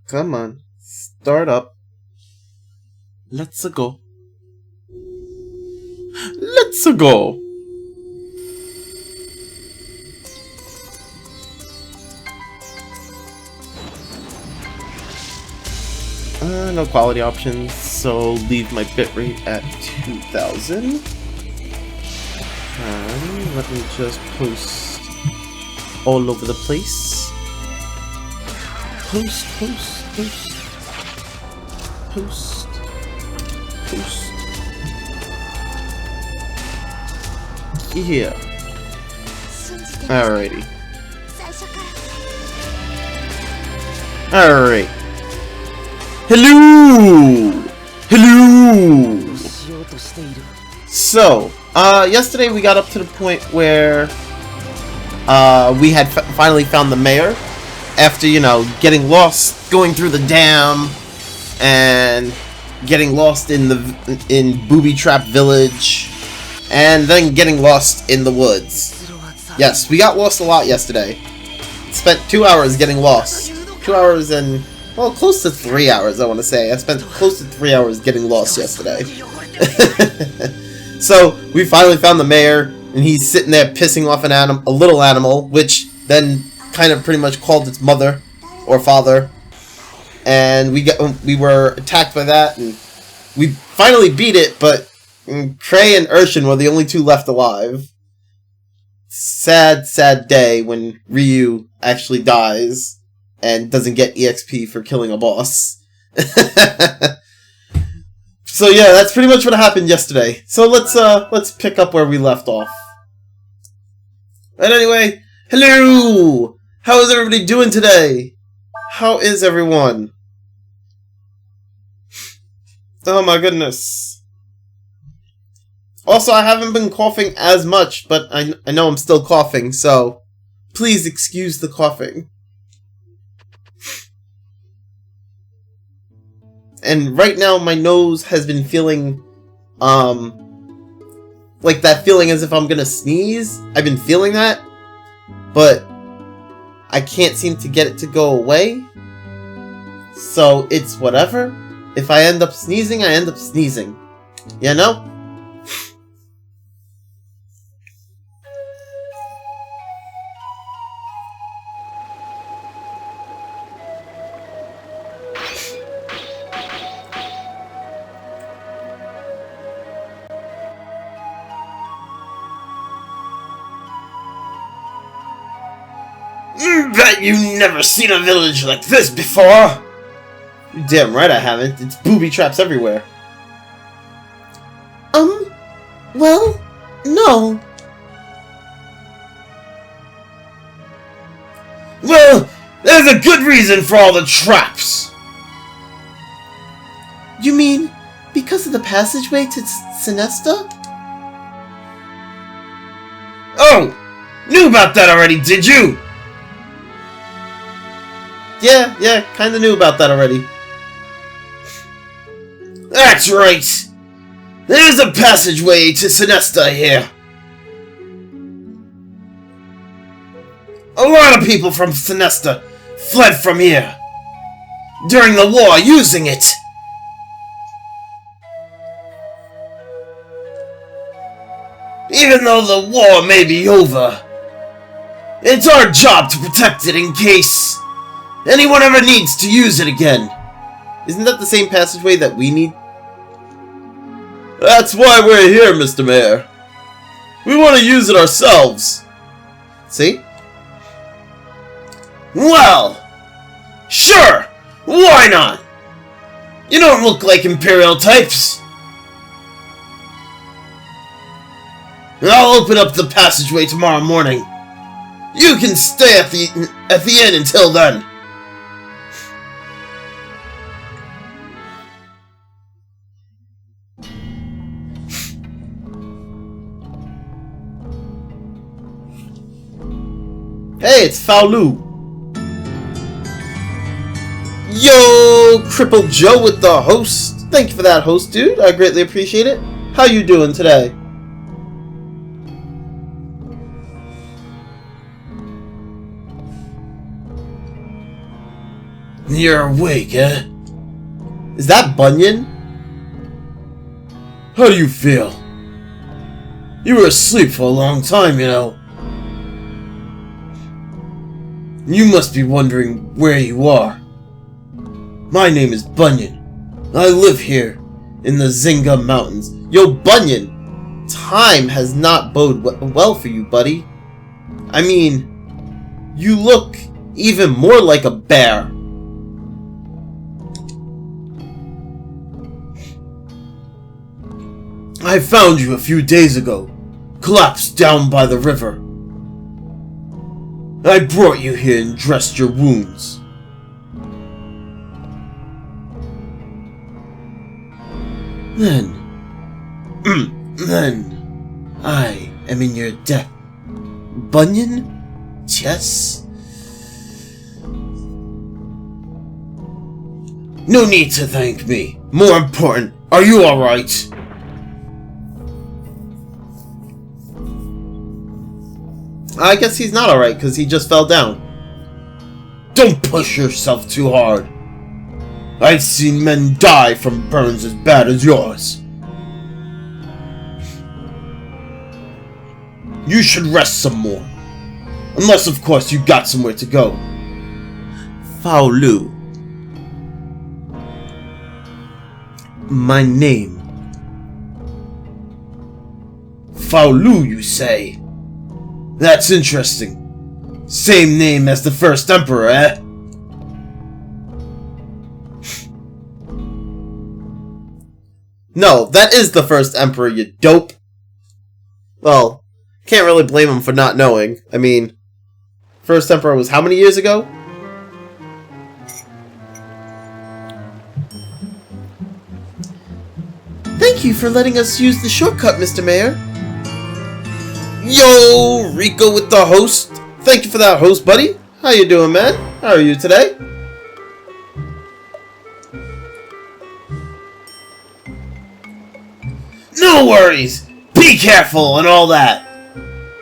Come on. Start up. Let's go. Let's go. No quality options, so leave my bitrate at 2000. And let me just post all over the place. Post. Yeah. Alrighty. Alright. Hello! So, yesterday we got up to the point where we had finally found the mayor after, you know, getting lost going through the dam and getting lost in Booby Trap Village and then getting lost in the woods. Yes, we got lost a lot yesterday. Spent 2 hours getting lost. 2 hours and, well, close to 3 hours, I want to say. I spent close to 3 hours getting lost yesterday. So, we finally found the mayor, and he's sitting there pissing off a little animal, which then kind of pretty much called its mother, or father. And we were attacked by that, and we finally beat it, but Cray and Urshan were the only two left alive. Sad, sad day when Ryu actually dies and doesn't get EXP for killing a boss. So yeah, that's pretty much what happened yesterday. So let's pick up where we left off. And anyway, hello! How is everybody doing today? How is everyone? Oh my goodness. Also, I haven't been coughing as much, but I know I'm still coughing, so please excuse the coughing. And right now, my nose has been feeling, like that feeling as if I'm gonna sneeze. I've been feeling that, but I can't seem to get it to go away. So it's whatever. If I end up sneezing, I end up sneezing. You know? Bet you've never seen a village like this before! You're damn right I haven't. It's booby traps everywhere. Well, no. Well, there's a good reason for all the traps! You mean because of the passageway to synesta? Oh! Knew about that already, did you? Yeah, kinda knew about that already. That's right! There's a passageway to synesta here. A lot of people from synesta fled from here during the war using it. Even though the war may be over, it's our job to protect it in case anyone ever needs to use it again. Isn't that the same passageway that we need? That's why we're here, Mr. Mayor. We want to use it ourselves. See? Well, sure. Why not? You don't look like Imperial types. I'll open up the passageway tomorrow morning. You can stay at the inn until then. Hey, it's Faolu. Yo, Crippled Joe with the host. Thank you for that host, dude. I greatly appreciate it. How you doing today? You're awake, eh? Is that Bunyan? How do you feel? You were asleep for a long time, you know. You must be wondering where you are. My name is Bunyan. I live here in the Zinga Mountains. Yo, Bunyan! Time has not bode well for you, buddy. I mean, you look even more like a bear. I found you a few days ago, collapsed down by the river. I brought you here and dressed your wounds. Then I am in your debt. Bunyan? Yes? No need to thank me. More important, are you alright? I guess he's not alright, because he just fell down. Don't push yourself too hard. I've seen men die from burns as bad as yours. You should rest some more. Unless, of course, you got somewhere to go. Faolu. My name. Faolu, you say? That's interesting. Same name as the first emperor, eh? No, that is the first emperor, you dope. Well, can't really blame him for not knowing. I mean, first emperor was how many years ago? Thank you for letting us use the shortcut, Mr. Mayor. Yo, Rico with the host. Thank you for that host, buddy. How you doing, man? How are you today? No worries! Be careful and all that!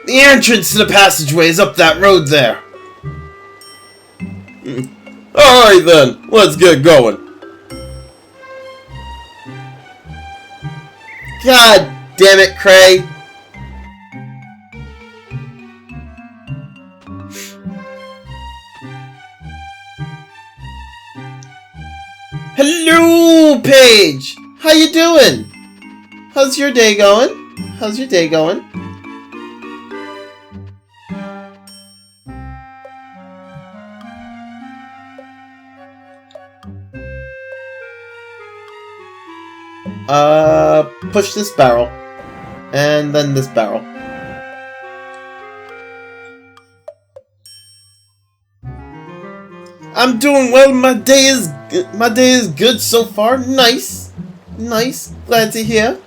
The entrance to the passageway is up that road there. Alright then, let's get going. God damn it, Cray. Hello, Paige! How you doing? How's your day going? How's your day going? Push this barrel. And then this barrel. I'm doing well. My day is good so far. Nice. Nice. Glad to hear.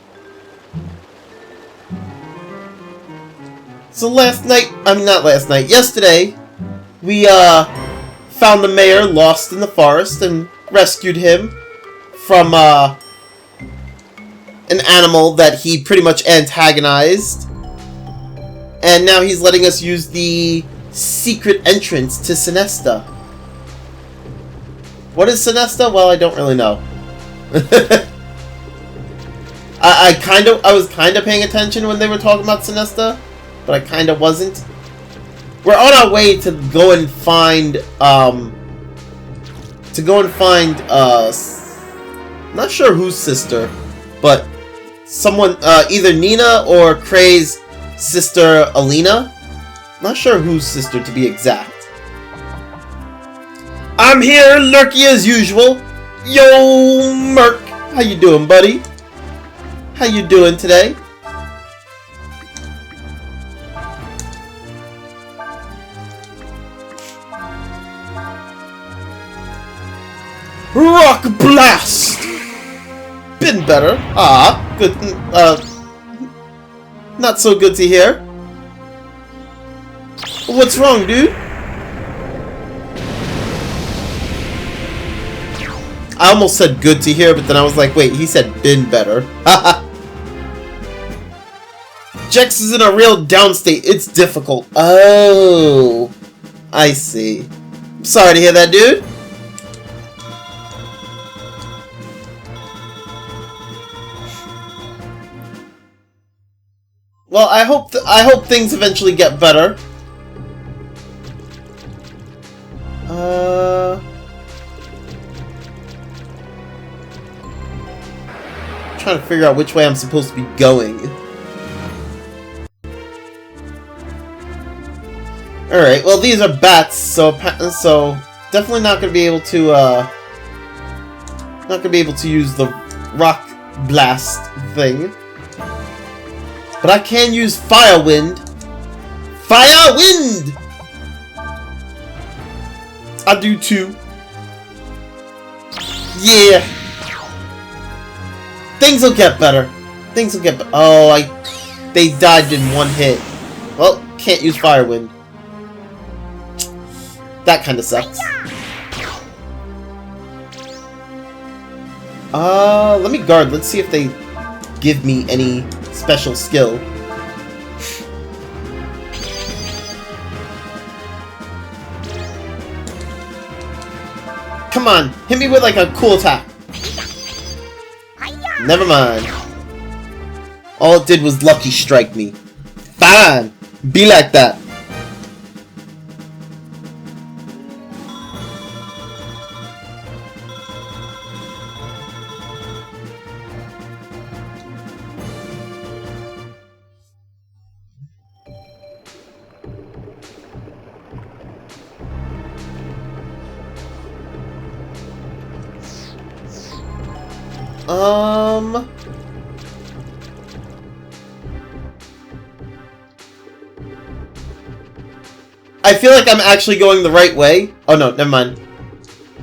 So yesterday, we found the mayor lost in the forest and rescued him from an animal that he pretty much antagonized. And now he's letting us use the secret entrance to Synesta. What is Synesta? Well, I don't really know. I was kind of paying attention when they were talking about Synesta, but I kind of wasn't. We're on our way to go and find not sure whose sister, but someone, either Nina or Cray's sister, Elina. Not sure whose sister to be exact. I'm here, lurky as usual. Yo, Merc. How you doing, buddy? How you doing today? Rock Blast! Been better. Ah, good. Not so good to hear. What's wrong, dude? I almost said good to hear, but then I was like, wait, he said been better. Jex is in a real downstate. It's difficult. Oh, I see. I'm sorry to hear that, dude. Well, I hope things eventually get better. Trying to figure out which way I'm supposed to be going. Alright, well these are bats, so definitely not gonna be able to use the rock blast thing. But I can use fire wind. Fire wind! I do too. Yeah. Things will get better. Things will get better. Oh, they died in one hit. Well, can't use fire wind. That kind of sucks. Let me guard. Let's see if they give me any special skill. Come on, hit me with like a cool attack. Never mind. All it did was lucky strike me. Fine, be like that. I feel like I'm actually going the right way. Oh no, never mind.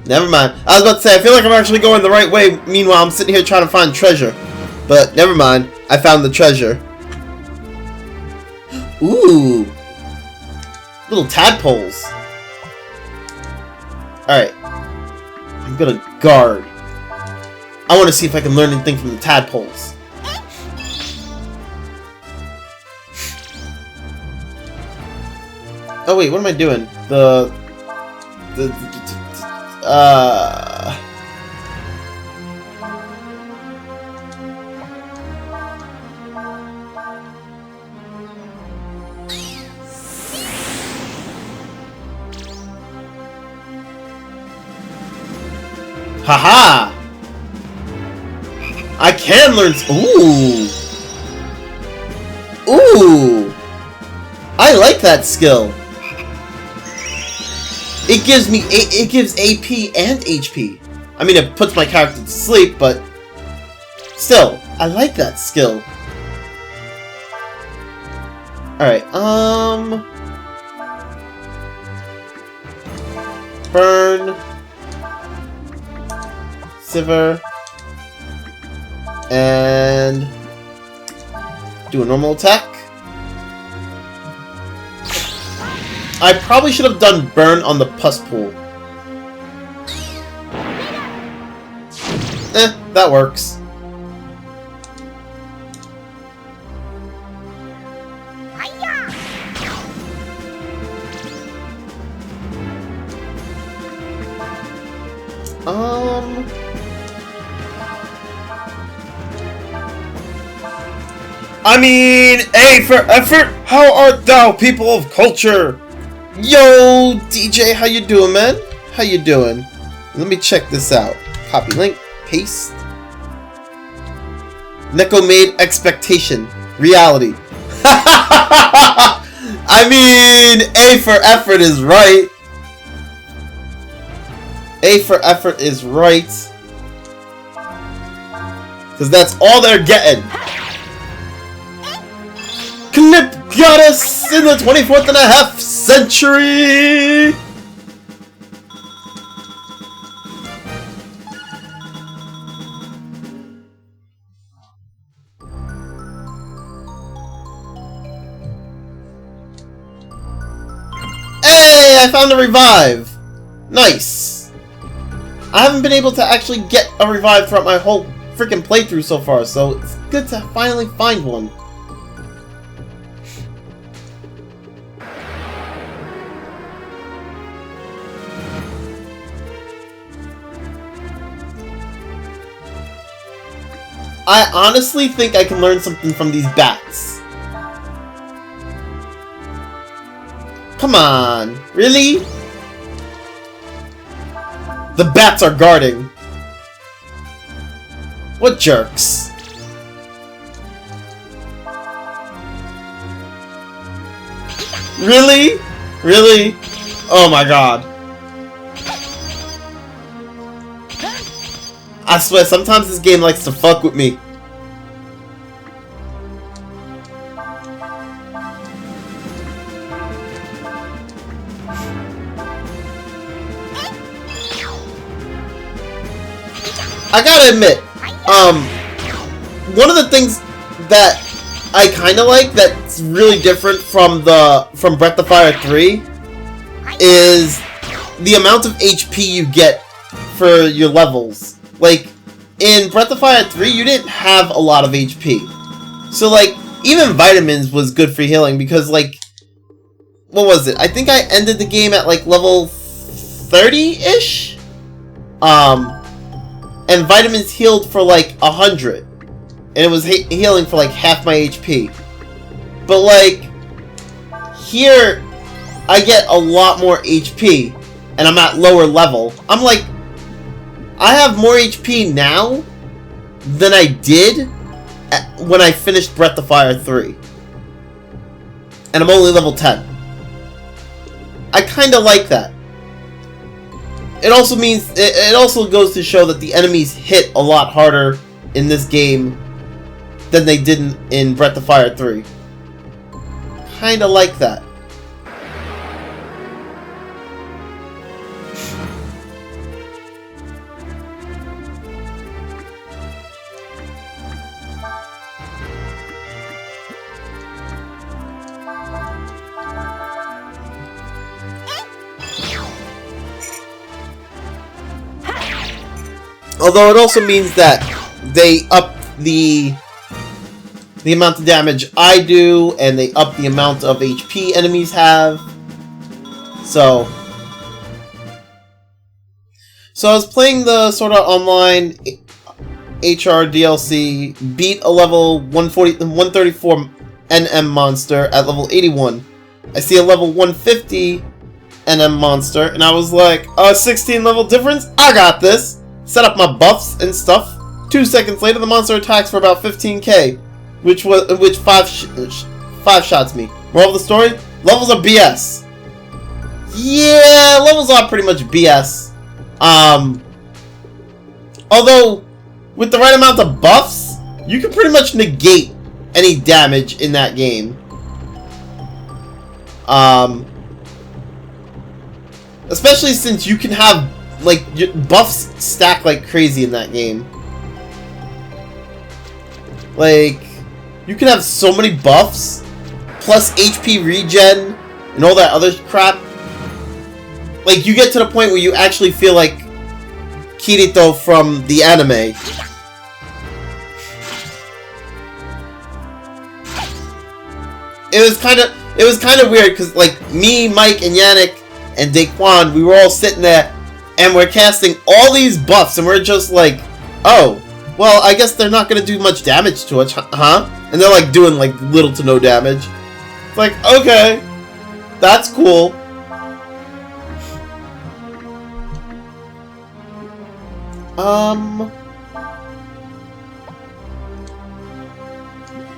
Never mind. I was about to say, I feel like I'm actually going the right way. Meanwhile, I'm sitting here trying to find treasure. But never mind. I found the treasure. Ooh. Little tadpoles. Alright. I'm gonna guard. I want to see if I can learn anything from the tadpoles. Oh wait, what am I doing? Haha! I can learn. Ooh! Ooh! I like that skill. It gives me it gives AP and HP. I mean, it puts my character to sleep, but still, I like that skill. All right, burn, Siver, and do a normal attack. I probably should have done burn on the pus pool. That works. I mean, A for effort. How art thou, people of culture? Yo, DJ, how you doing, man? How you doing? Let me check this out. Copy link, paste. Neko made expectation. Reality. I mean, A for effort is right. A for effort is right. Because that's all they're getting. Knip got us in the 24th and a half century! Hey! I found a revive! Nice! I haven't been able to actually get a revive throughout my whole freaking playthrough so far, so it's good to finally find one. I honestly think I can learn something from these bats. Come on. Really? The bats are guarding. What jerks? Really? Really? Oh my god. I swear, sometimes this game likes to fuck with me. I gotta admit, one of the things that I kinda like that's really different from Breath of Fire 3 is the amount of HP you get for your levels. Like, in Breath of Fire 3, you didn't have a lot of HP. So, like, even vitamins was good for healing because, like, what was it? I think I ended the game at, like, level 30-ish? And vitamins healed for, like, 100. And it was healing for, like, half my HP. But, like, here, I get a lot more HP, and I'm at lower level. I'm like, I have more HP now than I did when I finished Breath of Fire 3. And I'm only level 10. I kinda like that. It also means, it also goes to show that the enemies hit a lot harder in this game than they did in Breath of Fire 3. Kinda like that. Although it also means that they up the amount of damage I do, and they up the amount of HP enemies have. So I was playing the sort of online HR DLC, beat a level 134 NM monster at level 81. I see a level 150 NM monster, and I was like, 16 level difference? I got this! Set up my buffs and stuff. 2 seconds later, the monster attacks for about 15k, which 5 shots me. Moral of the story: levels are BS. Yeah, levels are pretty much BS. Although with the right amount of buffs, you can pretty much negate any damage in that game. Especially since you can have, like, your buffs stack like crazy in that game. Like, you can have so many buffs, plus HP regen, and all that other crap. Like, you get to the point where you actually feel like Kirito from the anime. It was kind of weird, because, like, me, Mike, and Yannick, and Daquan, we were all sitting there, and we're casting all these buffs, and we're just like, oh, well, I guess they're not going to do much damage to us, huh? And they're, like, doing, like, little to no damage. It's like, okay, that's cool.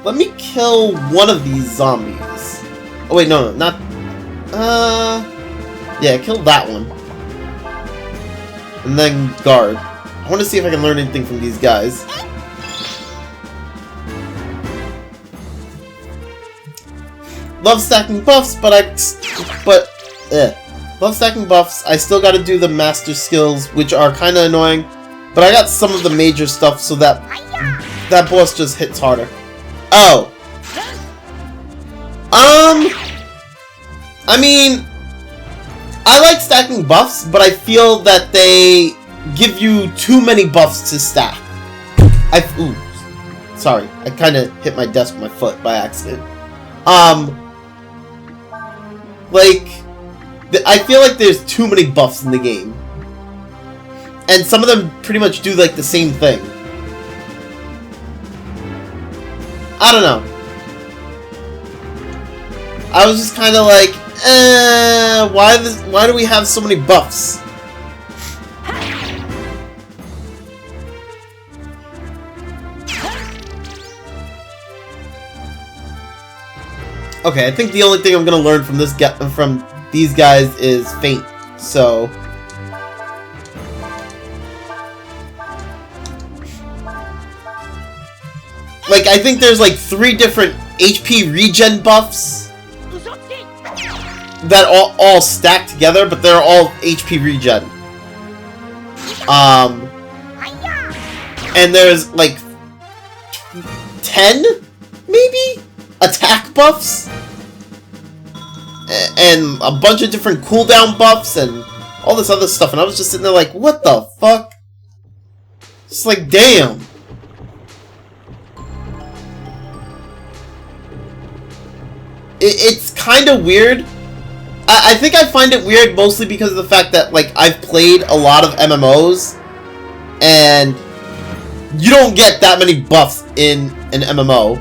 Let me kill one of these zombies. Oh, wait, no, not... Yeah, kill that one. And then guard. I want to see if I can learn anything from these guys. Love stacking buffs, love stacking buffs. I still got to do the master skills, which are kind of annoying. But I got some of the major stuff, so that boss just hits harder. Oh. I mean, I like stacking buffs, but I feel that they give you too many buffs to stack. Ooh, sorry, I kind of hit my desk with my foot by accident. Like, I feel like there's too many buffs in the game. And some of them pretty much do, like, the same thing. I don't know. I was just kind of like, Why do we have so many buffs? Okay, I think the only thing I'm gonna learn from these guys is Feint. So, like, I think there's like 3 different HP regen buffs that all stack together, but they're all HP regen. And there's like 10, maybe, attack buffs, and a bunch of different cooldown buffs, and all this other stuff. And I was just sitting there like, what the fuck? It's like, damn. It's kind of weird. I think I find it weird mostly because of the fact that, like, I've played a lot of MMOs, and you don't get that many buffs in an MMO.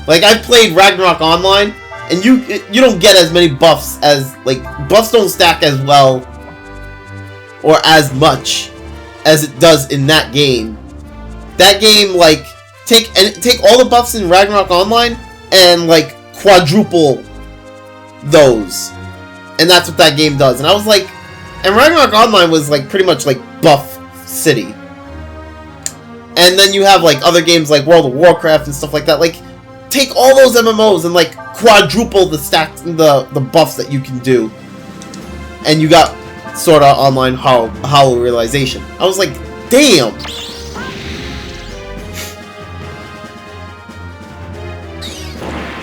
Like, I've played Ragnarok Online, and you don't get as many buffs as, like, buffs don't stack as well or as much as it does in that game. That game, like, take all the buffs in Ragnarok Online and, like, quadruple those, and that's what that game does. And I was like, and Ragnarok Online was like pretty much like buff city, and then you have like other games like World of Warcraft and stuff like that. Like, take all those MMOs and like quadruple the stacks, the buffs that you can do, and you got Sword Art Online Hollow Realization. I was like, damn.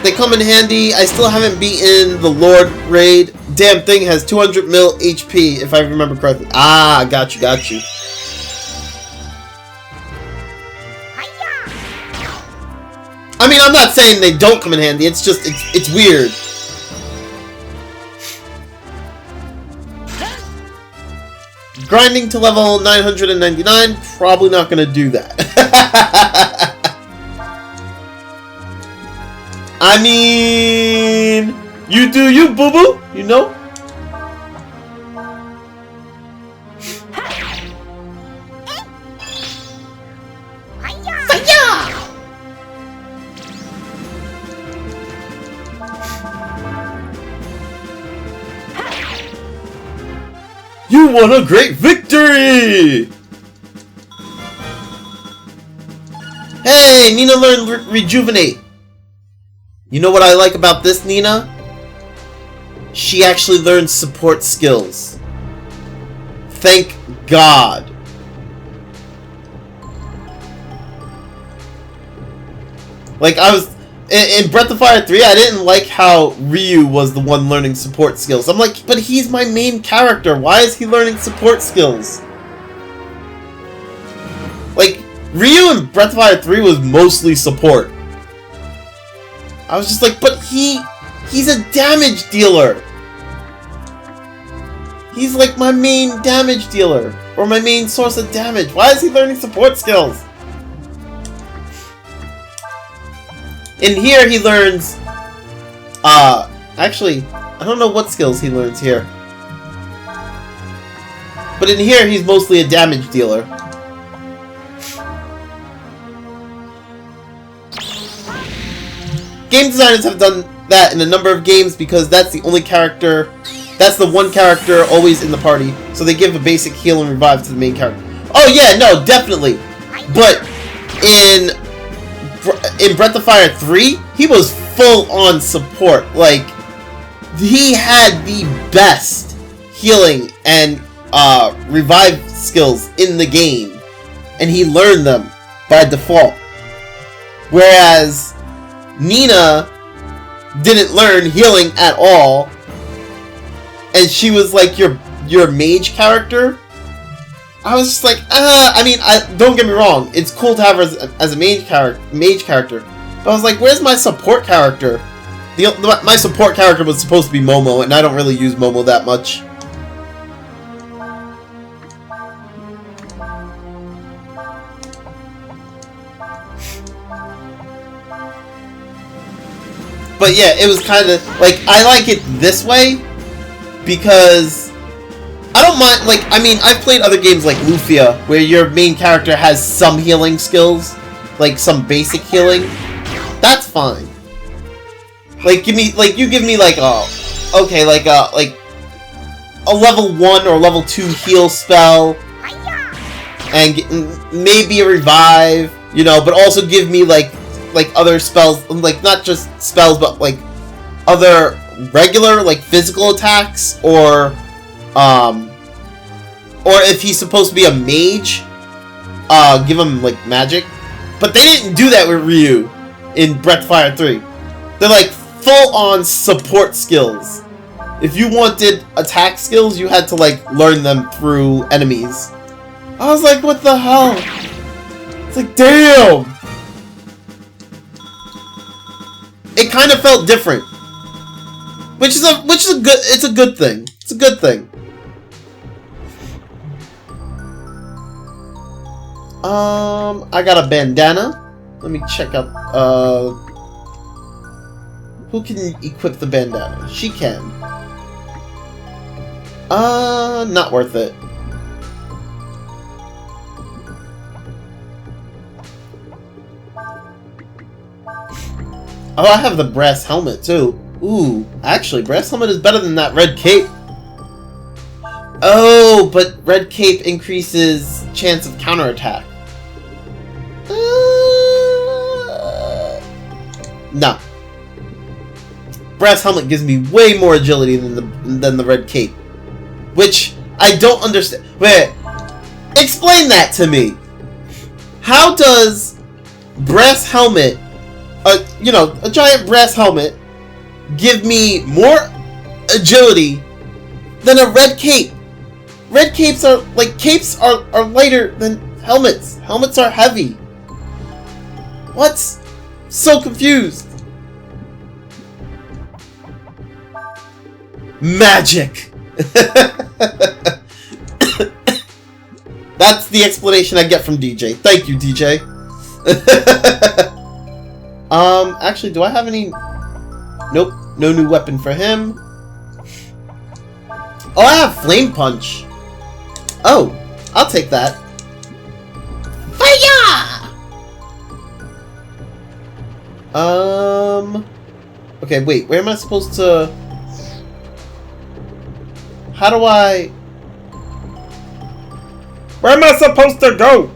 They come in handy. I still haven't beaten the Lord raid. Damn thing has 200 mil HP, if I remember correctly. Ah, got you. I mean, I'm not saying they don't come in handy. It's just, it's weird. Grinding to level 999, probably not gonna do that. I mean, you do you, boo-boo, you know? You won a great victory! Hey, Nina learned Rejuvenate. You know what I like about this Nina? She actually learns support skills. Thank God. Like, I was in Breath of Fire 3, I didn't like how Ryu was the one learning support skills. I'm like, but he's my main character. Why is he learning support skills? Like, Ryu in Breath of Fire 3 was mostly support. I was just like, but he's a damage dealer. He's like my main damage dealer, or my main source of damage. Why is he learning support skills? In here, he learns, actually, I don't know what skills he learns here. But in here, he's mostly a damage dealer. Game designers have done that in a number of games because that's the only character, that's the one character always in the party, so they give a basic heal and revive to the main character. Oh yeah, no, definitely. But in Breath of Fire 3, he was full on support. Like, he had the best healing and revive skills in the game, and he learned them by default. Whereas Nina didn't learn healing at all, and she was like your mage character. I was just like, I mean, don't get me wrong, it's cool to have her as a mage character, but I was like, where's my support character? My support character was supposed to be Momo, and I don't really use Momo that much. But yeah, it was kind of like, I like it this way because I don't mind, like, I mean, I've played other games like Lufia where your main character has some healing skills, like some basic healing. That's fine. Like, you give me like a, okay, like a level 1 or level 2 heal spell, and maybe a revive, you know, but also give me like other spells, like not just spells, but like other regular like physical attacks, or if he's supposed to be a mage, give him like magic. But they didn't do that with Ryu in Breath of Fire 3. They're like full-on support skills. If you wanted attack skills, you had to like learn them through enemies. I was like, what the hell? It's like, damn! It kind of felt different. Which is a good, it's a good thing. It's a good thing. I got a bandana. Let me check out, who can equip the bandana? She can. Not worth it. Oh, I have the brass helmet too. Ooh, actually, brass helmet is better than that red cape. Oh, but red cape increases chance of counterattack. No. Brass helmet gives me way more agility than the red cape, which I don't understand. Wait, explain that to me. How does brass helmet, you know, a giant brass helmet, give me more agility than a red cape? Red capes are like, capes are lighter than helmets. Helmets are heavy. What? So confused. Magic. That's the explanation I get from DJ. Thank you, DJ. Actually, do I have any? Nope, no new weapon for him. Oh, I have flame punch. Oh, I'll take that. Fire! Okay, wait, where am I supposed to? How do I? Where am I supposed to go?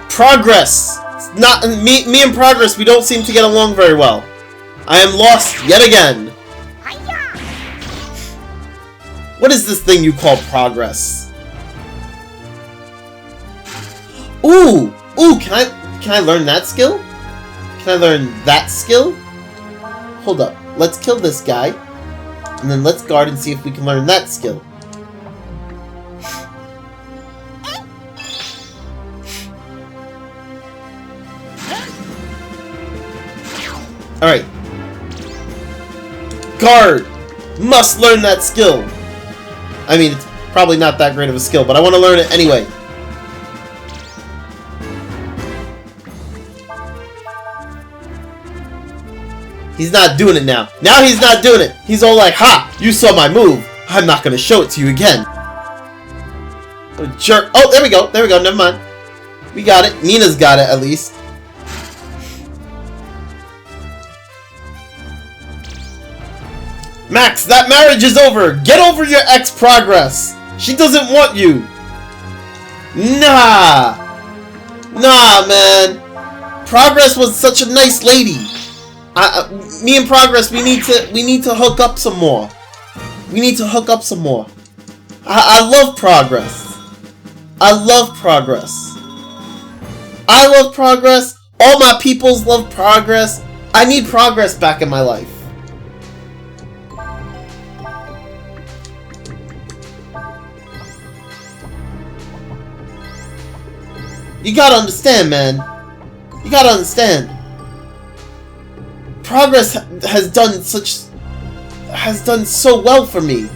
Progress! Not me and Progress, we don't seem to get along very well. I am lost yet again. What is this thing you call Progress? Ooh! Ooh, can I learn that skill? Can I learn that skill? Hold up. Let's kill this guy. And then let's guard and see if we can learn that skill. Alright. Guard! Must learn that skill! I mean, it's probably not that great of a skill, but I want to learn it anyway. He's not doing it now. Now he's not doing it! He's all like, ha! You saw my move! I'm not gonna show it to you again! What a jerk! Oh, there we go! There we go, never mind. We got it. Nina's got it, at least. Max, that marriage is over! Get over your ex Progress! She doesn't want you! Nah! Nah, man! Progress was such a nice lady! Me and Progress, we need to hook up some more. We need to hook up some more. I love Progress. I love Progress. I love Progress. All my peoples love Progress. I need Progress back in my life. You gotta understand, man. You gotta understand. Progress has done such... has done so well for me.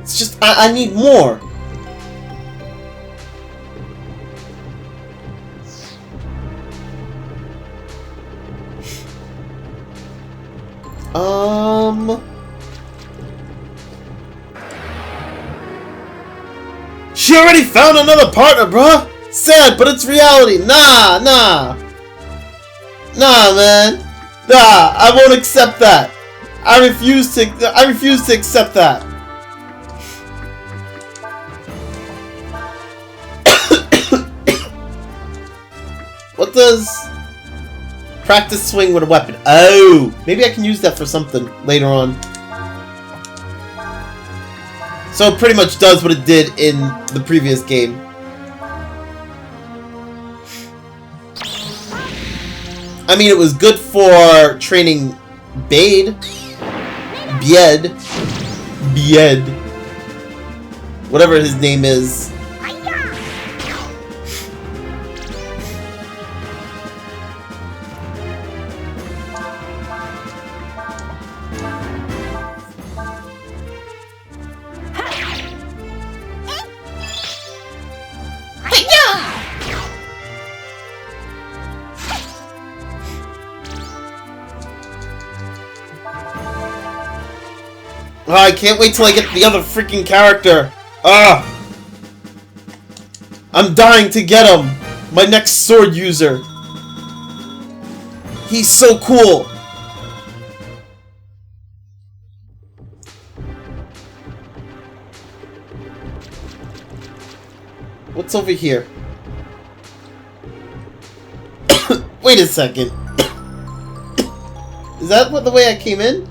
It's just, I need more. She already found another partner, bruh! Sad, but it's reality. Nah, man. Nah, I won't accept that. I refuse to accept that. What does practice swing with a weapon? Oh, maybe I can use that for something later on. So it pretty much does what it did in the previous game. I mean, it was good for training Bied. Whatever his name is. Oh, I can't wait till I get the other freaking character. Ah! I'm dying to get him. My next sword user. He's so cool. What's over here? Wait a second. Is that the way I came in?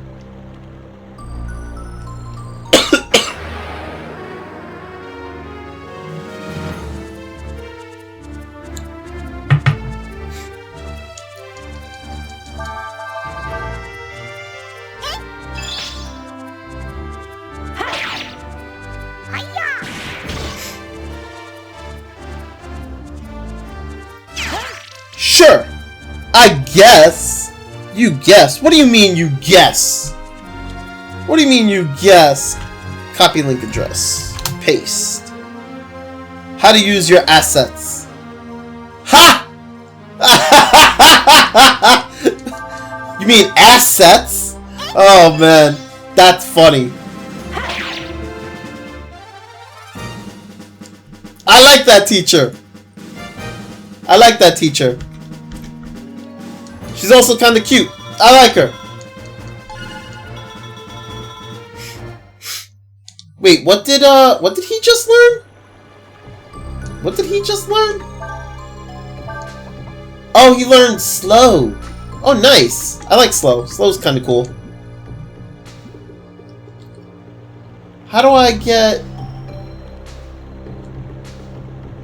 Sure, I guess. You guess. What do you mean you guess? What do you mean you guess? Copy link address. Paste. How to use your assets. Ha! You mean assets? Oh man, that's funny. I like that teacher. I like that teacher. She's also kind of cute. I like her. Wait, what did he just learn? What did he just learn? Oh, he learned slow. Oh, nice. I like slow. Slow's kind of cool. How do I get...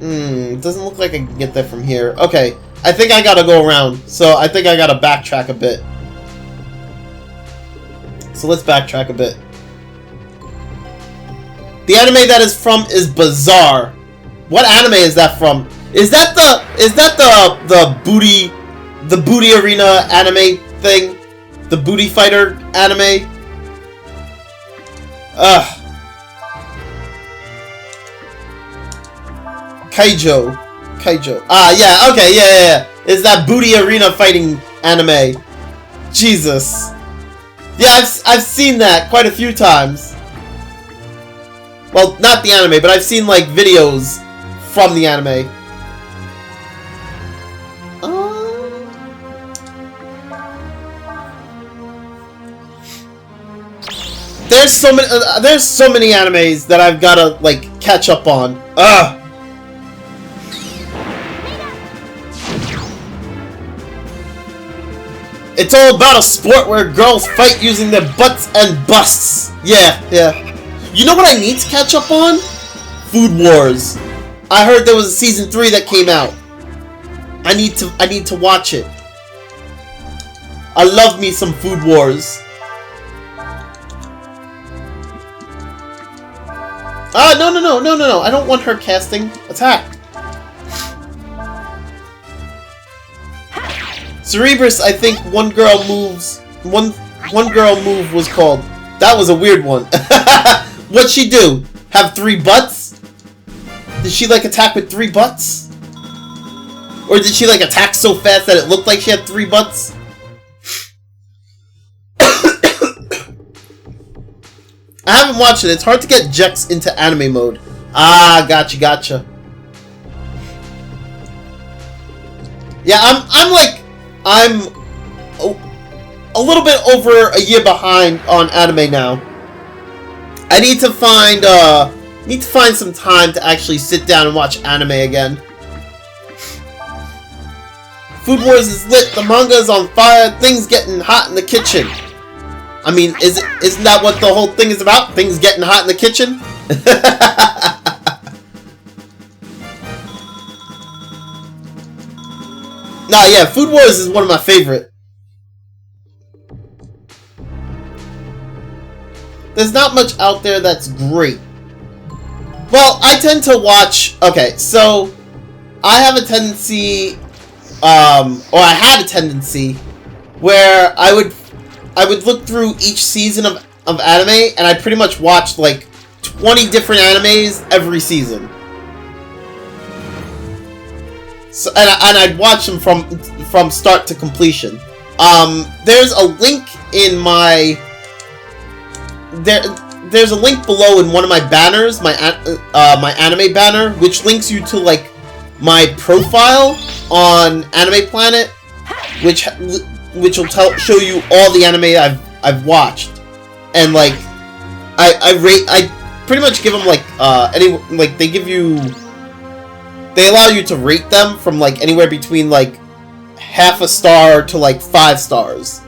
it doesn't look like I can get that from here. Okay. I think I gotta go around, so I think I gotta backtrack a bit. So let's backtrack a bit. The anime that is from is Bizarre. What anime is that from? Is that the booty arena anime thing? The booty fighter anime? Ugh. Kaijo. Ah, yeah, okay, yeah. It's that booty arena fighting anime. Jesus. Yeah, I've seen that quite a few times. Well, not the anime, but I've seen, like, videos from the anime. There's so many animes that I've gotta, like, catch up on. Ugh. It's all about a sport where girls fight using their butts and busts. Yeah. You know what I need to catch up on? Food Wars. I heard there was a season 3 that came out. I need to watch it. I love me some Food Wars. Ah, no. I don't want her casting. Attack. Cerebrus, I think one girl move was called. That was a weird one. What'd she do? Have 3 butts? Did she like attack with 3 butts? Or did she like attack so fast that it looked like she had 3 butts? I haven't watched it. It's hard to get Jex into anime mode. Ah, gotcha. Yeah, I'm a little bit over a year behind on anime now. I need to find some time to actually sit down and watch anime again. Food Wars is lit. The manga is on fire. Things getting hot in the kitchen. I mean, isn't that what the whole thing is about? Things getting hot in the kitchen? Nah, yeah, Food Wars is one of my favorite. There's not much out there that's great. Well, I tend to watch... Okay, so... I have a tendency... or I had a tendency... where I would look through each season of anime, and I pretty much watched, like, 20 different animes every season. So, and I'd watch them from start to completion. There's a link in my... There's a link below in one of my banners, my anime banner, which links you to, like, my profile on Anime Planet, which will show you all the anime I've watched, and like I pretty much give them like they allow you to rate them from like anywhere between like half a star to like 5 stars.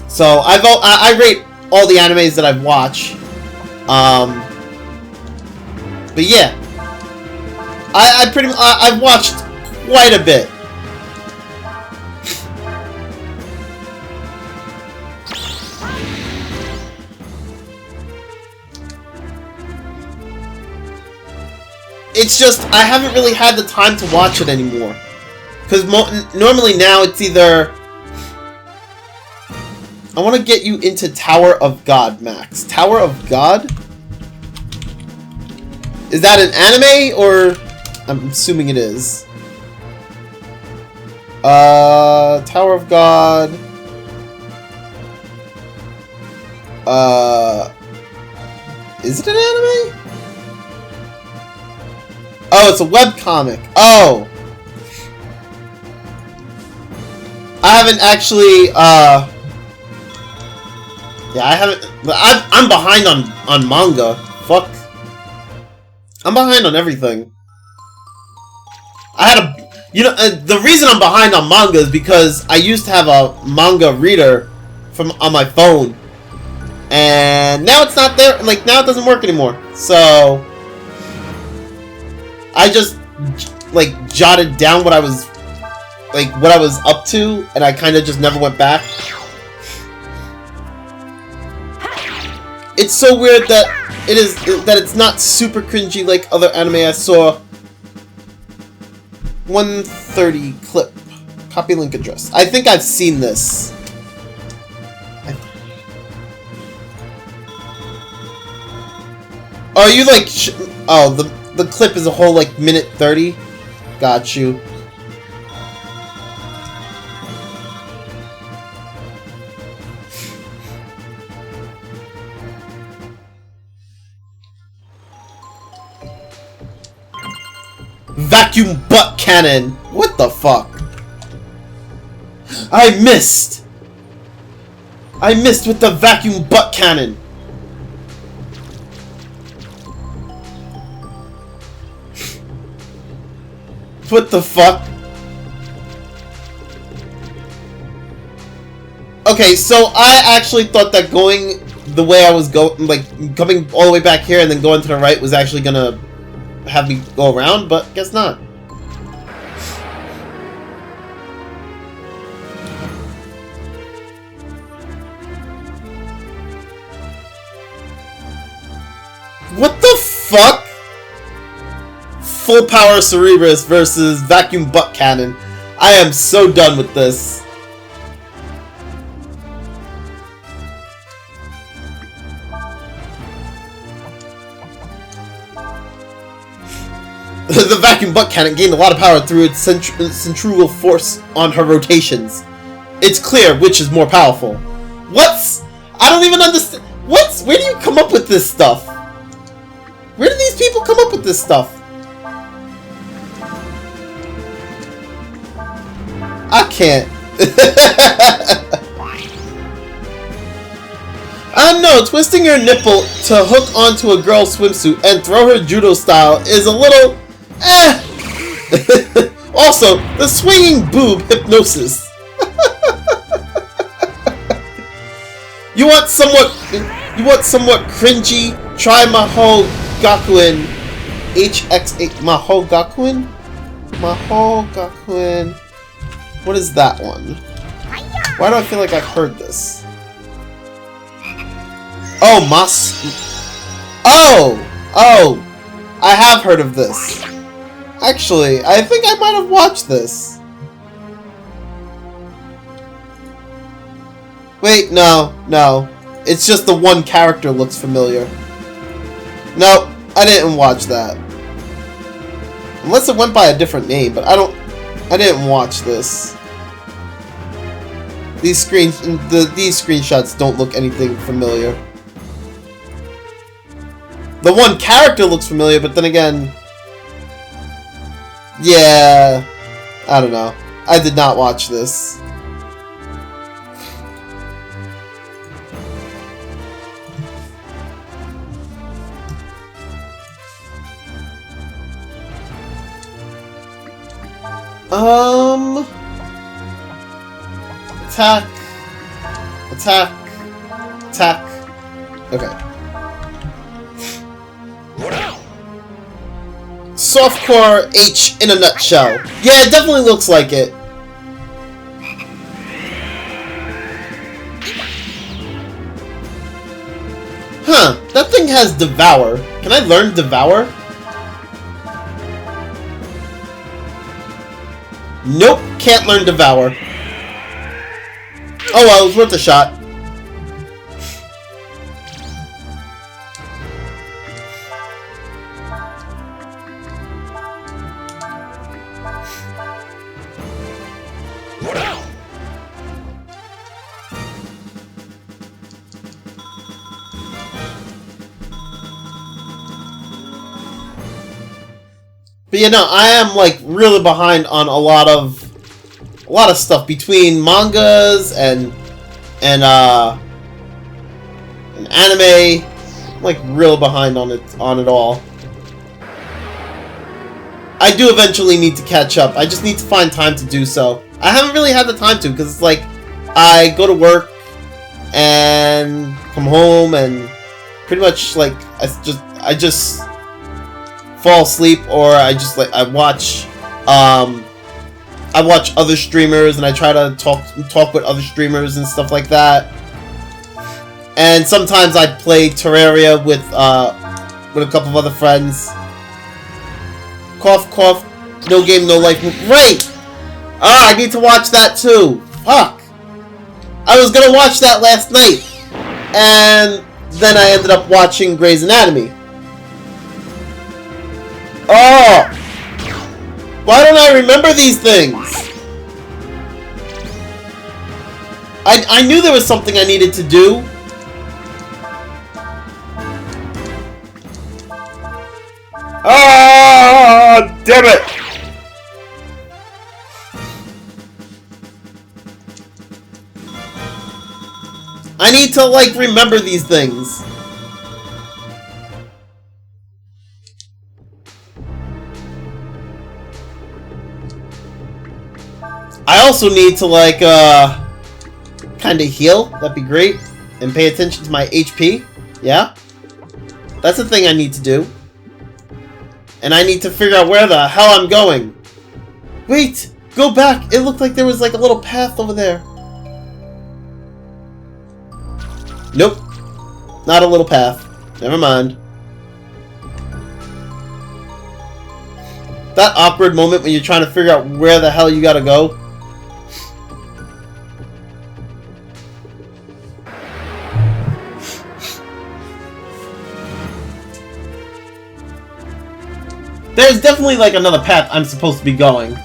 So I rate all the animes that I've watched, but yeah, I've watched quite a bit. It's just, I haven't really had the time to watch it anymore. Because normally now it's either... I want to get you into Tower of God, Max. Tower of God? Is that an anime, or... I'm assuming it is. Tower of God... Is it an anime? Oh, it's a webcomic. Oh! I haven't actually, yeah, I haven't... I'm behind on manga. Fuck. I'm behind on everything. I had a... You know, the reason I'm behind on manga is because I used to have a manga reader on my phone. And now it's not there. Like, now it doesn't work anymore. So... I just, like, jotted down what I was up to, and I kind of just never went back. It's so weird that it's not super cringy like other anime I saw. 130 clip. Copy link address. I think I've seen this. Are you like... Oh, the clip is a whole, like, minute 30? Got you. Vacuum butt cannon! What the fuck? I missed! I missed with the vacuum butt cannon! What the fuck? Okay, so I actually thought that going the way I was going, like, coming all the way back here and then going to the right was actually gonna have me go around, but guess not. What the fuck? Full power Cerebrus versus vacuum butt cannon. I am so done with this. The vacuum butt cannon gained a lot of power through its centrifugal force on her rotations. It's clear which is more powerful. What's... I don't even understand... What's... Where do you come up with this stuff? Where do these people come up with this stuff? I can't. I don't know, twisting your nipple to hook onto a girl's swimsuit and throw her judo style is a little... Also, the swinging boob hypnosis. You want somewhat cringy? Try Mahou Gakuen HX8 Mahou Gakuen? Mahou Gakuen. What is that one? Why do I feel like I've heard this? Oh, Oh! I have heard of this. Actually, I think I might have watched this. Wait, no. It's just the one character looks familiar. No, I didn't watch that. Unless it went by a different name, but I didn't watch this. These screenshots don't look anything familiar. The one character looks familiar, but then again... Yeah... I don't know. I did not watch this. Attack. Okay. Softcore H in a nutshell. Yeah, it definitely looks like it. Huh, that thing has Devour. Can I learn Devour? Nope, can't learn Devour. Oh well, it was worth a shot. But yeah, no, I am like really behind on a lot of stuff between mangas and anime. I'm like real behind on it all. I do eventually need to catch up. I just need to find time to do so. I haven't really had the time to because it's like I go to work and come home and pretty much like I just fall asleep, or I just like I watch other streamers and I try to talk with other streamers and stuff like that. And sometimes I play Terraria with a couple of other friends. Cough, cough. No game, no life. Right! Ah, I need to watch that too. Fuck. I was gonna watch that last night, and then I ended up watching Grey's Anatomy. Oh! Why don't I remember these things? I knew there was something I needed to do. Ah, damn it! I need to, like, remember these things. I also need to, like, kind of heal. That'd be great. And pay attention to my HP. Yeah? That's the thing I need to do. And I need to figure out where the hell I'm going. Wait! Go back! It looked like there was, like, a little path over there. Nope. Not a little path. Never mind. That awkward moment when you're trying to figure out where the hell you gotta go. There's definitely, like, another path I'm supposed to be going.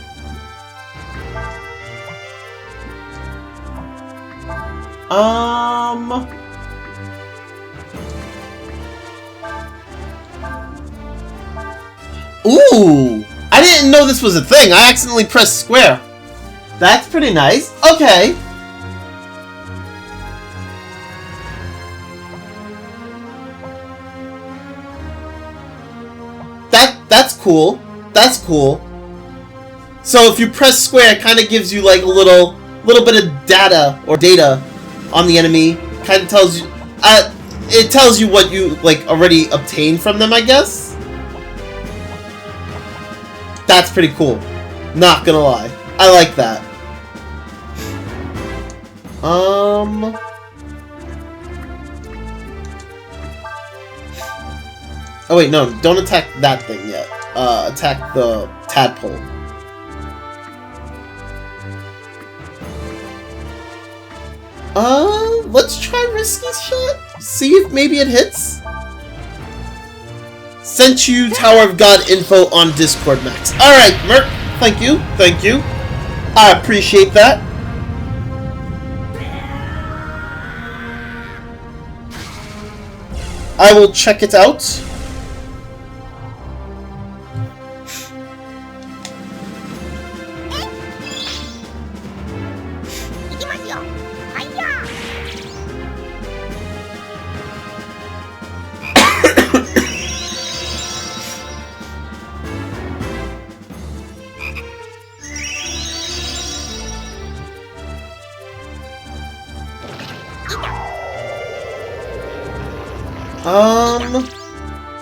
Ooh! I didn't know this was a thing. I accidentally pressed square. That's pretty nice. Okay. That's cool. That's cool. So if you press square, it kind of gives you like a little bit of data on the enemy. Kind of tells you, it tells you what you like already obtained from them, I guess. That's pretty cool. Not gonna lie, I like that. Oh wait, no, don't attack that thing yet. Attack the tadpole. Let's try risky shot. See if maybe it hits. Sent you Tower of God info on Discord, Max. Alright, Merc. Thank you. Thank you. I appreciate that. I will check it out.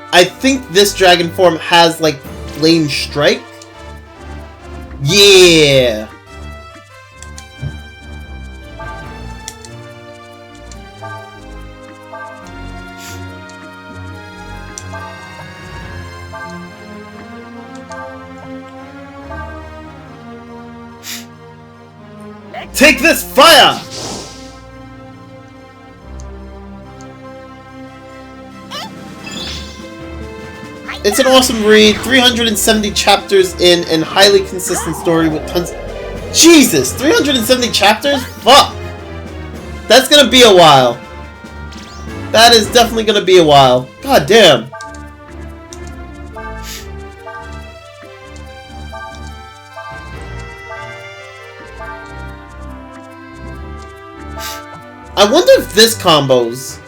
I think this dragon form has, like, Flame Strike? Yeah! Take this fire! It's an awesome read, 370 chapters in, and highly consistent story with tons... Jesus! 370 chapters? Fuck! That's gonna be a while. That is definitely gonna be a while. God damn. I wonder if this combos...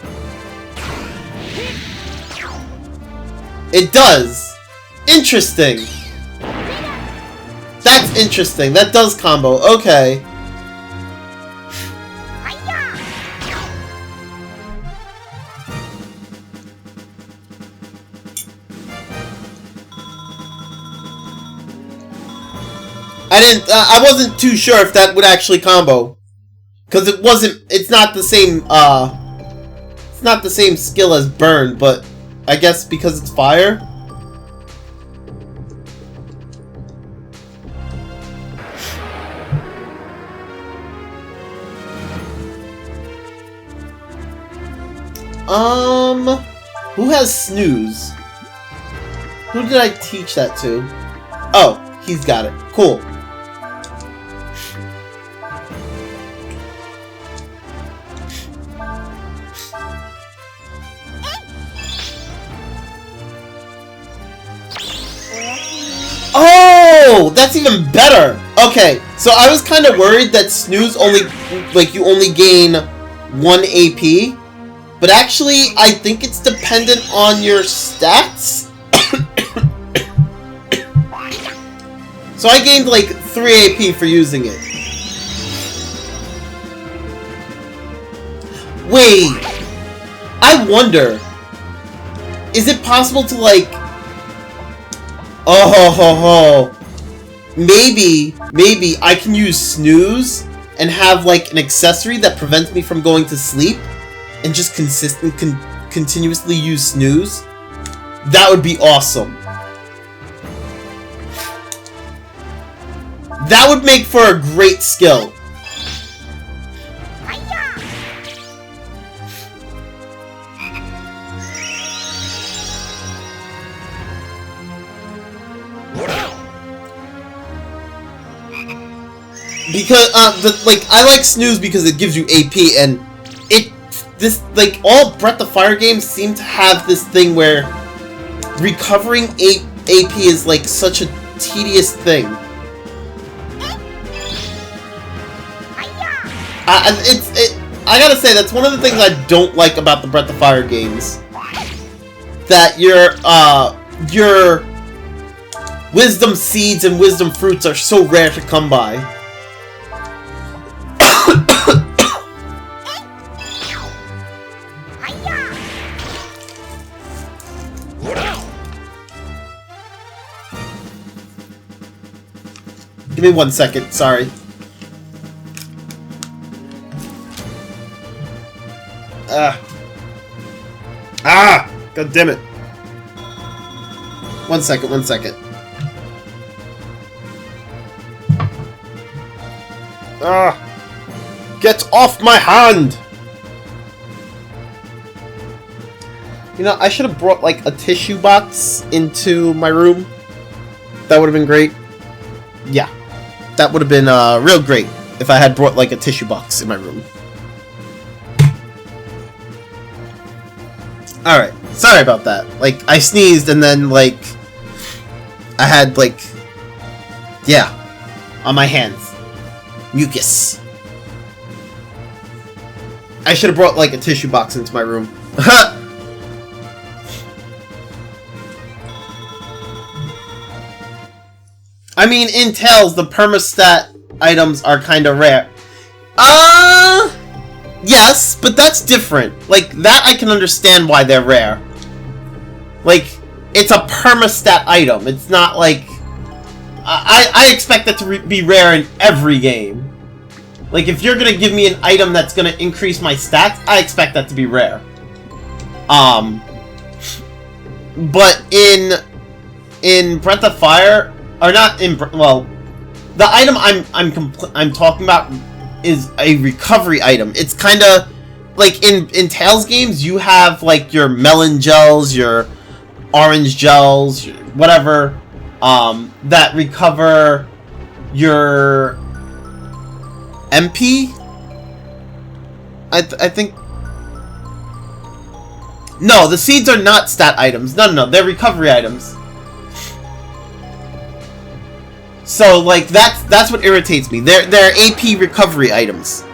It does! Interesting! That's interesting. That does combo. Okay. I wasn't too sure if that would actually combo. Because it's not the same, it's not the same skill as Burn, but I guess because it's fire? Who has Snooze? Who did I teach that to? Oh, he's got it. Cool. Oh, that's even better. Okay, so I was kind of worried that Snooze only, like, you only gain 1 AP, but actually, I think it's dependent on your stats. So I gained like 3 AP for using it. Wait, I wonder, is it possible to like, maybe I can use Snooze and have like an accessory that prevents me from going to sleep and just continuously use Snooze? That would be awesome. That would make for a great skill. because I like snooze because it gives you AP, and all Breath of Fire games seem to have this thing where recovering AP is like such a tedious thing. I gotta say, that's one of the things I don't like about the Breath of Fire games. That your wisdom seeds and wisdom fruits are so rare to come by. Give me 1 second, sorry. God damn it. 1 second, 1 second. Get off my hand! You know, I should have brought, like, a tissue box into my room. That would have been great. Yeah. That would have been, real great if I had brought, like, a tissue box in my room. Alright. Sorry about that. Like, I sneezed and then, like, I had, like, yeah, on my hands. Mucus. I should have brought, like, a tissue box into my room. I mean, in Tales, the permastat items are kind of rare. Yes, but that's different. Like, that I can understand why they're rare. Like, it's a permastat item. It's not like... I expect that to be rare in every game. Like, if you're gonna give me an item that's gonna increase my stats, I expect that to be rare. But in Breath of Fire, or not in, well, the item I'm talking about is a recovery item. It's kind of like in Tales games, you have like your melon gels, your orange gels, whatever, that recover your MP. I think. No, the seeds are not stat items. No, they're recovery items. So, like, that's what irritates me. They're AP recovery items.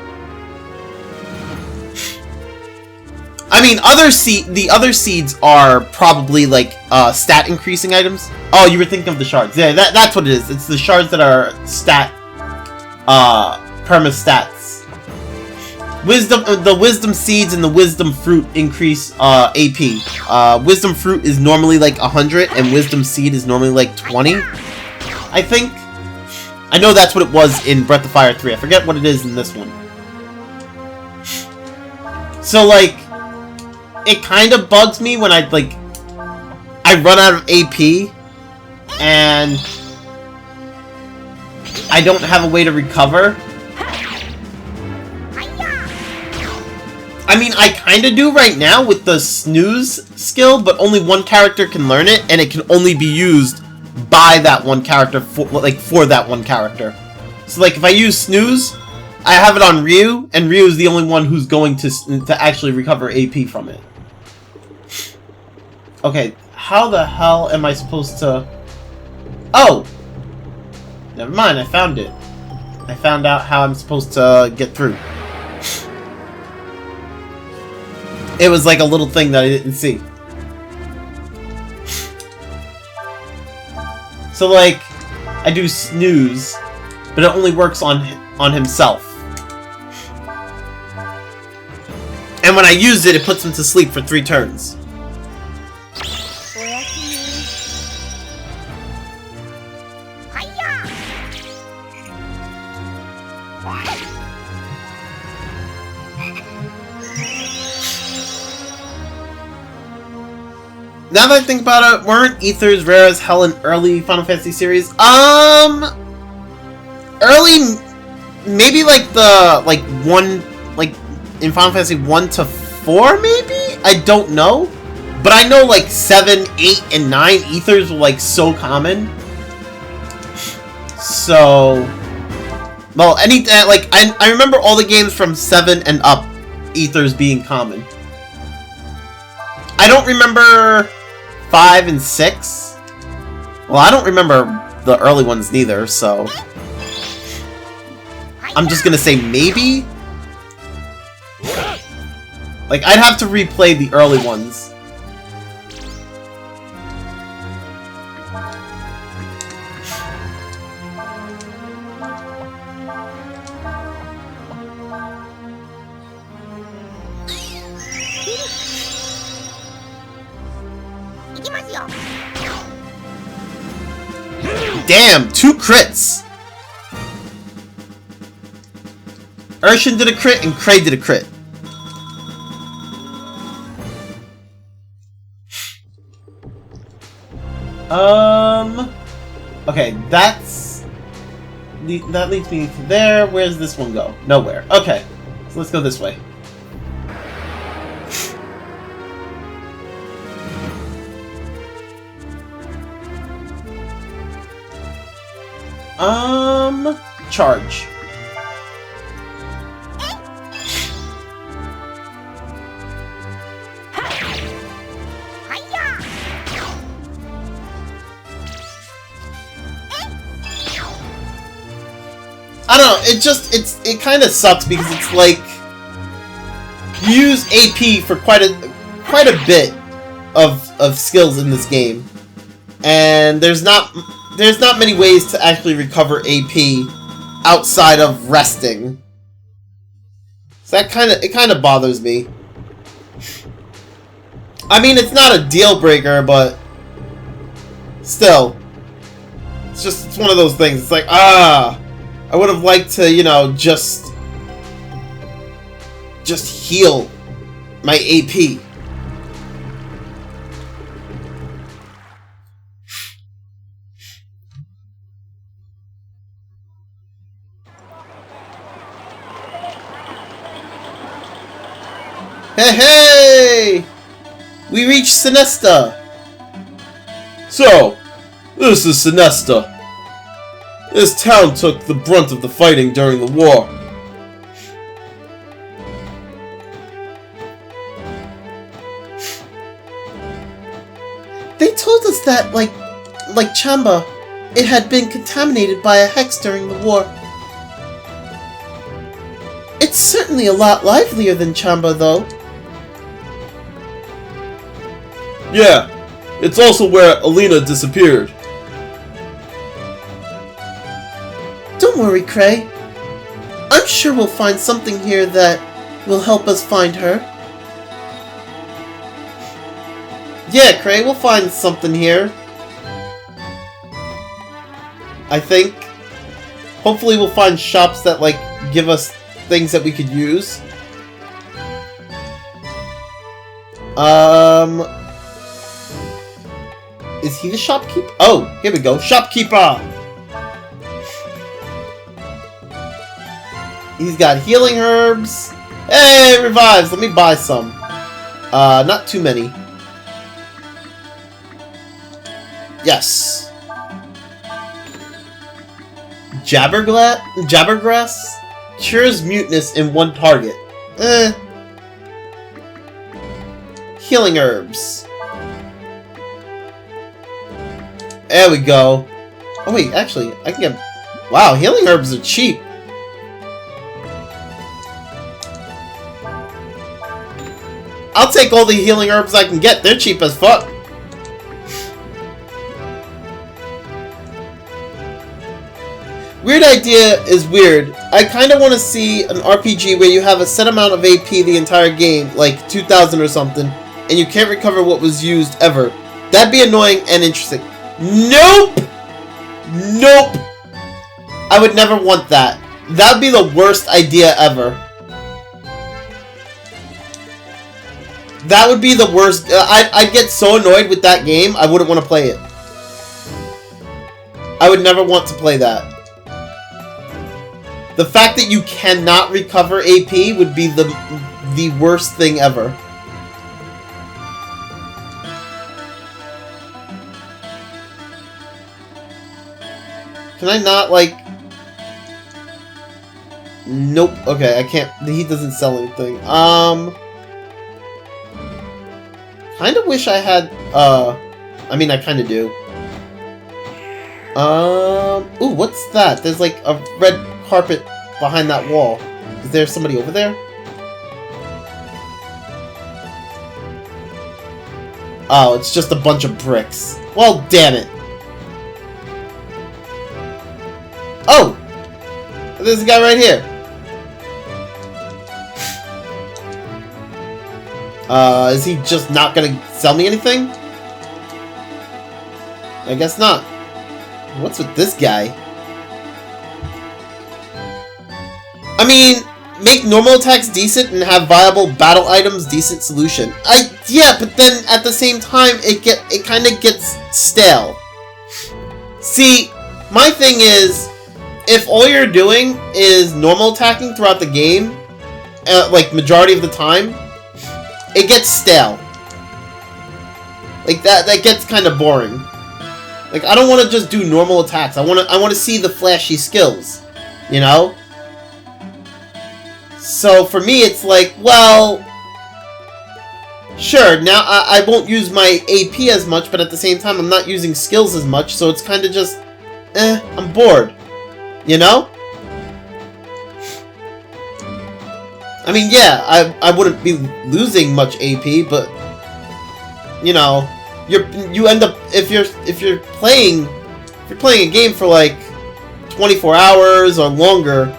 I mean, the other seeds are probably, like, stat increasing items. Oh, you were thinking of the shards. Yeah, that's what it is. It's the shards that are stat, perma-stats. The wisdom seeds and the wisdom fruit increase, AP. Wisdom fruit is normally, like, 100, and wisdom seed is normally, like, 20, I think. I know that's what it was in Breath of Fire 3. I forget what it is in this one. So, like, it kind of bugs me when I run out of AP, and I don't have a way to recover. I mean, I kind of do right now with the snooze skill, but only one character can learn it, and it can only be used by that one character, for that one character. So, like, if I use snooze, I have it on Ryu, and Ryu is the only one who's going to actually recover AP from it. Okay, how the hell am I supposed to... Oh! Never mind, I found it. I found out how I'm supposed to get through. It was like a little thing that I didn't see. So, like, I do snooze, but it only works on himself. And when I use it, it puts him to sleep for 3 turns. Now that I think about it, weren't ethers rare as hell in early Final Fantasy series? Early, maybe like in Final Fantasy 1 to 4, maybe? I don't know. But I know like 7, 8, and 9 ethers were like so common. So, Well, like, I remember all the games from 7 and up, ethers being common. I don't remember 5 and 6. Well, I don't remember the early ones neither, so... I'm just gonna say maybe? Like, I'd have to replay the early ones. Damn, 2 crits! Urshan did a crit and Cray did a crit. Okay, that leads me to there. Where's this one go? Nowhere. Okay, so let's go this way. Charge. I don't know, it kind of sucks because it's like you use AP for quite a bit of skills in this game, and there's not many ways to actually recover AP outside of resting. So that kind of bothers me. I mean, it's not a deal breaker, but still, it's one of those things. It's like, I would have liked to, you know, just heal my AP. Hey! We reached Synesta! So, this is Synesta. This town took the brunt of the fighting during the war. They told us that, like Chamba, it had been contaminated by a hex during the war. It's certainly a lot livelier than Chamba, though. Yeah, it's also where Elina disappeared. Don't worry, Cray. I'm sure we'll find something here that will help us find her. Yeah, Cray, we'll find something here. I think. Hopefully we'll find shops that, like, give us things that we could use. Is he the shopkeeper? Oh, here we go. Shopkeeper! He's got healing herbs. Hey, revives! Let me buy some. Not too many. Yes. Jabbergrass? Cures muteness in 1 target. Healing herbs. There we go. Oh wait, actually, I can get... Wow, healing herbs are cheap. I'll take all the healing herbs I can get. They're cheap as fuck. Weird idea is weird. I kind of want to see an RPG where you have a set amount of AP the entire game, like 2,000 or something, and you can't recover what was used ever. That'd be annoying and interesting. Nope! Nope! I would never want that. That would be the worst idea ever. That would be the worst. I'd get so annoyed with that game, I wouldn't want to play it. I would never want to play that. The fact that you cannot recover AP would be the worst thing ever. Can I not, like... Nope. Okay, I can't. He doesn't sell anything. Kind of wish I had. I mean, I kind of do. Ooh, what's that? There's like a red carpet behind that wall. Is there somebody over there? Oh, it's just a bunch of bricks. Well, damn it. Oh! There's a guy right here. Is he just not gonna sell me anything? I guess not. What's with this guy? I mean, make normal attacks decent and have viable battle items decent solution. Yeah, but then at the same time, it kind of gets stale. See, my thing is, if all you're doing is normal attacking throughout the game, like majority of the time, it gets stale. Like that gets kind of boring. Like I don't want to just do normal attacks. I want to see the flashy skills, you know? So for me it's like, well, sure, now I won't use my AP as much, but at the same time I'm not using skills as much, so it's kind of just I'm bored. You know? I mean, yeah, I wouldn't be losing much AP, but you know, you end up if you're playing a game for like 24 hours or longer,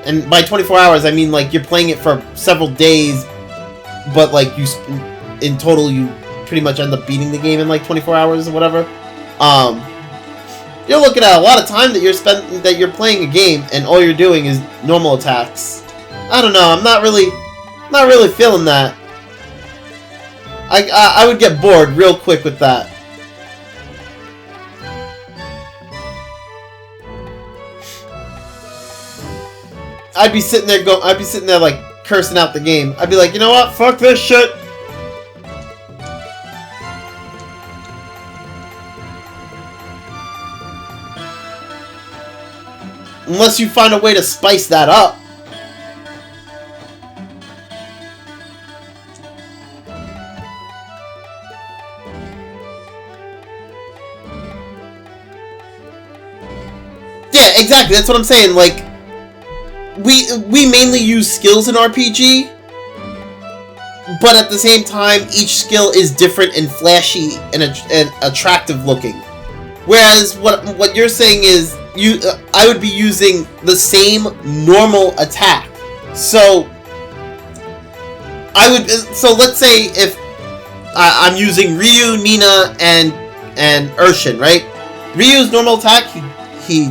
and by 24 hours I mean like you're playing it for several days, but like in total you pretty much end up beating the game in like 24 hours or whatever. You're looking at a lot of time that you're playing a game and all you're doing is normal attacks. I don't know, I'm not really feeling that. I would get bored real quick with that. I'd be sitting there like cursing out the game. I'd be like, you know what? Fuck this shit. Unless you find a way to spice that up. Yeah, exactly. That's what I'm saying. Like, we mainly use skills in RPG, but at the same time, each skill is different and flashy and attractive looking. Whereas what you're saying is I would be using the same normal attack. So let's say if I'm using Ryu, Nina, and Urshin, right? Ryu's normal attack, he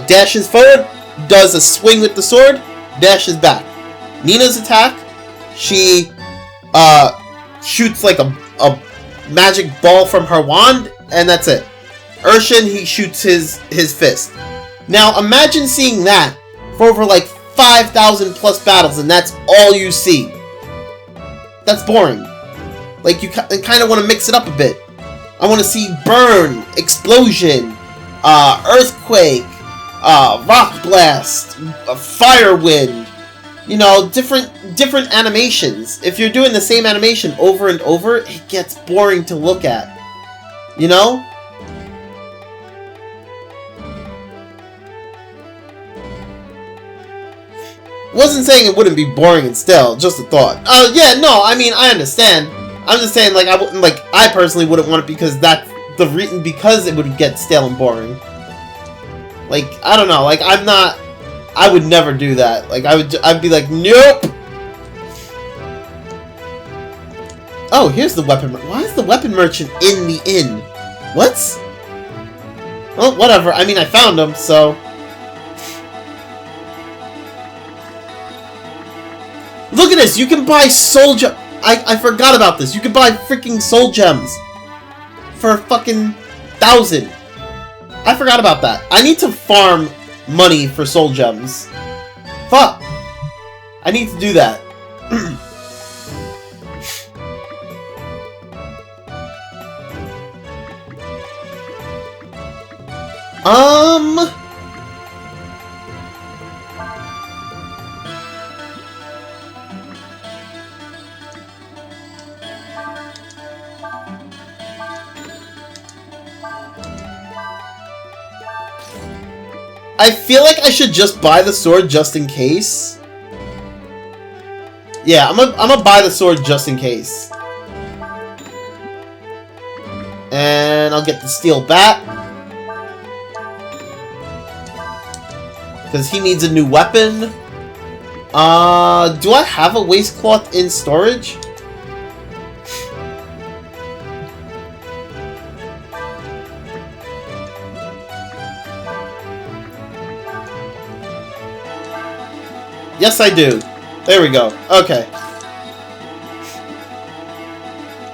dashes forward, does a swing with the sword, dashes back. Nina's attack, she shoots like a magic ball from her wand, and that's it. Urshin, he shoots his fist. Now imagine seeing that for over like 5,000 plus battles, and that's all you see. That's boring. Like, you kind of want to mix it up a bit. I want to see burn, explosion, earthquake, rock blast, fire wind. You know, different animations. If you're doing the same animation over and over, it gets boring to look at. You know? Wasn't saying it wouldn't be boring and still, just a thought. Yeah, no, I mean, I understand. I'm just saying, like, I personally wouldn't want it because that's the reason, because it would get stale and boring. Like, I don't know, like, I would never do that. Like, I'd be like, nope! Oh, here's the weapon. Why is the weapon merchant in the inn? What? Well, whatever. I mean, I found him, so... Look at this! You can buy soul gems! I forgot about this. You can buy freaking soul gems for fucking 1,000. I forgot about that. I need to farm money for soul gems. Fuck! I need to do that. I feel like I should just buy the sword just in case. Yeah, I'm gonna buy the sword just in case. And I'll get the steel bat. Because he needs a new weapon. Do I have a waistcloth in storage? Yes, I do. There we go. Okay.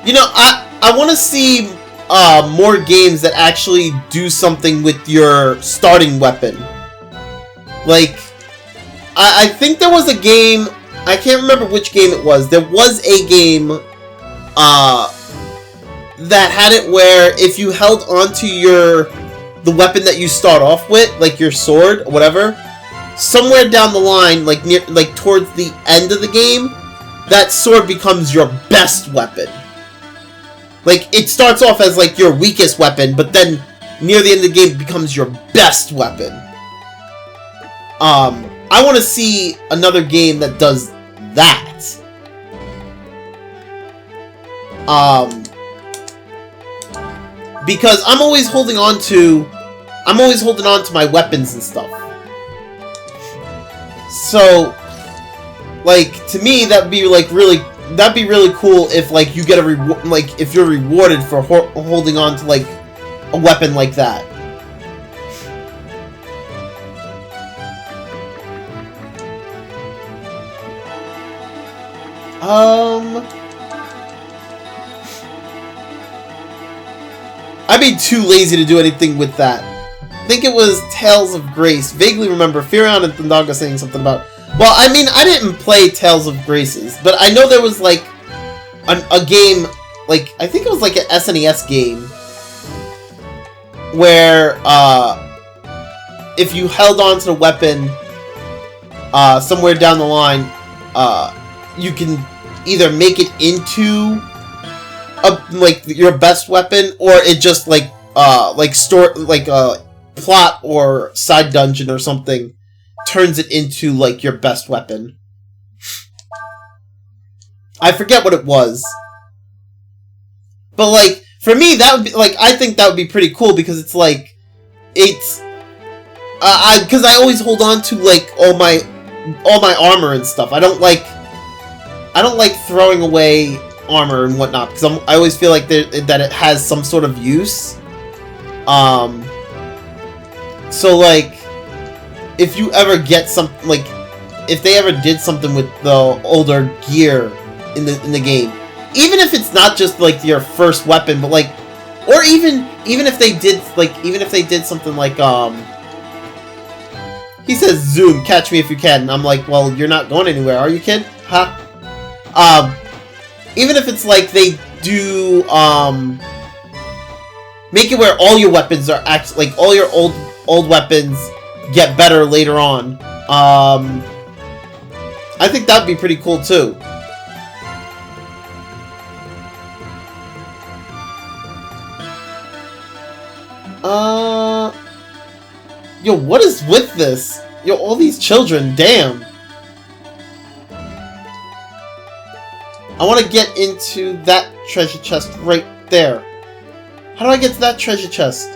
You know, I want to see more games that actually do something with your starting weapon. Like, I think there was a game, I can't remember which game it was. There was a game that had it where if you held onto the weapon that you start off with, like your sword or whatever, somewhere down the line, like towards the end of the game, that sword becomes your best weapon. Like, it starts off as like your weakest weapon, but then near the end of the game it becomes your best weapon. I want to see another game that does that. Because I'm always holding on to my weapons and stuff. So, like, to me, that'd be really cool if, like, you get a reward, like, if you're rewarded for holding on to, like, a weapon like that. I'd be too lazy to do anything with that. I think it was Tales of Grace. Vaguely remember Firion and Thundaga saying something about... Well, I mean, I didn't play Tales of Graces, but I know there was, like, a game, like, I think it was, like, an SNES game, where, if you held on to the weapon, somewhere down the line, you can either make it into, like, your best weapon, or it just, like, a plot or side dungeon or something turns it into, like, your best weapon. I forget what it was. But, like, for me, that would be, like, I think that would be pretty cool, because it's, like, it's, because I always hold on to, like, all my armor and stuff. I don't like throwing away armor and whatnot, because I always feel like that it has some sort of use. So, like, if you ever get some, like, if they ever did something with the older gear in the game, even if it's not just, like, your first weapon, but, like, or even if they did something like, he says, Zoom, catch me if you can. And I'm like, well, you're not going anywhere, are you, kid? Huh? Even if it's like they do, make it where all your weapons are actually, like, all your old weapons get better later on. I think that'd be pretty cool too. Yo, what is with this? Yo, all these children, damn. I want to get into that treasure chest right there. How do I get to that treasure chest?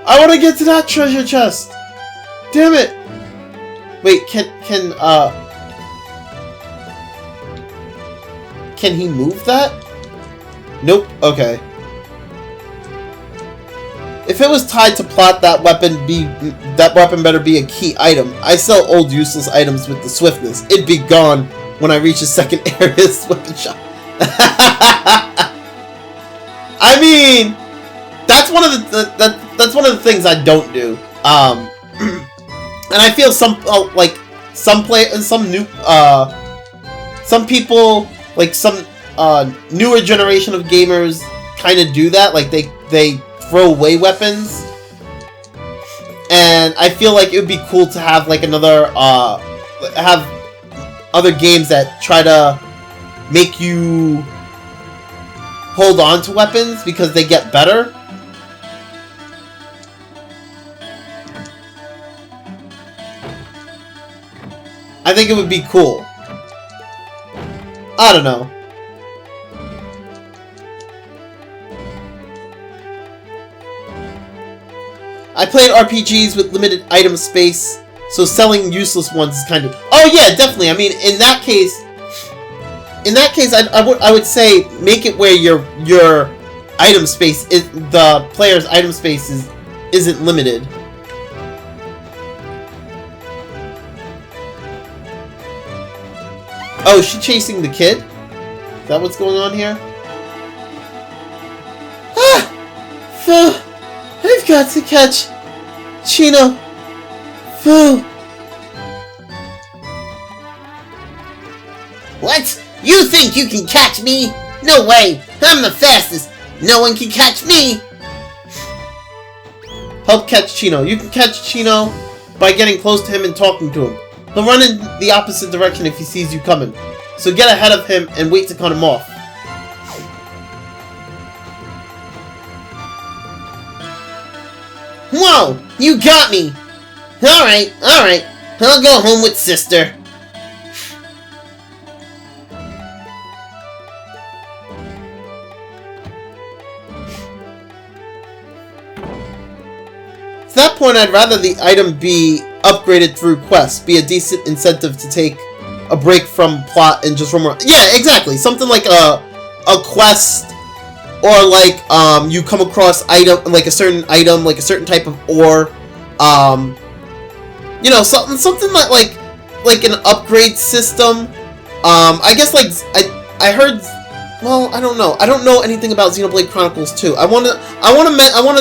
I want to get to that treasure chest! Damn it! Wait, can he move that? Nope, okay. If it was tied to plot, that weapon better be a key item. I sell old useless items with the swiftness. It'd be gone when I reach a second area's weapon shop. I mean, that's one of the things I don't do. And I feel some people, like some newer generation of gamers kind of do that. Like they throw away weapons, and I feel like it would be cool to have like have other games that try to make you hold on to weapons because they get better. think it would be cool. I don't know. I played RPGs with limited item space, so selling useless ones is kind of... Oh yeah, definitely. I mean, in that case, I would say make it where your item space is, the player's item space isn't limited. Oh, is she chasing the kid? Is that what's going on here? Ah! I've got to catch Chino. Fu. What? You think you can catch me? No way! I'm the fastest! No one can catch me! Help catch Chino. You can catch Chino by getting close to him and talking to him. He'll run in the opposite direction if he sees you coming. So get ahead of him and wait to cut him off. Whoa! You got me! Alright, alright. I'll go home with sister. At that point, I'd rather the item be upgraded through quests, be a decent incentive to take a break from plot and just roam around. Yeah, exactly. Something like a quest, or like you come across a certain item, like a certain type of ore, you know, something like an upgrade system. I guess I heard. Well, I don't know. I don't know anything about Xenoblade Chronicles 2. I wanna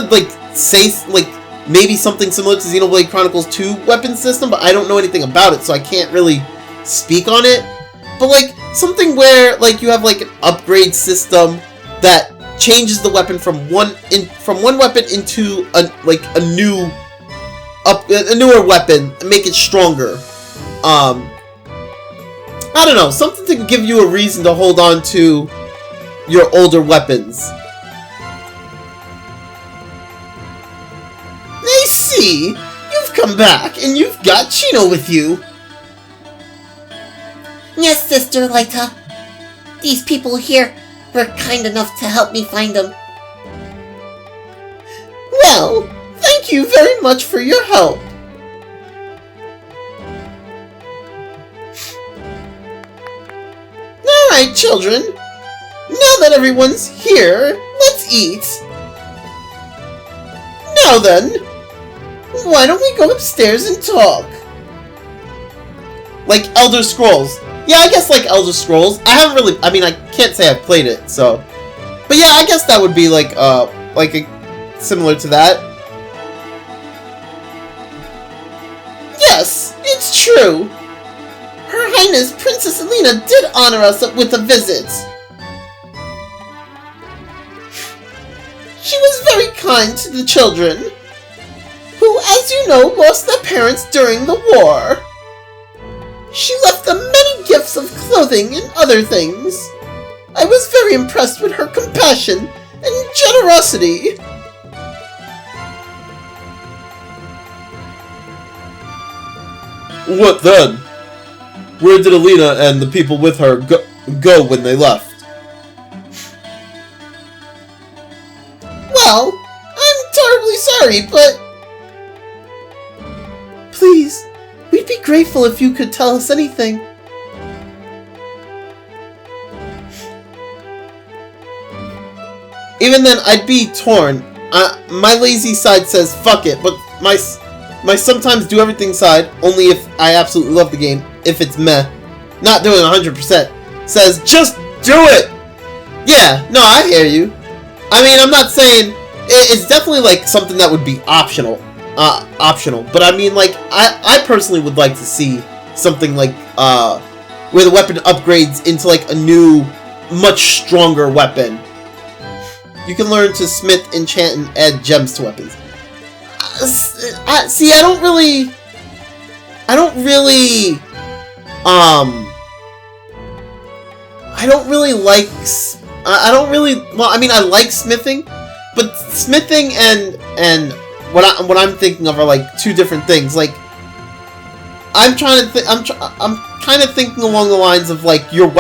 like say like maybe something similar to Xenoblade Chronicles 2 weapon system, but I don't know anything about it, so I can't really speak on it. But like something where like you have like an upgrade system that changes the weapon from one weapon into a newer weapon and make it stronger. I don't know, something to give you a reason to hold on to your older weapons. I see! You've come back, and you've got Chino with you! Yes, Sister Laita. These people here were kind enough to help me find them. Well, thank you very much for your help. Alright, children. Now that everyone's here, let's eat. Now then, why don't we go upstairs and talk? Like Elder Scrolls. Yeah, I guess like Elder Scrolls. I haven't really, I mean, I can't say I've played it, so. But yeah, I guess that would be like similar to that. Yes, it's true. Her Highness Princess Elina did honor us with a visit. She was very kind to the children, who, as you know, lost their parents during the war. She left them many gifts of clothing and other things. I was very impressed with her compassion and generosity. What then? Where did Elina and the people with her go when they left? Well, I'm terribly sorry, but... Please, we'd be grateful if you could tell us anything. Even then, I'd be torn. My lazy side says fuck it, but my sometimes do everything side, only if I absolutely love the game, if it's meh, not doing 100%, says just do it! Yeah, no, I hear you. I mean, I'm not saying, it's definitely like something that would be optional, but I mean, like, I personally would like to see something like, where the weapon upgrades into like a new, much stronger weapon. You can learn to smith, enchant, and add gems to weapons. See, I don't really well, I mean, I like smithing, but smithing and what I'm thinking of are like two different things. Like I'm trying to I'm kind of thinking along the lines of like your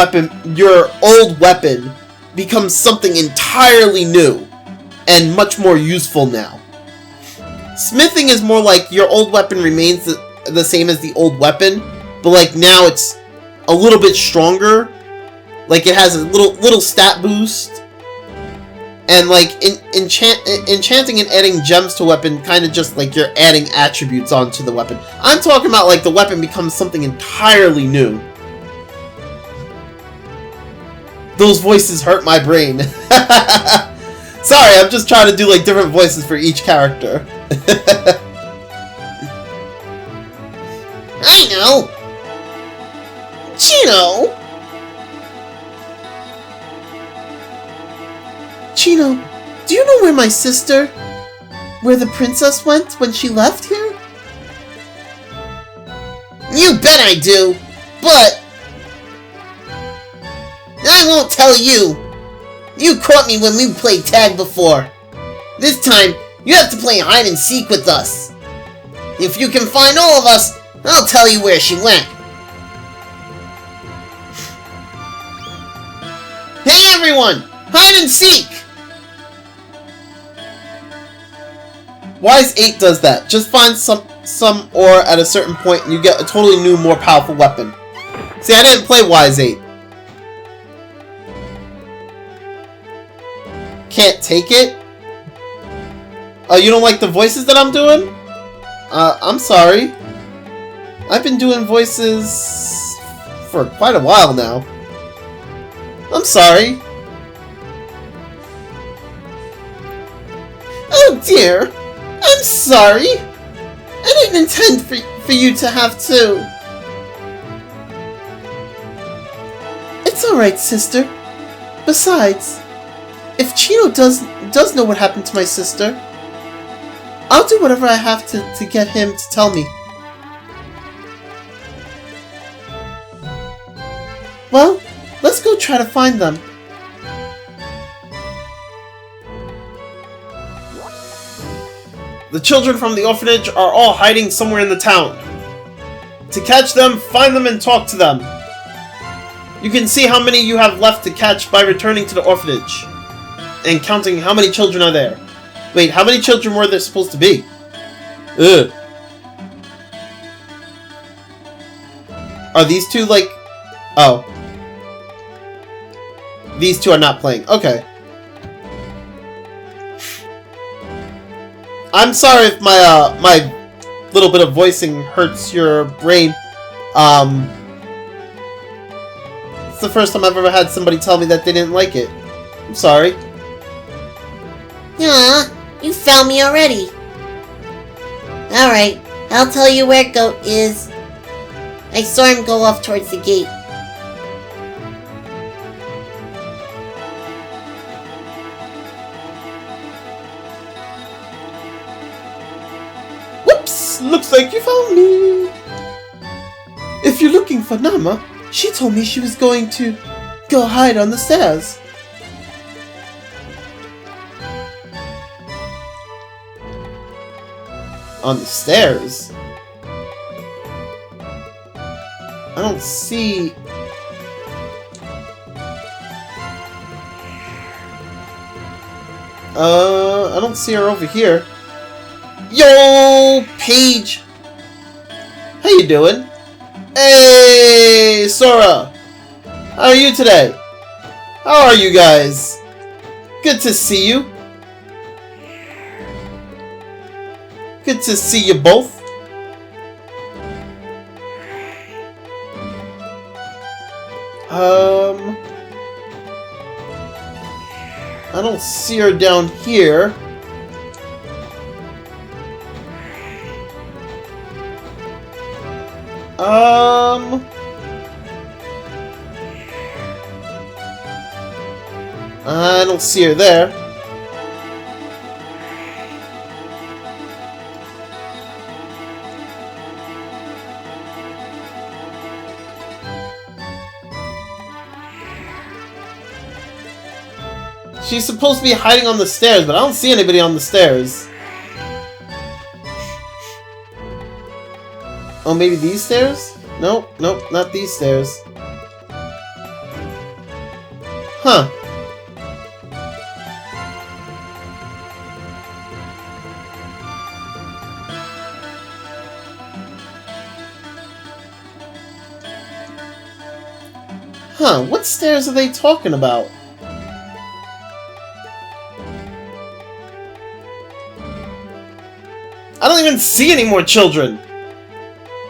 old weapon becomes something entirely new and much more useful now. Smithing is more like your old weapon remains the same as the old weapon, but like now it's a little bit stronger. Like it has a little stat boost. And like enchanting and adding gems to a weapon, kind of just like you're adding attributes onto the weapon. I'm talking about like the weapon becomes something entirely new. Those voices hurt my brain. Sorry, I'm just trying to do like different voices for each character. I know! Chino! Chino, do you know where my sister, where the princess went when she left here? You bet I do, but I won't tell you. You caught me when we played tag before. This time, you have to play hide and seek with us. If you can find all of us, I'll tell you where she went. Hey everyone! Hide and seek! Wise 8 does that. Just find some ore at a certain point and you get a totally new, more powerful weapon. See, I didn't play Wise 8. Can't take it? Oh, you don't like the voices that I'm doing? I'm sorry. I've been doing voices for quite a while now. I'm sorry. Oh dear. I'm sorry. I didn't intend for you to have to. It's alright, sister. Besides, if Chino does know what happened to my sister, I'll do whatever I have to get him to tell me. Well, let's go try to find them. The children from the orphanage are all hiding somewhere in the town. To catch them, find them and talk to them. You can see how many you have left to catch by returning to the orphanage and counting how many children are there. Wait, how many children were there supposed to be? Ugh. Are these two like... Oh. These two are not playing. Okay. I'm sorry if my my little bit of voicing hurts your brain. It's the first time I've ever had somebody tell me that they didn't like it. I'm sorry. Yeah, you found me already. Alright, I'll tell you where Goat is. I saw him go off towards the gate. Whoops! Looks like you found me! If you're looking for Nama, she told me she was going to go hide on the stairs. On the stairs? I don't see... I don't see her over here. Yo, Paige! How you doing? Hey, Sora! How are you today? How are you guys? Good to see you. Good to see you both. I don't see her down here. I don't see her there. She's supposed to be hiding on the stairs, but I don't see anybody on the stairs. Oh, maybe these stairs? Nope, nope, not these stairs. Huh. Huh, what stairs are they talking about? I don't even see any more children!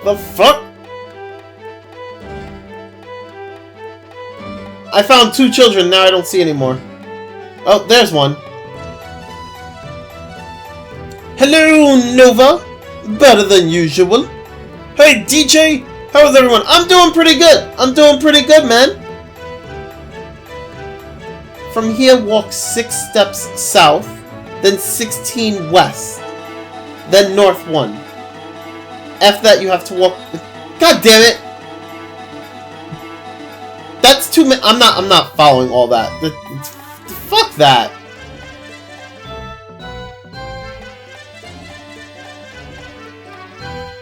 The fuck? I found 2 children, now I don't see any more. Oh, there's one. Hello, Nova! Better than usual. Hey, DJ! How's everyone? I'm doing pretty good! I'm doing pretty good, man! From here, walk 6 steps south, then 16 west, then north 1. After that, you have to walk... God damn it! That's too many... I'm not following all that. Fuck that!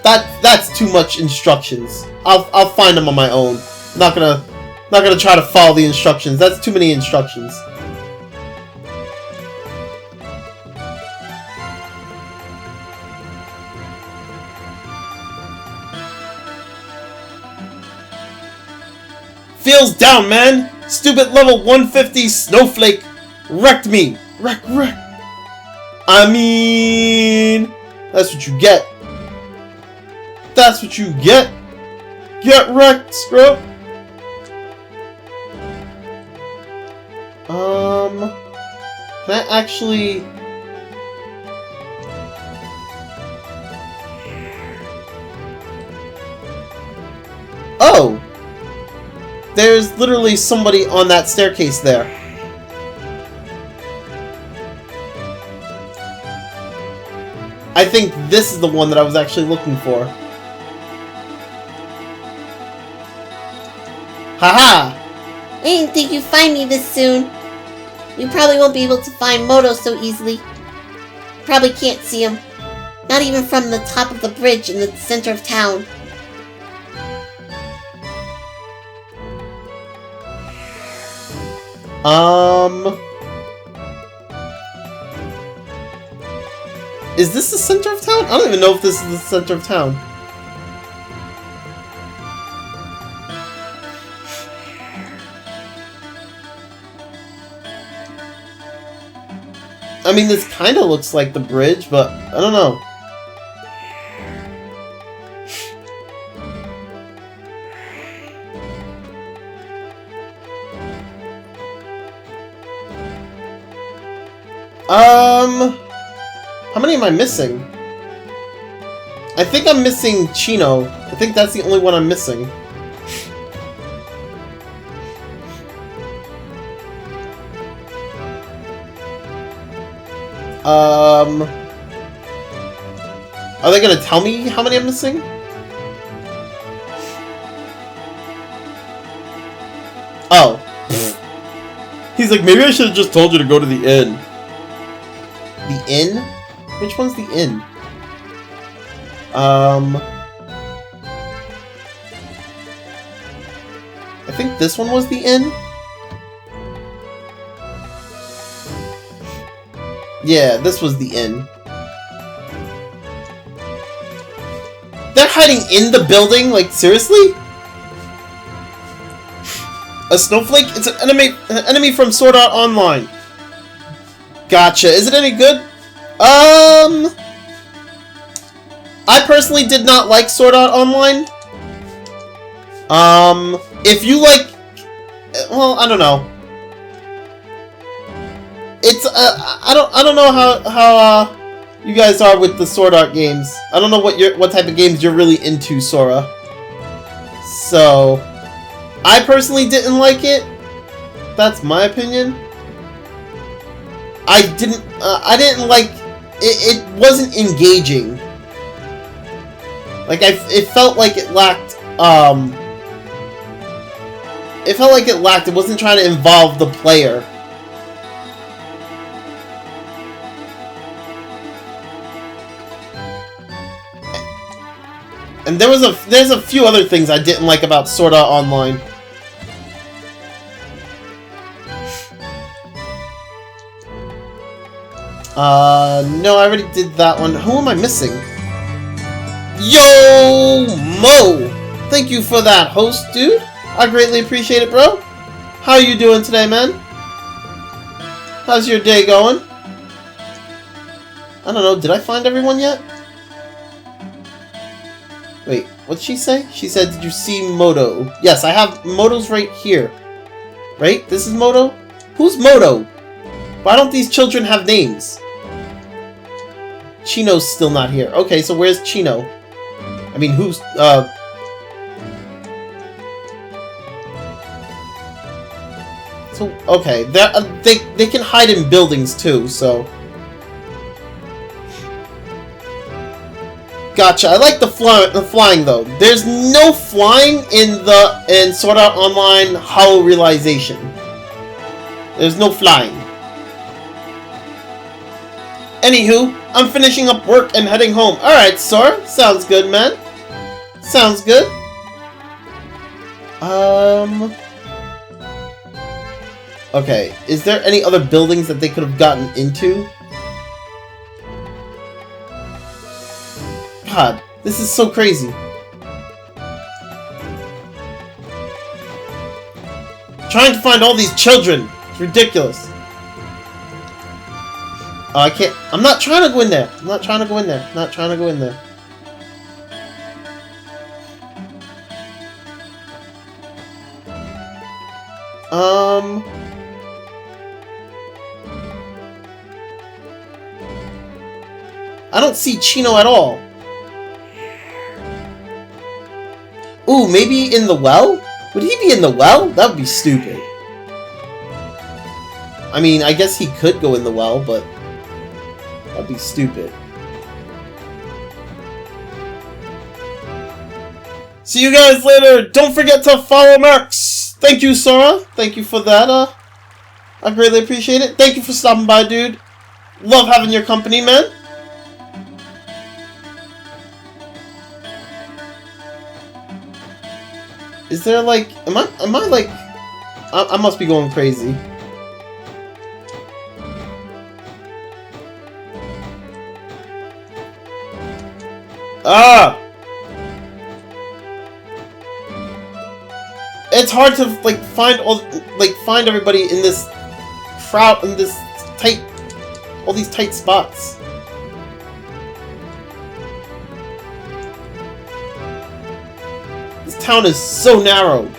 That's too much instructions. I'll find them on my own. Not gonna try to follow the instructions. That's too many instructions. Feels down, man. Stupid level 150 snowflake wrecked me. Wreck. I mean, that's what you get. That's what you get. Get wrecked, scrub. Can I actually... Oh! There's literally somebody on that staircase there. I think this is the one that I was actually looking for. Haha! I didn't think you'd find me this soon. You probably won't be able to find Moto so easily. Probably can't see him. Not even from the top of the bridge in the center of town. Is this the center of town? I don't even know if this is the center of town. I mean, this kind of looks like the bridge, but I don't know. How many am I missing? I think I'm missing Chino. I think that's the only one I'm missing. Are they gonna tell me how many I'm missing? Oh. He's like, maybe I should have just told you to go to the inn. The inn? Which one's the inn? I think this one was the inn? Yeah, this was the inn. They're hiding in the building? Like, seriously? A snowflake? It's an enemy from Sword Art Online. Gotcha. Is it any good? I personally did not like Sword Art Online. If you like... Well, I don't know. It's, I don't know how you guys are with the Sword Art games. I don't know what type of games you're really into, Sora. So, I personally didn't like it. That's my opinion. I didn't like it. It wasn't engaging. Like it felt like it lacked. It felt like it lacked. It wasn't trying to involve the player. And there's a few other things I didn't like about Sword Art Online. No, I already did that one. Who am I missing? Yo, Mo! Thank you for that host, dude. I greatly appreciate it, bro. How are you doing today, man? How's your day going? I don't know, did I find everyone yet? Wait, what'd she say? She said, did you see Moto? Yes, I have Moto's right here. Right? This is Moto? Who's Moto? Why don't these children have names? Chino's still not here. Okay, so where's Chino? I mean, who's, So, okay, they can hide in buildings too, so... Gotcha, I like the flying though. There's no flying in Sword Art Online Hollow Realization. There's no flying. Anywho, I'm finishing up work and heading home. Alright, Sora. Sounds good, man. Sounds good. Okay, is there any other buildings that they could have gotten into? God, this is so crazy. Trying to find all these children. It's ridiculous. Oh, I can't. I'm not trying to go in there. I'm not trying to go in there. Not trying to go in there. I don't see Chino at all. Ooh, maybe in the well? Would he be in the well? That would be stupid. I mean, I guess he could go in the well, but that'd be stupid. See you guys later. Don't forget to follow Max. Thank you, Sora. Thank you for that. I greatly appreciate it. Thank you for stopping by, dude. Love having your company, man. Is there like, am I like, I must be going crazy. Ah! It's hard to like find everybody in this crowd, in this tight, all these tight spots. This town is so narrow.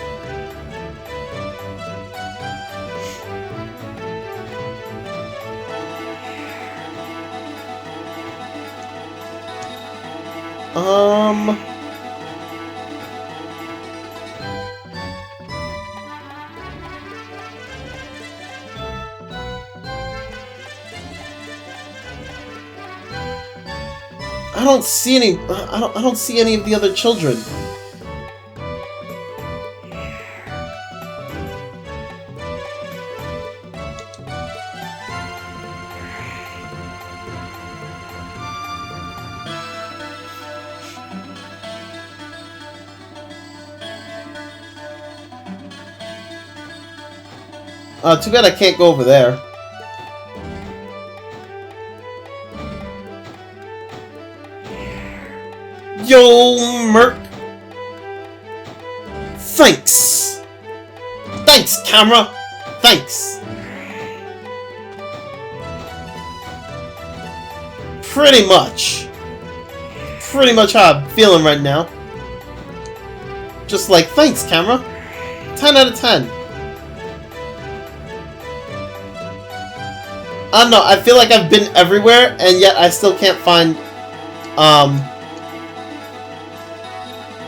I don't see any. I don't see any of the other children. Too bad I can't go over there. Yo, Merc. Thanks. Thanks, camera. Thanks. Pretty much how I'm feeling right now. Just like, thanks, camera. 10 out of 10. I don't know, I feel like I've been everywhere, and yet I still can't find,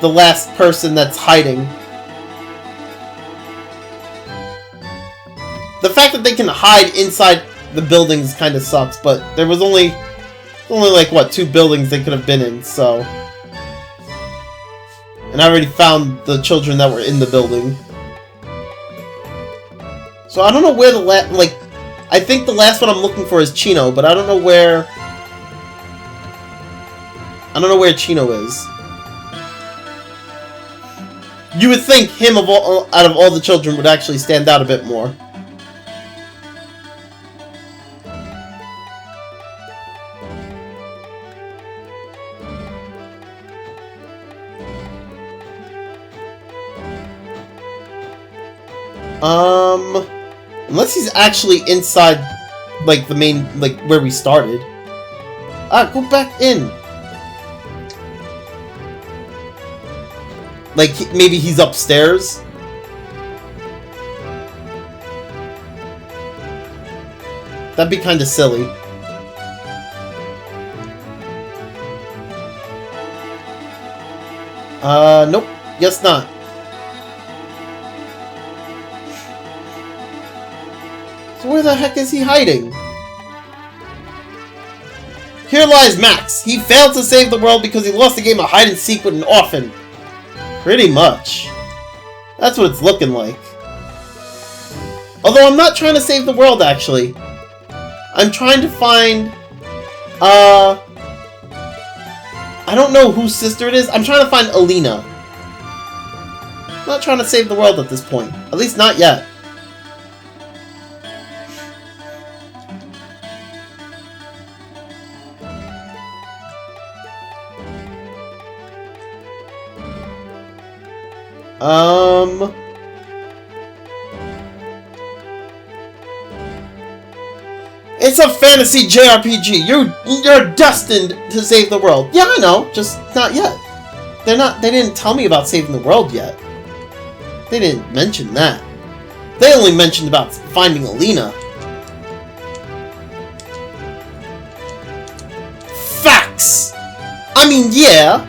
the last person that's hiding. The fact that they can hide inside the buildings kind of sucks, but there was only like, what, 2 buildings they could have been in, so... And I already found the children that were in the building. So I don't know where the like... I think the last one I'm looking for is Chino, but I don't know where... I don't know where Chino is. You would think him out of all the children would actually stand out a bit more. Unless he's actually inside, like, the main, like, where we started. Ah, go back in. Like, maybe he's upstairs? That'd be kind of silly. Nope. Guess not. So where the heck is he hiding? Here lies Max. He failed to save the world because he lost the game of hide-and-seek with an orphan. Pretty much. That's what it's looking like. Although I'm not trying to save the world, actually. I'm trying to find... I don't know whose sister it is. I'm trying to find Elina. I'm not trying to save the world at this point. At least not yet. It's a fantasy JRPG. You're destined to save the world. Yeah, I know, just not yet. They didn't tell me about saving the world yet. They didn't mention that. They only mentioned about finding Elina. Facts! I mean, yeah.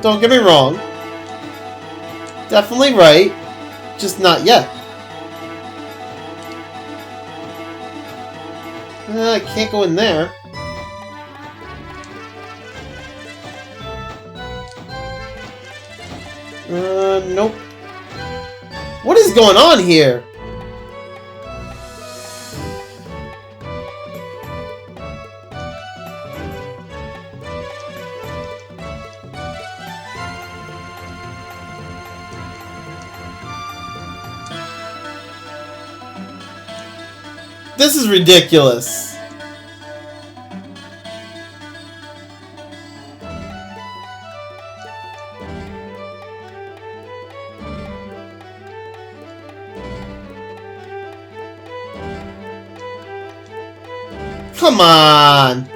Don't get me wrong. Definitely right. Just not yet. I can't go in there. Nope. What is going on here? This is ridiculous. Come on.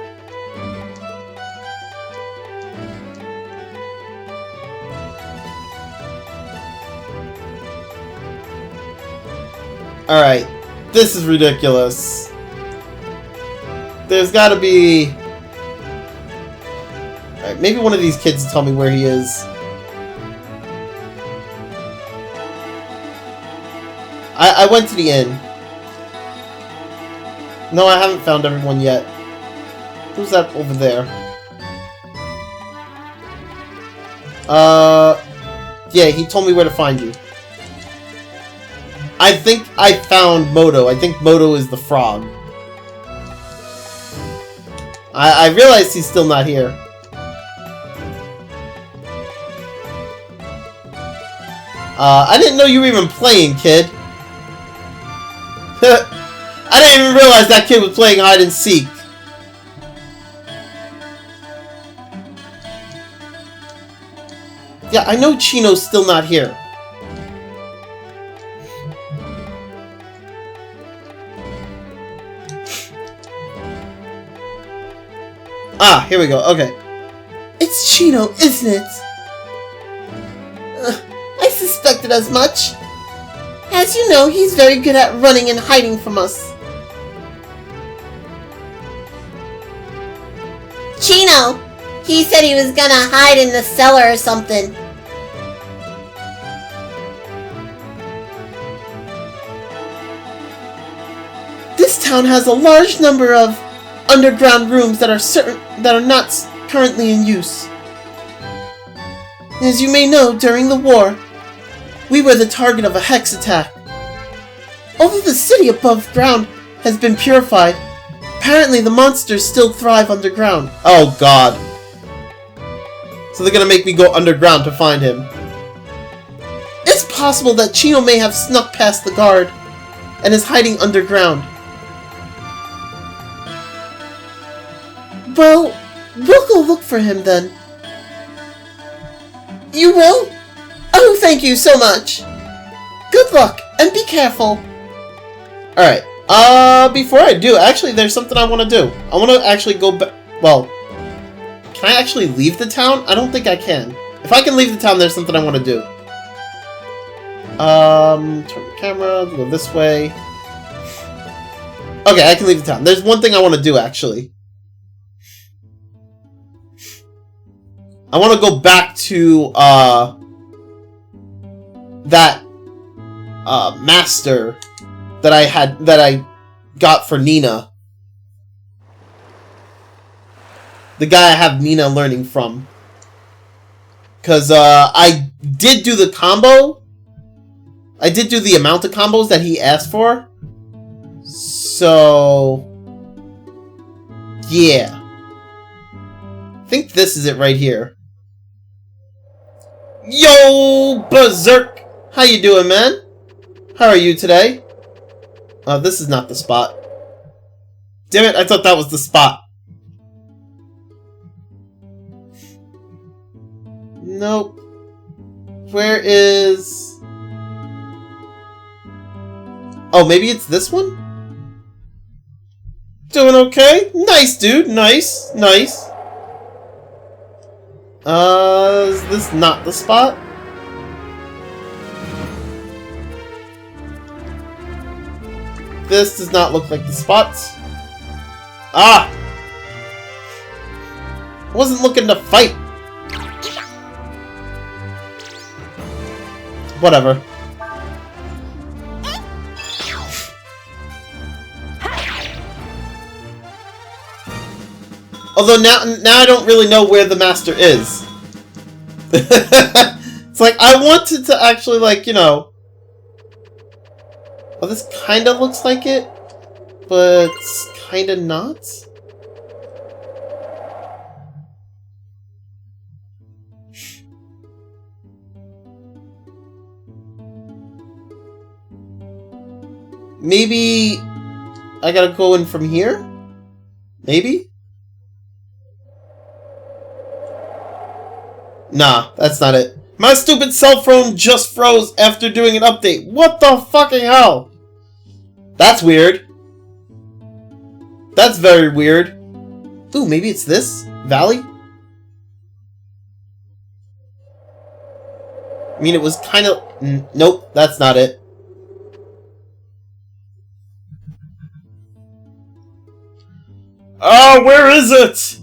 All right. This is ridiculous. There's gotta be... Alright, maybe one of these kids will tell me where he is. I went to the inn. No, I haven't found everyone yet. Who's that over there? Yeah, he told me where to find you. I think I found Moto. I think Moto is the frog. I realized he's still not here. I didn't know you were even playing, kid. I didn't even realize that kid was playing hide and seek. Yeah, I know Chino's still not here. Ah, here we go. Okay. It's Chino, isn't it? I suspected as much. As you know, he's very good at running and hiding from us. Chino! He said he was gonna hide in the cellar or something. This town has a large number of underground rooms that are not currently in use. As you may know, during the war, we were the target of a hex attack. Although the city above ground has been purified, apparently the monsters still thrive underground. Oh god. So they're gonna make me go underground to find him. It's possible that Chino may have snuck past the guard and is hiding underground. Well, we'll go look for him then. You will? Oh, thank you so much. Good luck, and be careful. Alright, before I do, actually, there's something I want to do. I want to actually go back. Well, can I actually leave the town? I don't think I can. If I can leave the town, there's something I want to do. Turn the camera, go this way. Okay, I can leave the town. There's one thing I want to do, actually. I want to go back to, that, master that I got for Nina. The guy I have Nina learning from. Because, I did do the combo. I did do the amount of combos that he asked for. So, yeah. I think this is it right here. Yo, Berserk! How you doing, man? How are you today? This is not the spot. Damn it, I thought that was the spot. Nope. Where is... Oh, maybe it's this one? Doing okay? Nice, dude. Nice. Nice. Is this not the spot? This does not look like the spot. Ah! I wasn't looking to fight. Whatever. Although now I don't really know where the master is. It's like, I wanted to actually, like, you know... Well, this kind of looks like it, but kind of not. Maybe I gotta go in from here? Maybe? Nah, that's not it. My stupid cell phone just froze after doing an update. What the fucking hell? That's weird. That's very weird. Ooh, maybe it's this? Valley? I mean, it was kind of... Nope, that's not it. Oh, where is it?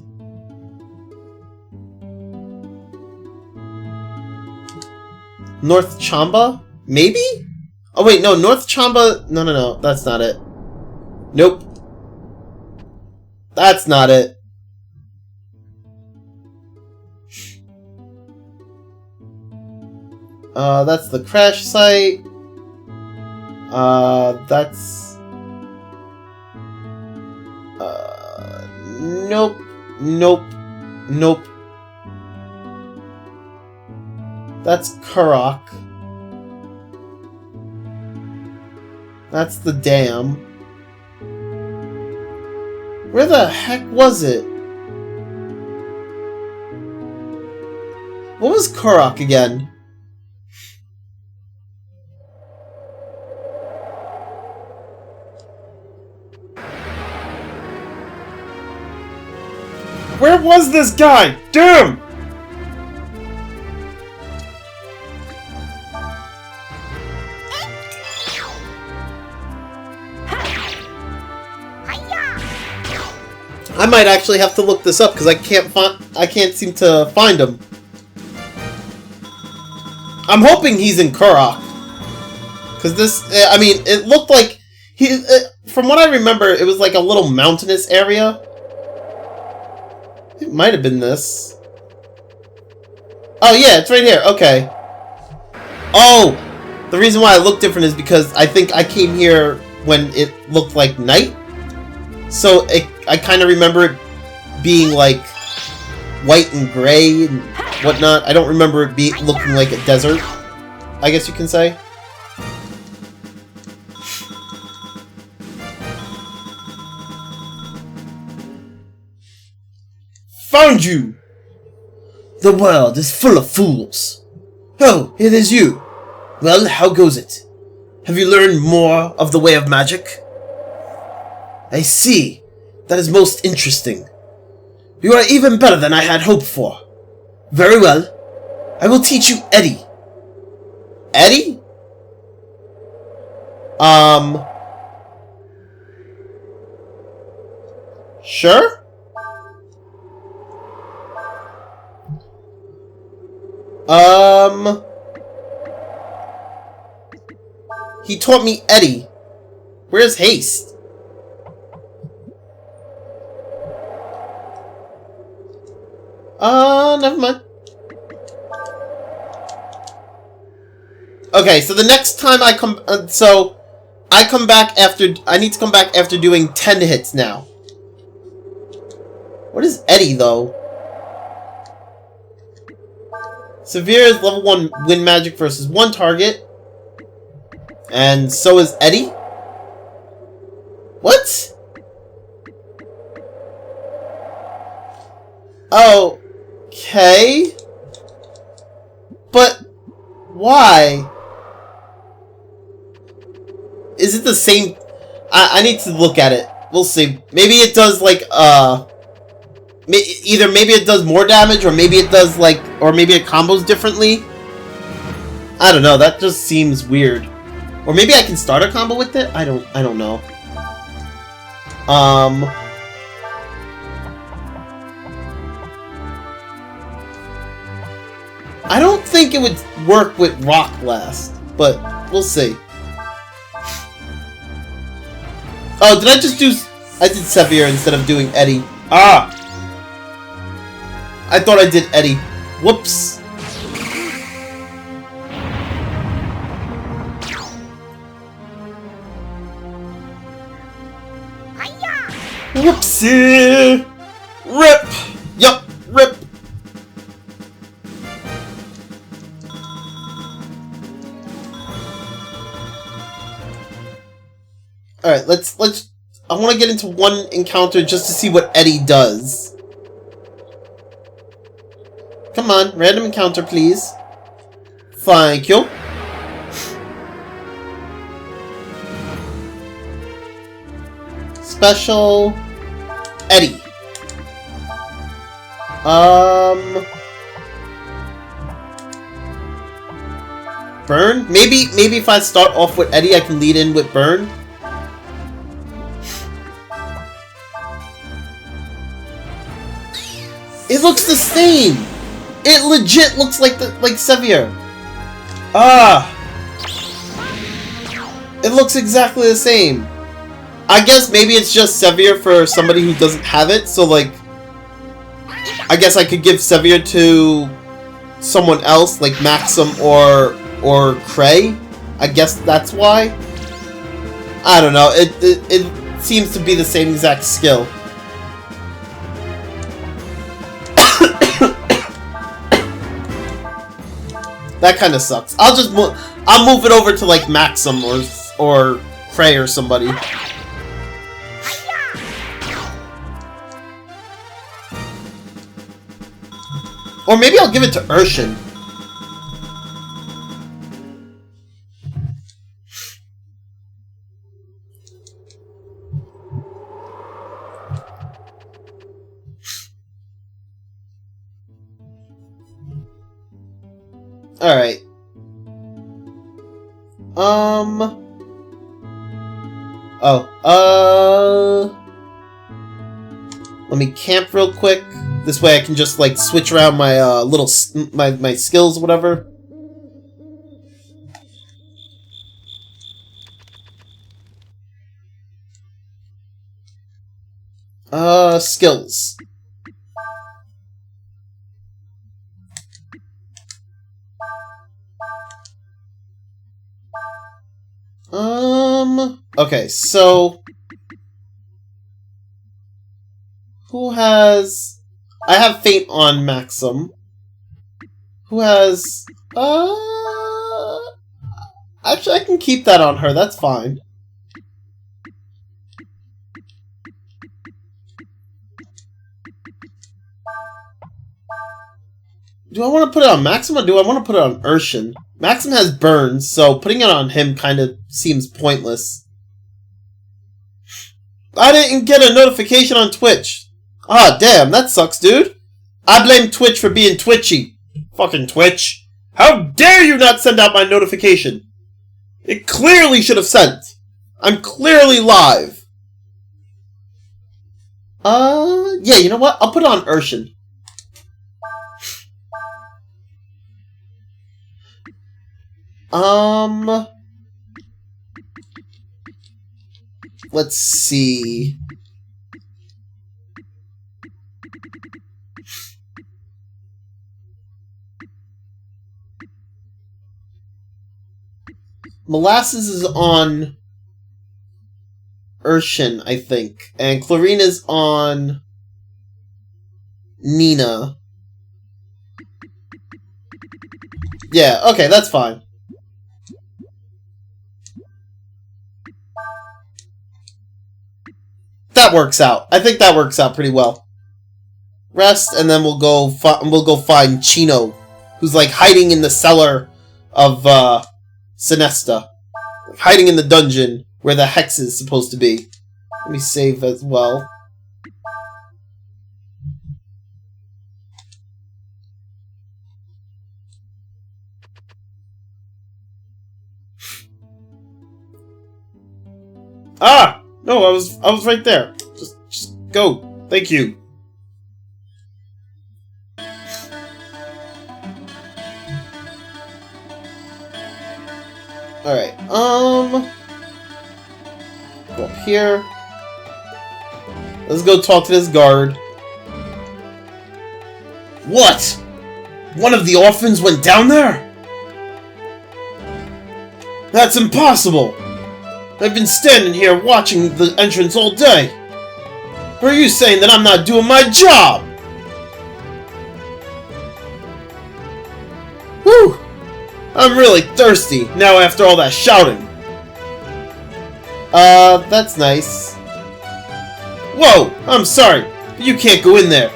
North Chamba? Maybe? Oh wait, no, North Chamba... No, that's not it. Nope. That's not it. That's the crash site. That's... Nope. That's Karak. That's the dam. Where the heck was it? What was Karak again? Where was this guy? Damn! I might actually have to look this up because I can't seem to find him. I'm hoping he's in Karak. Because this, I mean, it looked like from what I remember, it was like a little mountainous area. It might have been this. Oh yeah, it's right here. Okay. Oh, the reason why it looked different is because I think I came here when it looked like night. So I kind of remember it being like white and gray and whatnot. I don't remember it looking like a desert. I guess you can say. Found you! The world is full of fools. Oh, it is you. Well, how goes it? Have you learned more of the way of magic? I see. That is most interesting. You are even better than I had hoped for. Very well. I will teach you Eddie. Eddie? Sure? He taught me Eddie. Where's Haste? Never mind. Okay, so the next time I come, I come back after, I need to come back after doing 10 hits now. What is Eddie, though? Severe is level 1 wind magic versus 1 target. And so is Eddie? What? Okay. But why? Is it the same? I need to look at it. We'll see. Maybe it does like either maybe it does more damage, or maybe it does like, or maybe it combos differently. I don't know. That just seems weird. Or maybe I can start a combo with it. I don't know. I don't think it would work with Rock Blast, but we'll see. Oh, did I just do? I did Severe instead of doing Eddie. Ah! I thought I did Eddie. Whoops. Whoopsie! Rip! Yup, rip! Alright, let's I want to get into one encounter just to see what Eddie does. Come on, random encounter, please. Thank you. Special Eddie. Burn? Maybe if I start off with Eddie, I can lead in with Burn. It looks the same. It legit looks like Severe. Ah. It looks exactly the same. I guess maybe it's just Severe for somebody who doesn't have it, so like, I guess I could give Severe to someone else, like Maxim or Cray. I guess that's why. I don't know. It seems to be the same exact skill. That kind of sucks. I'll move it over to like Maxim or Cray or somebody. Or maybe I'll give it to Urshan. Alright. Let me camp real quick. This way I can just, like, switch around my, my skills, whatever. Skills. Okay, so... Who has... I have Fate on Maxim. Who has... Actually, I can keep that on her. That's fine. Do I want to put it on Maxim or do I want to put it on Urshan? Maxim has burns, so putting it on him kind of seems pointless. I didn't get a notification on Twitch. Ah, damn, that sucks, dude. I blame Twitch for being twitchy. Fucking Twitch. How dare you not send out my notification? It clearly should have sent. I'm clearly live. Yeah, you know what? I'll put it on Urshan. Let's see. Molasses is on Urshan, I think. And Clarina's on Nina. Yeah, okay, that's fine. That works out. I think that works out pretty well. Rest, and then we'll go find Chino, who's like hiding in the cellar of synesta, hiding in the dungeon where the hex is supposed to be. Let me save as well. Ah! No, I was right there. Just go. Thank you. Alright, go up here. Let's go talk to this guard. What? One of the orphans went down there? That's impossible! I've been standing here watching the entrance all day. Or are you saying that I'm not doing my job? Whew! I'm really thirsty now after all that shouting. That's nice. Whoa! I'm sorry, but you can't go in there.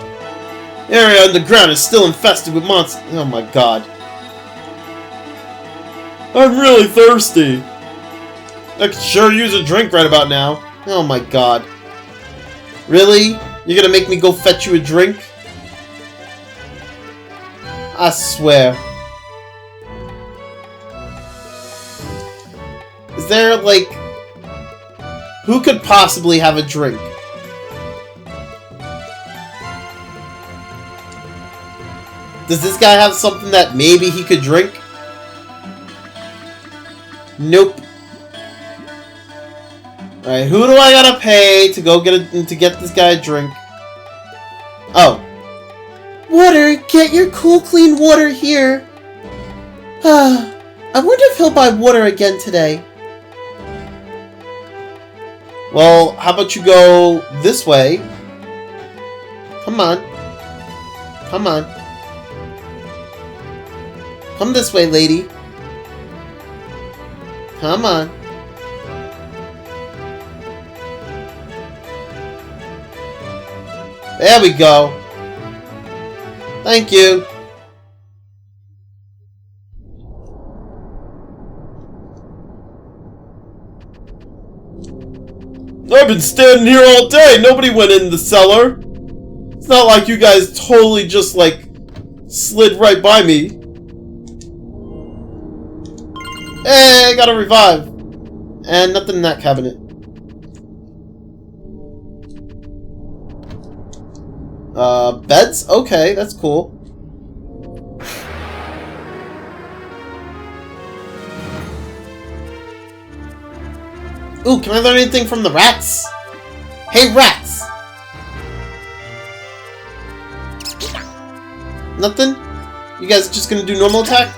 The area underground is still infested with monsters. Oh my god. I'm really thirsty. I could sure use a drink right about now. Oh my god. Really? You're gonna make me go fetch you a drink? I swear. Is there, like... Who could possibly have a drink? Does this guy have something that maybe he could drink? Nope. Alright, who do I gotta pay to go get this guy a drink? Oh. Water! Get your cool, clean water here! I wonder if he'll buy water again today. Well, how about you go this way? Come on. Come on. Come this way, lady. Come on. There we go. Thank you. I've been standing here all day. Nobody went in the cellar. It's not like you guys totally just, like, slid right by me. Hey, got a revive. And nothing in that cabinet. Beds? Okay, that's cool. Ooh, can I learn anything from the rats? Hey, rats! Nothing? You guys just gonna do normal attack?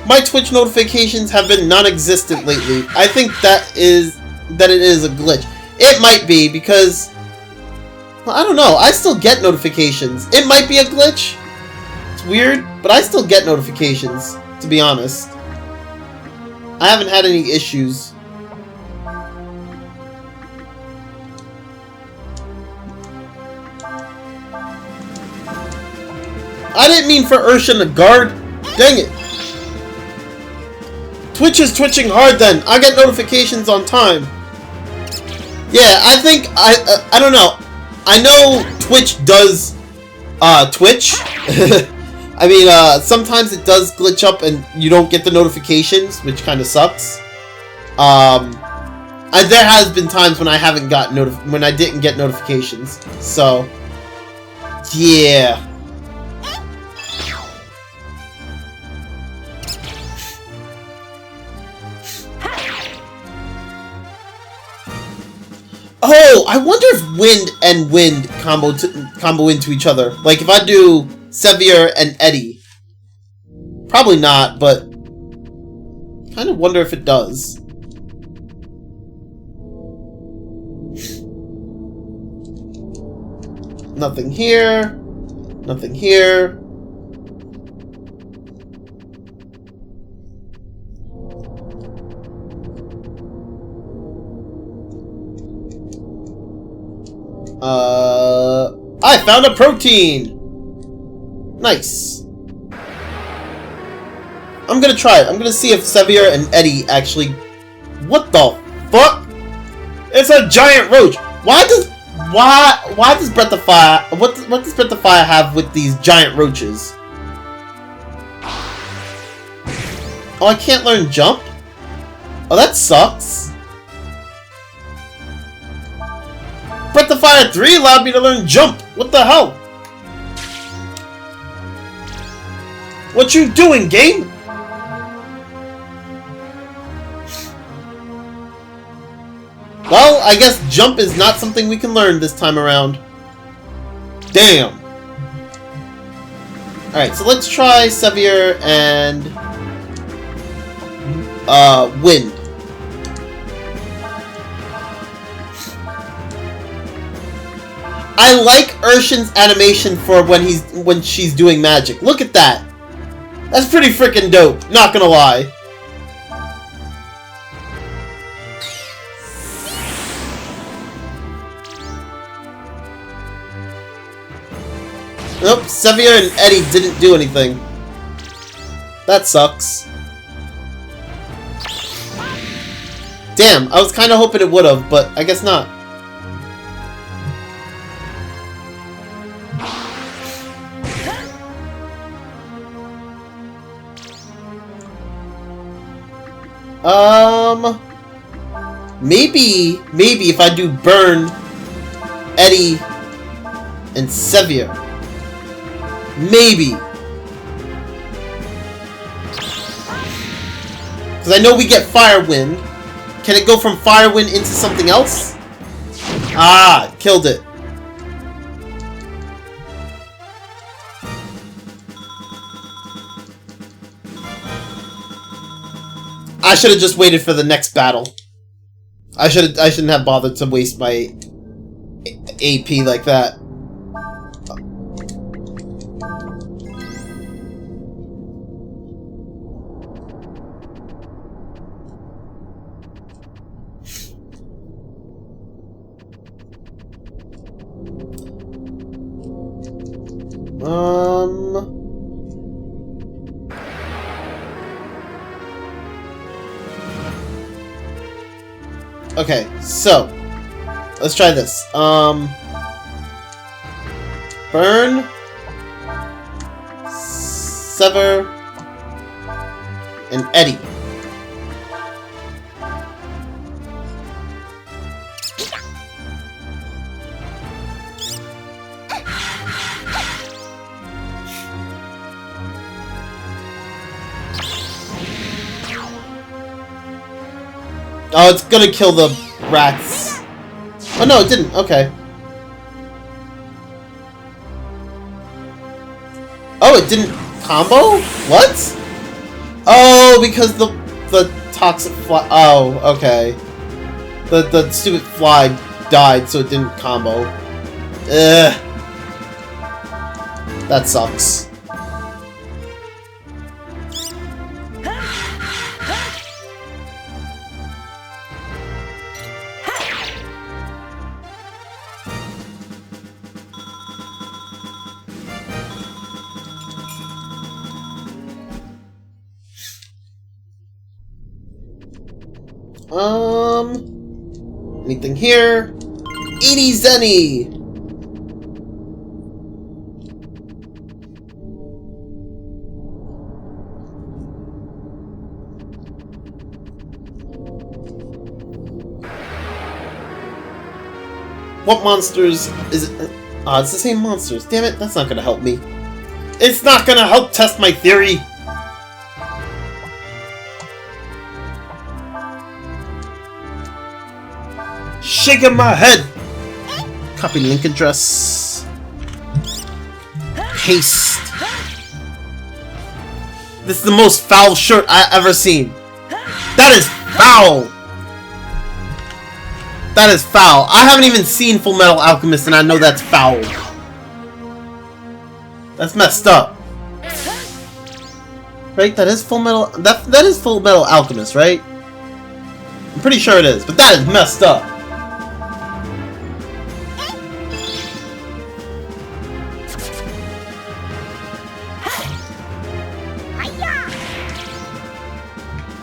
My Twitch notifications have been non-existent lately. I think that it is a glitch. It might be because... Well, I don't know. I still get notifications. It might be a glitch. It's weird, but I still get notifications, to be honest. I haven't had any issues. I didn't mean for Urshan to guard. Dang it. Twitch is twitching hard then. I get notifications on time. Yeah, I think, I don't know. I know Twitch does, Twitch. I mean, sometimes it does glitch up and you don't get the notifications, which kind of sucks. There has been times when I haven't got when I didn't get notifications. So, yeah. Oh, I wonder if wind and wind combo into each other. Like if I do Sevier and Eddie. Probably not, but kind of wonder if it does. Nothing here. Nothing here. I found a protein! Nice. I'm gonna try it. I'm gonna see if Sevier and Eddie actually... What the fuck? It's a giant roach! Why does Breath of Fire... What does Breath of Fire have with these giant roaches? Oh, I can't learn jump? Oh, that sucks. Breath of Fire 3 allowed me to learn jump! What the hell? What you doing, game? Well, I guess jump is not something we can learn this time around. Damn. Alright, so let's try Sevier and... wind. I like Urshan's animation for when she's doing magic. Look at that. That's pretty freaking dope, not gonna lie. Nope, Sevier and Eddie didn't do anything. That sucks. Damn, I was kinda hoping it would've, but I guess not. Maybe if I do Burn, Eddie, and Sevier. Maybe. Because I know we get Firewind. Can it go from Firewind into something else? Ah, killed it. I should have just waited for the next battle. I shouldn't have bothered to waste my AP like that. Okay, so let's try this. Burn, Sever, and Eddie. Oh, it's gonna kill the rats. Oh no, it didn't. Okay. Oh, it didn't combo? What? Oh, because the toxic fly. Oh, okay. The stupid fly died, so it didn't combo. Ugh. That sucks. Anything here? 80 zenny! What monsters is it? It's the same monsters. Damn it, that's not gonna help me. It's not gonna help test my theory! Shaking my head! Copy link address. Paste. This is the most foul shirt I ever seen. That is foul! That is foul. I haven't even seen Full Metal Alchemist and I know that's foul. That's messed up. Right? That is Full Metal... That is Full Metal Alchemist, right? I'm pretty sure it is, but that is messed up.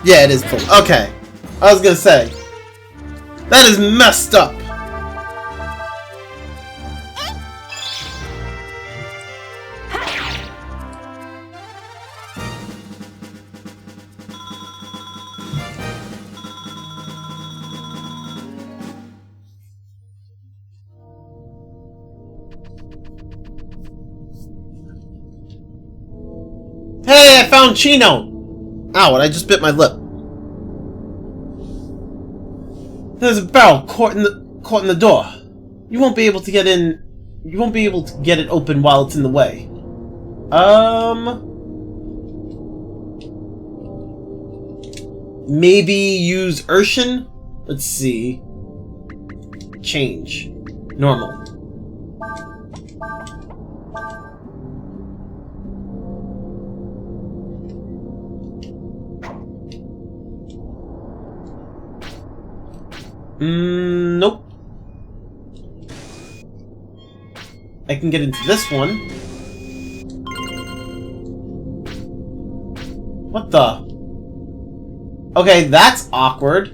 Yeah, it is full. Okay. I was gonna say. That is messed up. Hey, I found Chino! Ow, and I just bit my lip. There's a barrel caught in the door. You won't be able to get in. You won't be able to get it open while it's in the way. Maybe use Urshan? Let's see. Change. Normal. Nope. I can get into this one. What the? Okay, that's awkward.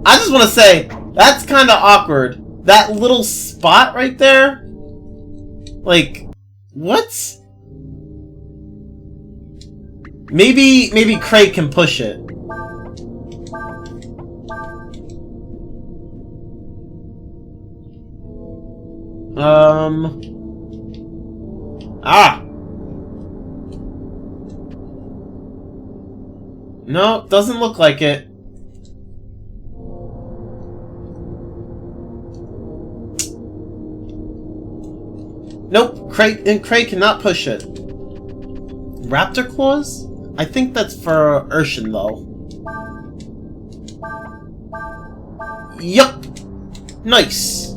I just want to say, that's kind of awkward. That little spot right there? Like, what? Maybe Craig can push it. No, doesn't look like it. Nope, Craig cannot push it. Raptor claws? I think that's for Urshan, though. Yup! Nice!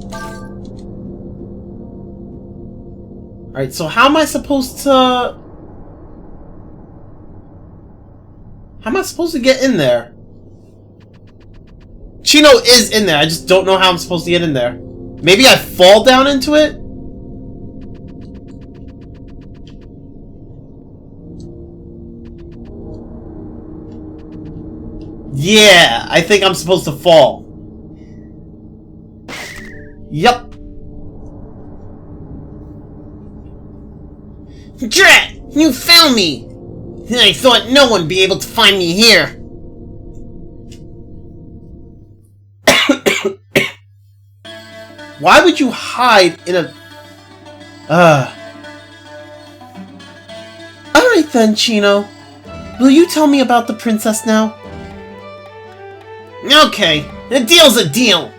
Alright, so how am I supposed to... How am I supposed to get in there? Chino is in there, I just don't know how I'm supposed to get in there. Maybe I fall down into it? Yeah, I think I'm supposed to fall. Yup. Drat! You found me! I thought no one would be able to find me here. Why would you hide in a... Alright then, Chino. Will you tell me about the princess now? Okay, a deal's a deal.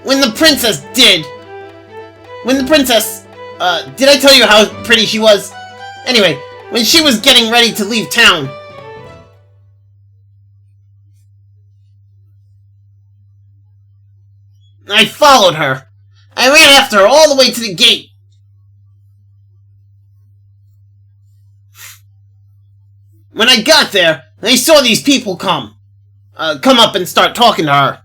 When the princess... did I tell you how pretty she was? Anyway, when she was getting ready to leave town, I followed her. I ran after her all the way to the gate. When I got there, I saw these people come up and start talking to her.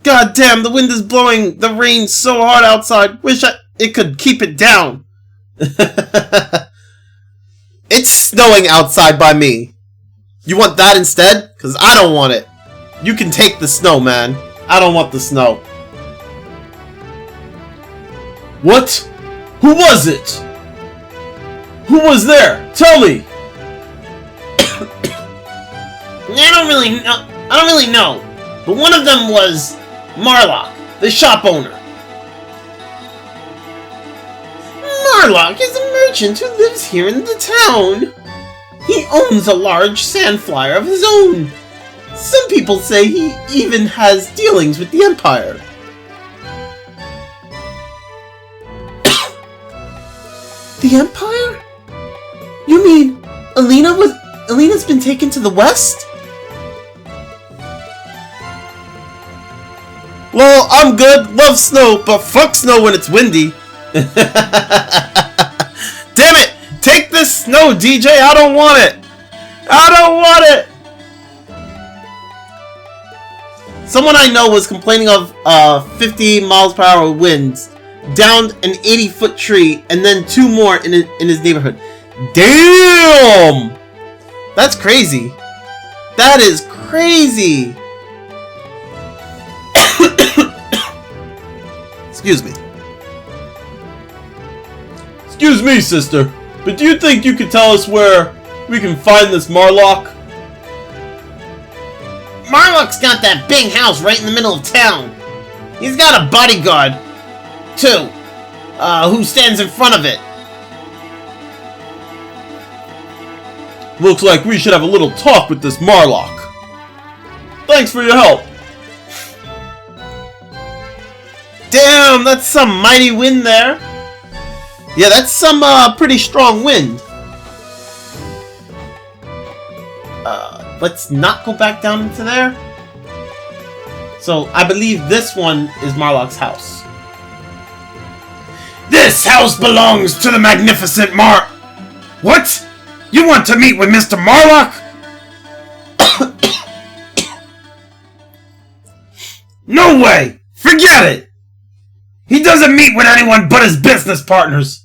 God damn, the wind is blowing the rain so hard outside. Wish it could keep it down. It's snowing outside by me. You want that instead? Because I don't want it. You can take the snow, man. I don't want the snow. What? Who was it? Who was there? Tell me! I don't really know. But one of them was Marlok, the shop owner. Marlok is a merchant who lives here in the town. He owns a large sand flyer of his own. Some people say he even has dealings with the Empire. The Empire? You mean Elina's been taken to the West? Well, I'm good. Love snow, but fuck snow when it's windy. Damn it! Take this snow, DJ! I don't want it! I don't want it! Someone I know was complaining of 50 miles per hour winds, downed an 80-foot tree, and then 2 more in his neighborhood. Damn! That's crazy. That is crazy! Excuse me. Excuse me, sister, but do you think you could tell us where we can find this Marlok? Marlok's got that big house right in the middle of town. He's got a bodyguard, too, who stands in front of it. Looks like we should have a little talk with this Marlok. Thanks for your help. Damn, that's some mighty wind there. Yeah, that's some pretty strong wind. Let's not go back down into there. So, I believe this one is Marlok's house. This house belongs to the magnificent What? You want to meet with Mr. Marlok? No way! Forget it! He doesn't meet with anyone but his business partners.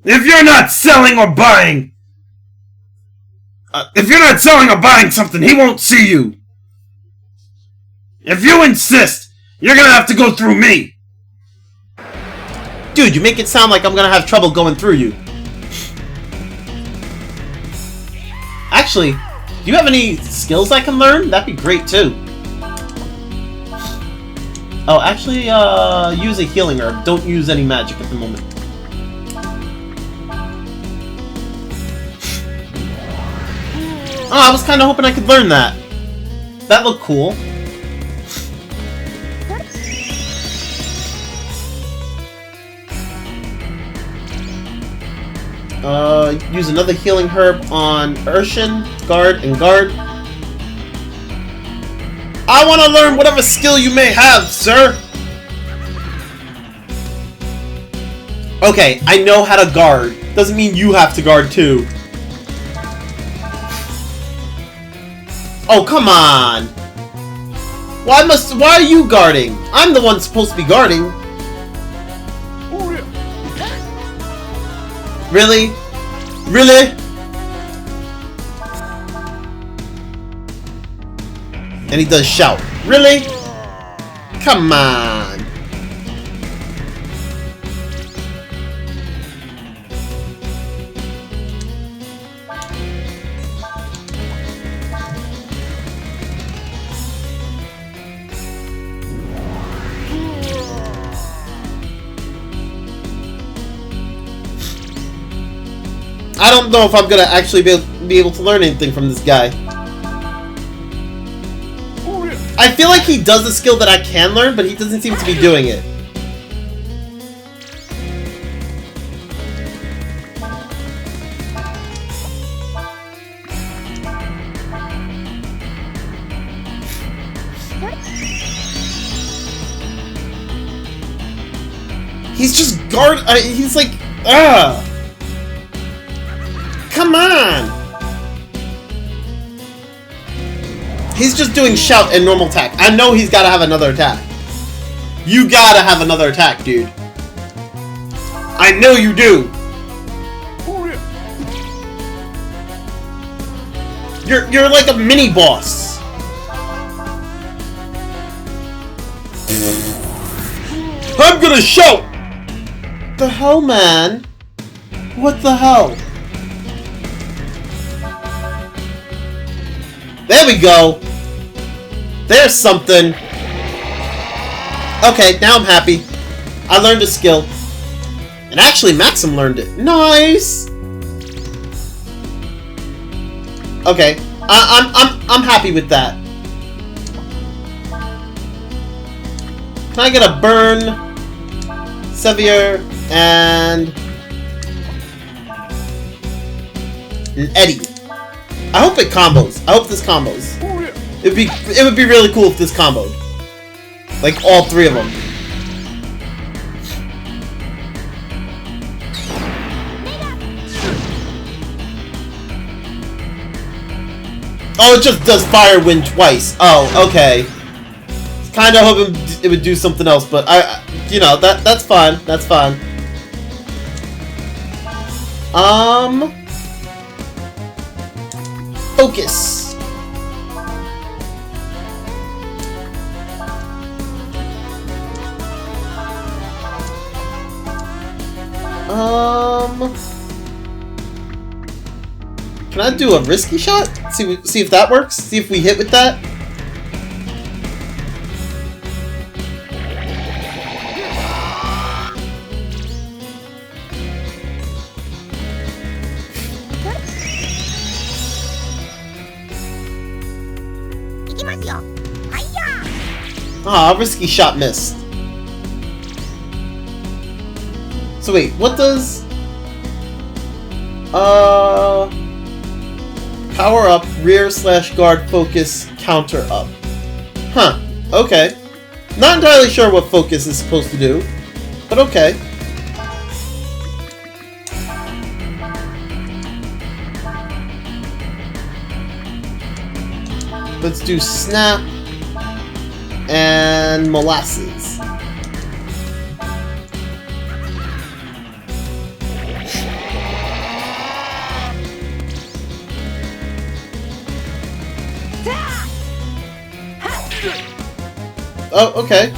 If you're not selling or buying something, he won't see you. If you insist, you're gonna have to go through me. Dude, you make it sound like I'm gonna have trouble going through you. Actually, do you have any skills I can learn? That'd be great too. Oh, actually, use a healing herb. Don't use any magic at the moment. Oh, I was kind of hoping I could learn that. That looked cool. Use another healing herb on Urshan, Guard, and Guard. I want to learn whatever skill you may have, sir! Okay, I know how to guard. Doesn't mean you have to guard too. Oh, come on! Why are you guarding? I'm the one supposed to be guarding. Really? Really? And he does shout. Really? Come on. I don't know if I'm gonna actually be able to learn anything from this guy. I feel like he does a skill that I can learn, but he doesn't seem to be doing it. He's just he's like, come on! He's just doing shout and normal attack. I know he's gotta have another attack. You gotta have another attack, dude. I know you do! You're like a mini-boss! I'm gonna shout! The hell, man? What the hell? There we go! There's something! Okay, now I'm happy. I learned a skill. And actually, Maxim learned it. Nice! Okay, I'm happy with that. Can I get a burn, Sevier, and an Eddie? I hope it combos. I hope this combos. It would be really cool if this comboed. Like all three of them. Oh, it just does fire wind twice. Oh, okay. Kind of hoping it would do something else, but you know, that's fine. That's fine. Focus. Can I do a risky shot? See if that works? See if we hit with that? Ah, risky shot missed. So wait, what does... Power up, rear / guard focus, counter up. Huh, okay. Not entirely sure what focus is supposed to do, but okay. Let's do snap and molasses. Oh, okay.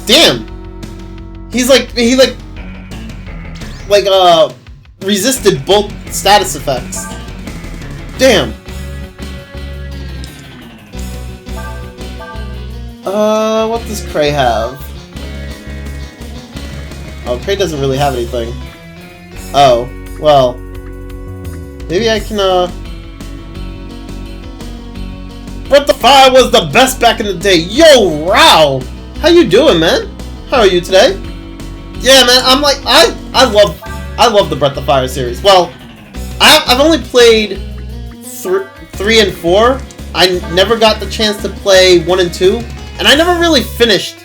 Damn! He resisted both status effects. Damn. What does Cray have? Oh, Cray doesn't really have anything. Oh, well. Maybe I can, Breath of Fire was the best back in the day. Yo, Rao! How you doing, man? How are you today? Yeah, man, I'm like, I love the Breath of Fire series. Well, I've only played 3 and 4. I never got the chance to play 1 and 2. And I never really finished.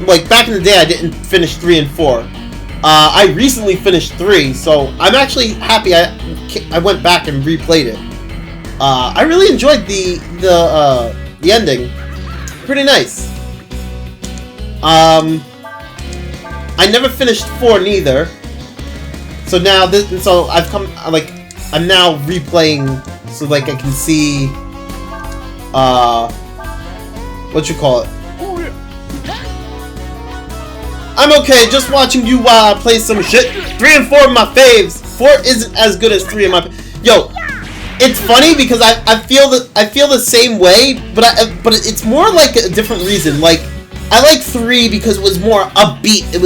Like, back in the day, I didn't finish 3 and 4. I recently finished 3, so I'm actually happy I went back and replayed it. I really enjoyed the ending. Pretty nice. I never finished 4 neither. So now I'm now replaying so like I can see what you call it. I'm okay, just watching you while I play some shit. 3 and 4 are my faves. 4 isn't as good as 3 of my. Yo, it's funny because I feel the same way, but it's more like a different reason. Like I like 3 because it was more upbeat. It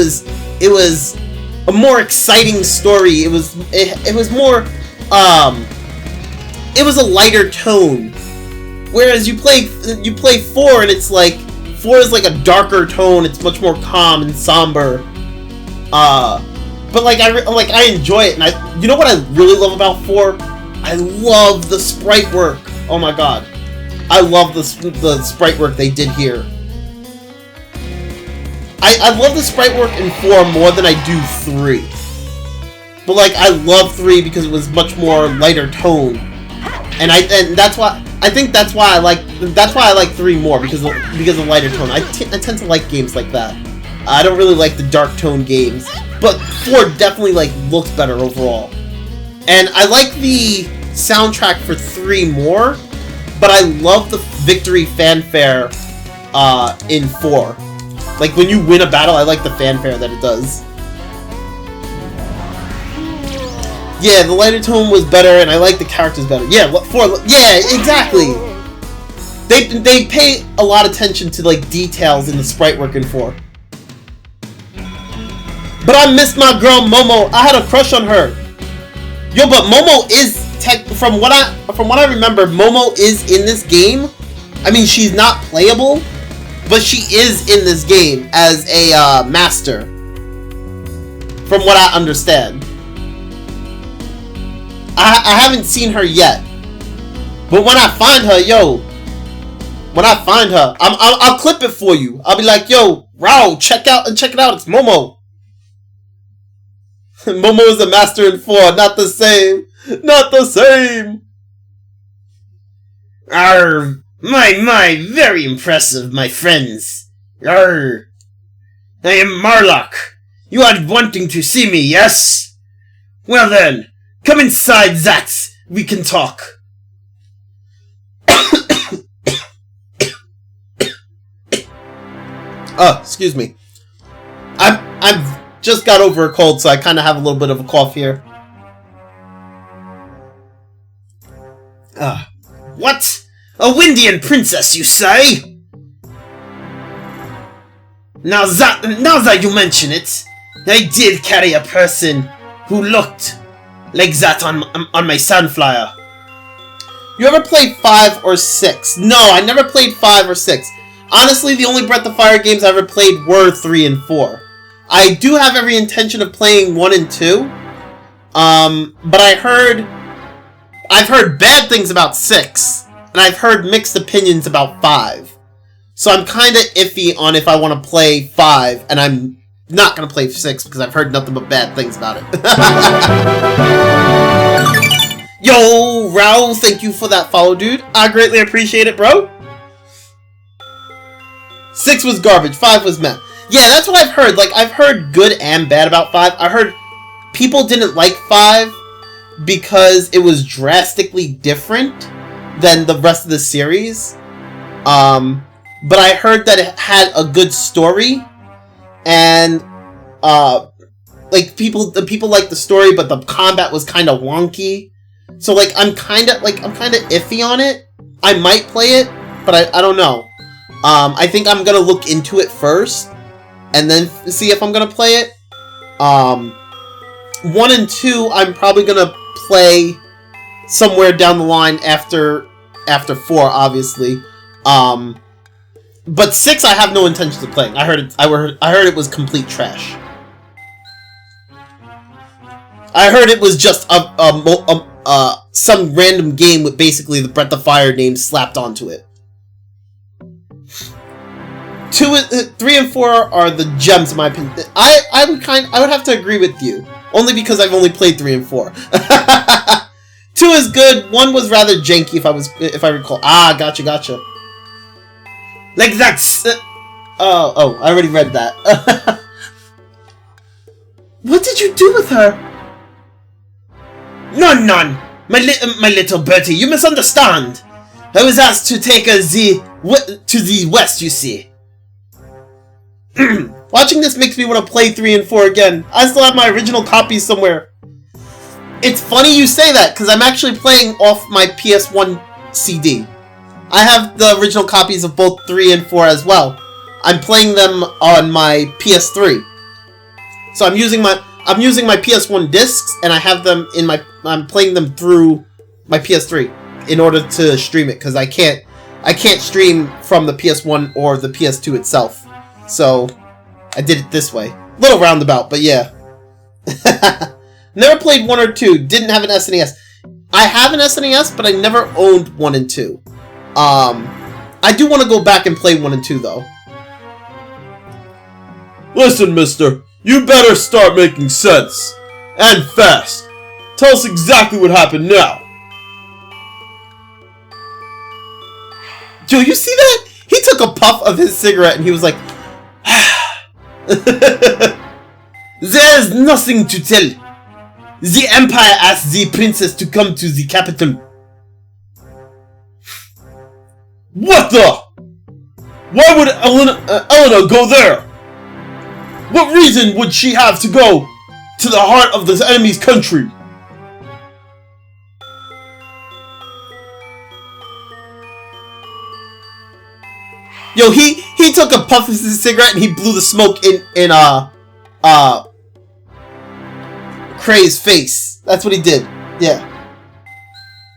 was a more exciting story. It was more it was a lighter tone. Whereas you play 4 and it's like 4 is like a darker tone. It's much more calm and somber. But like I enjoy it, and you know what I really love about 4? I love the sprite work. Oh my god, I love the sprite work they did here. I love the sprite work in 4 more than I do 3. But like, I love 3 because it was much more lighter tone, and that's why I think that's why I like 3 more because of lighter tone. I tend to like games like that. I don't really like the dark tone games, but 4 definitely like looks better overall. And I like the soundtrack for 3 more, but I love the victory fanfare in 4. Like when you win a battle, I like the fanfare that it does. Yeah, the lighter tone was better, and I like the characters better. Yeah, 4. Yeah, exactly. They pay a lot of attention to like details in the sprite work in 4. But I missed my girl Momo. I had a crush on her. Yo, but Momo is from what I remember, Momo is in this game. I mean, she's not playable, but she is in this game as a master. From what I understand. I haven't seen her yet, but when I find her, I'll clip it for you. I'll be like, yo, Rao, check it out, it's Momo. Momo is the master in 4, not the same. Arr, my, very impressive, my friends. Arr, I am Marlok. You are wanting to see me, yes? Well then, come inside, Zats. We can talk. Oh, excuse me. I've just got over a cold, so I kind of have a little bit of a cough here. What? A Windian princess, you say? Now that you mention it, I did carry a person who looked like that on my sunflower. You ever played 5 or 6? No, I never played 5 or 6. Honestly, the only Breath of Fire games I ever played were 3 and 4. I do have every intention of playing 1 and 2. But I've heard bad things about 6, and I've heard mixed opinions about 5. So I'm kind of iffy on if I want to play 5, and I'm not going to play 6 because I've heard nothing but bad things about it. Yo, Rao, thank you for that follow, dude. I greatly appreciate it, bro. 6 was garbage, 5 was meh. Yeah, that's what I've heard. Like, I've heard good and bad about 5. I heard people didn't like 5 because it was drastically different than the rest of the series. But I heard that it had a good story, and like people liked the story, but the combat was kind of wonky. So like I'm kind of iffy on it. I might play it, but I don't know. I think I'm gonna look into it first, and then see if I'm gonna play it. 1 and 2, I'm probably gonna play somewhere down the line after 4, obviously. But 6, I have no intentions of playing. I heard it was complete trash. I heard it was just some random game with basically the Breath of Fire name slapped onto it. 3 and 4 are the gems in my opinion. I would have to agree with you, only because I've only played 3 and 4. 2 is good. 1 was rather janky if I recall. Ah, gotcha. Like that's... Oh, I already read that. What did you do with her? None. My little Bertie, you misunderstand. I was asked to take her to the west, you see. Watching this makes me want to play 3 and 4 again. I still have my original copies somewhere. It's funny you say that, because I'm actually playing off my PS1 CD. I have the original copies of both 3 and 4 as well. I'm playing them on my PS3. So I'm using my PS1 discs, and I have them in I'm playing them through my PS3 in order to stream it, because I can't stream from the PS1 or the PS2 itself. So I did it this way. Little roundabout, but yeah. Never played 1 or 2. Didn't have an SNES. I have an SNES, but I never owned 1 and 2. I do want to go back and play 1 and 2, though. Listen, mister, you better start making sense. And fast. Tell us exactly what happened now. Joe, you see that? He took a puff of his cigarette and he was like, There's nothing to tell. The Empire asked the princess to come to the capital. What the? Why would Elina go there? What reason would she have to go to the heart of the enemy's country? yo, he took a puff of his cigarette and he blew the smoke in Kray's face. That's what he did. Yeah.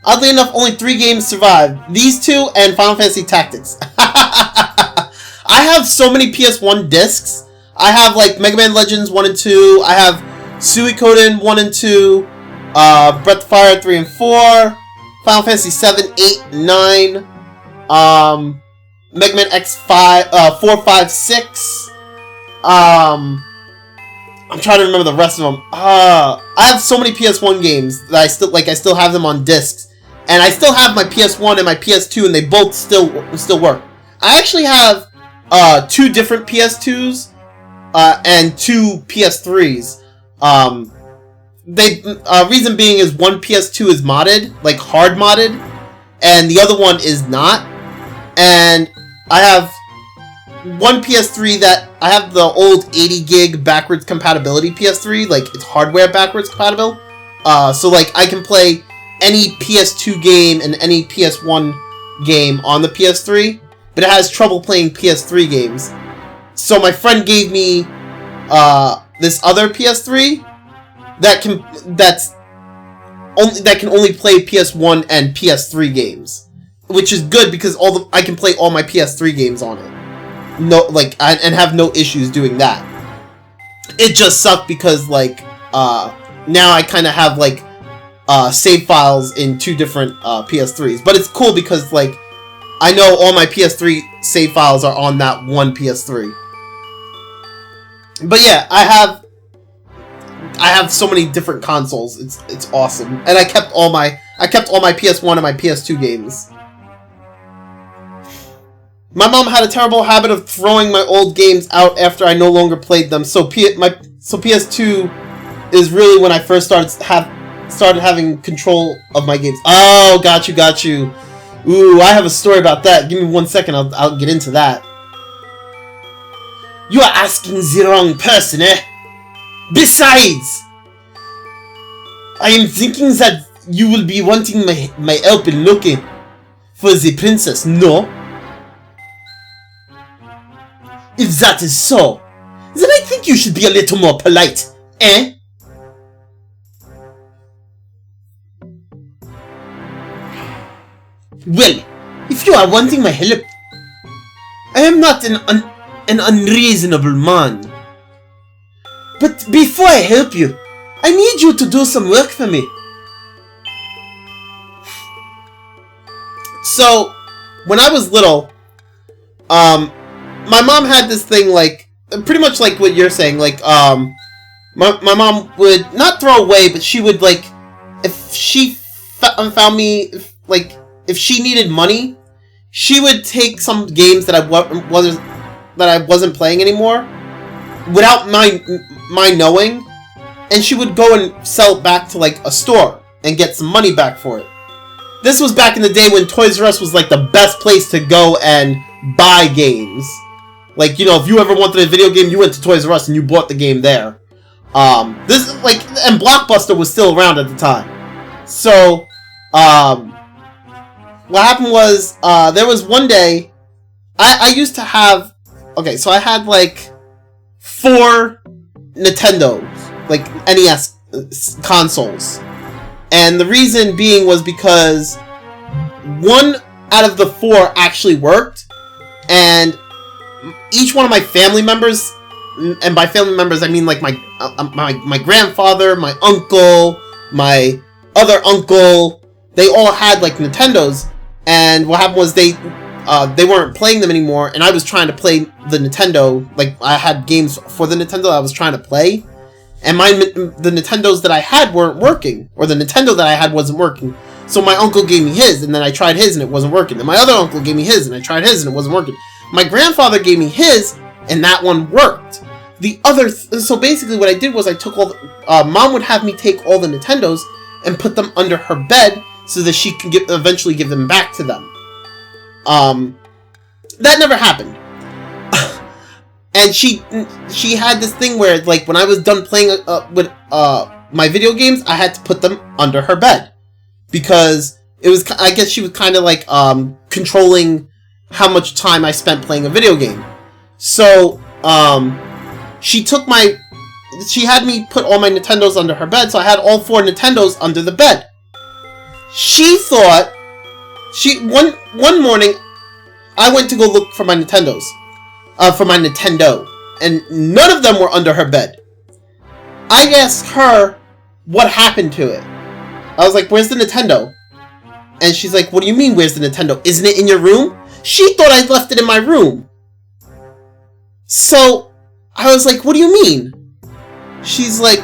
Oddly enough, only 3 games survived. These 2 and Final Fantasy Tactics. I have so many PS1 discs. I have like Mega Man Legends 1 and 2. I have Suikoden 1 and 2. Breath of Fire 3 and 4. Final Fantasy 7, 8, 9. Mega Man X5, 4, 5, 6. I'm trying to remember the rest of them. I have so many PS1 games that I still have them on discs. And I still have my PS1 and my PS2 and they both still work. I actually have 2 different PS2s and 2 PS3s. Reason being is one PS2 is modded, like hard modded, and the other one is not. And I have one PS3 that I have the old 80 gig backwards compatibility PS3, like it's hardware backwards compatible. So like I can play any PS2 game and any PS1 game on the PS3, but it has trouble playing PS3 games. So my friend gave me this other PS3 that can only play PS1 and PS3 games, which is good because I can play all my PS3 games on it. And have no issues doing that. It just sucked because like now I kind of have like save files in 2 different PS3s, but it's cool because like I know all my PS3 save files are on that one PS3. But yeah, I have so many different consoles. It's awesome, and I kept all my PS1 and my PS2 games. My mom had a terrible habit of throwing my old games out after I no longer played them. So PS2 is really when I first started having control of my games. Oh, got you. Ooh, I have a story about that. Give me 1 second. I'll get into that. You are asking the wrong person, eh? Besides, I am thinking that you will be wanting my help in looking for the princess, no? If that is so, then I think you should be a little more polite, eh? Well, if you are wanting my help, I am not an unreasonable man. But before I help you, I need you to do some work for me. So, when I was little, my mom had this thing like, pretty much like what you're saying, like, my mom would not throw away, but she would like, if she found me, if she needed money, she would take some games that I wasn't playing anymore, without my knowing, and she would go and sell it back to like a store and get some money back for it. This was back in the day when Toys R Us was like the best place to go and buy games. Like, you know, if you ever wanted a video game, you went to Toys R Us and you bought the game there. And Blockbuster was still around at the time. So, what happened was, there was one day, I used to have, okay, so I had like 4 Nintendos, like NES consoles. And the reason being was because 1 out of the 4 actually worked, and each one of my family members, and by family members I mean like my grandfather, my uncle, my other uncle, they all had like Nintendos, and what happened was they weren't playing them anymore, and I was trying to play the Nintendo, like I had games for the Nintendo I was trying to play, and the Nintendos that I had weren't working, or the Nintendo that I had wasn't working. So my uncle gave me his, and then I tried his, and it wasn't working. And my other uncle gave me his, and I tried his, and it wasn't working. My grandfather gave me his, and that one worked. So basically what I did was I took all the, Mom would have me take all the Nintendos and put them under her bed so that she can eventually give them back to them. That never happened. And she had this thing where, like, when I was done playing with my video games, I had to put them under her bed. Because it was, I guess she was kind of like controlling how much time I spent playing a video game. So, she had me put all my Nintendos under her bed, so I had all 4 Nintendos under the bed. She thought, one morning, I went to go look for my Nintendos, for my Nintendo, and none of them were under her bed. I asked her what happened to it. I was like, where's the Nintendo? And she's like, what do you mean, where's the Nintendo? Isn't it in your room? She thought I left it in my room. So, I was like, what do you mean? She's like,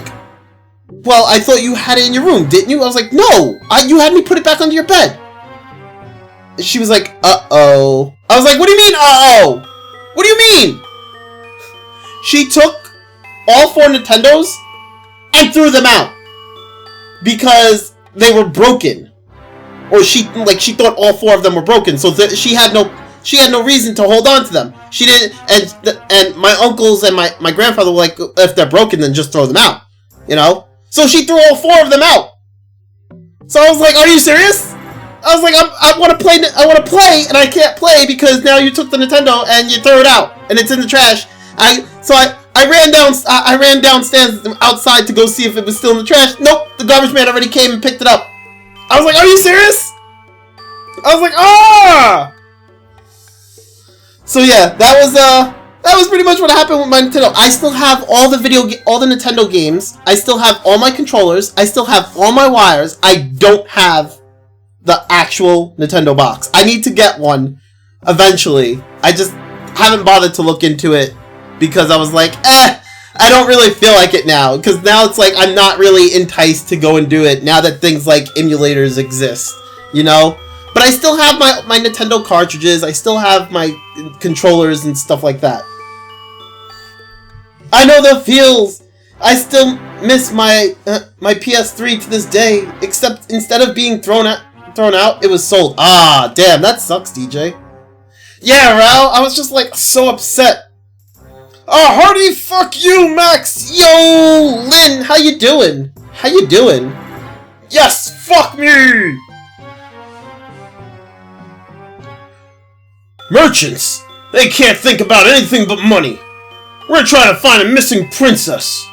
well, I thought you had it in your room, didn't you? I was like, no, you had me put it back under your bed. She was like, uh-oh. I was like, what do you mean, uh-oh? What do you mean? She took all 4 Nintendos and threw them out. Because they were broken. Or she thought all 4 of them were broken. So she had no reason to hold on to them. She didn't, and my uncles and my grandfather were like, if they're broken, then just throw them out. You know? So she threw all 4 of them out. So I was like, are you serious? I was like, I want to play, and I can't play because now you took the Nintendo and you threw it out, and it's in the trash. I ran downstairs outside to go see if it was still in the trash. Nope, the garbage man already came and picked it up. I was like, are you serious? I was like, ah! So yeah, that was pretty much what happened with my Nintendo. I still have all the Nintendo games. I still have all my controllers. I still have all my wires. I don't have the actual Nintendo box. I need to get one eventually. I just haven't bothered to look into it because I was like, I don't really feel like it now. Because now it's like I'm not really enticed to go and do it now that things like emulators exist, you know? But I still have my Nintendo cartridges. I still have my controllers and stuff like that. I know the feels. I still miss my PS3 to this day. Except instead of being thrown out, it was sold. Ah, damn, that sucks, DJ. Yeah, Rao, I was just like so upset. Oh, hearty fuck you, Max! Yo, Lynn, how you doing? How you doing? Yes, fuck me! Merchants! They can't think about anything but money. We're trying to find a missing princess.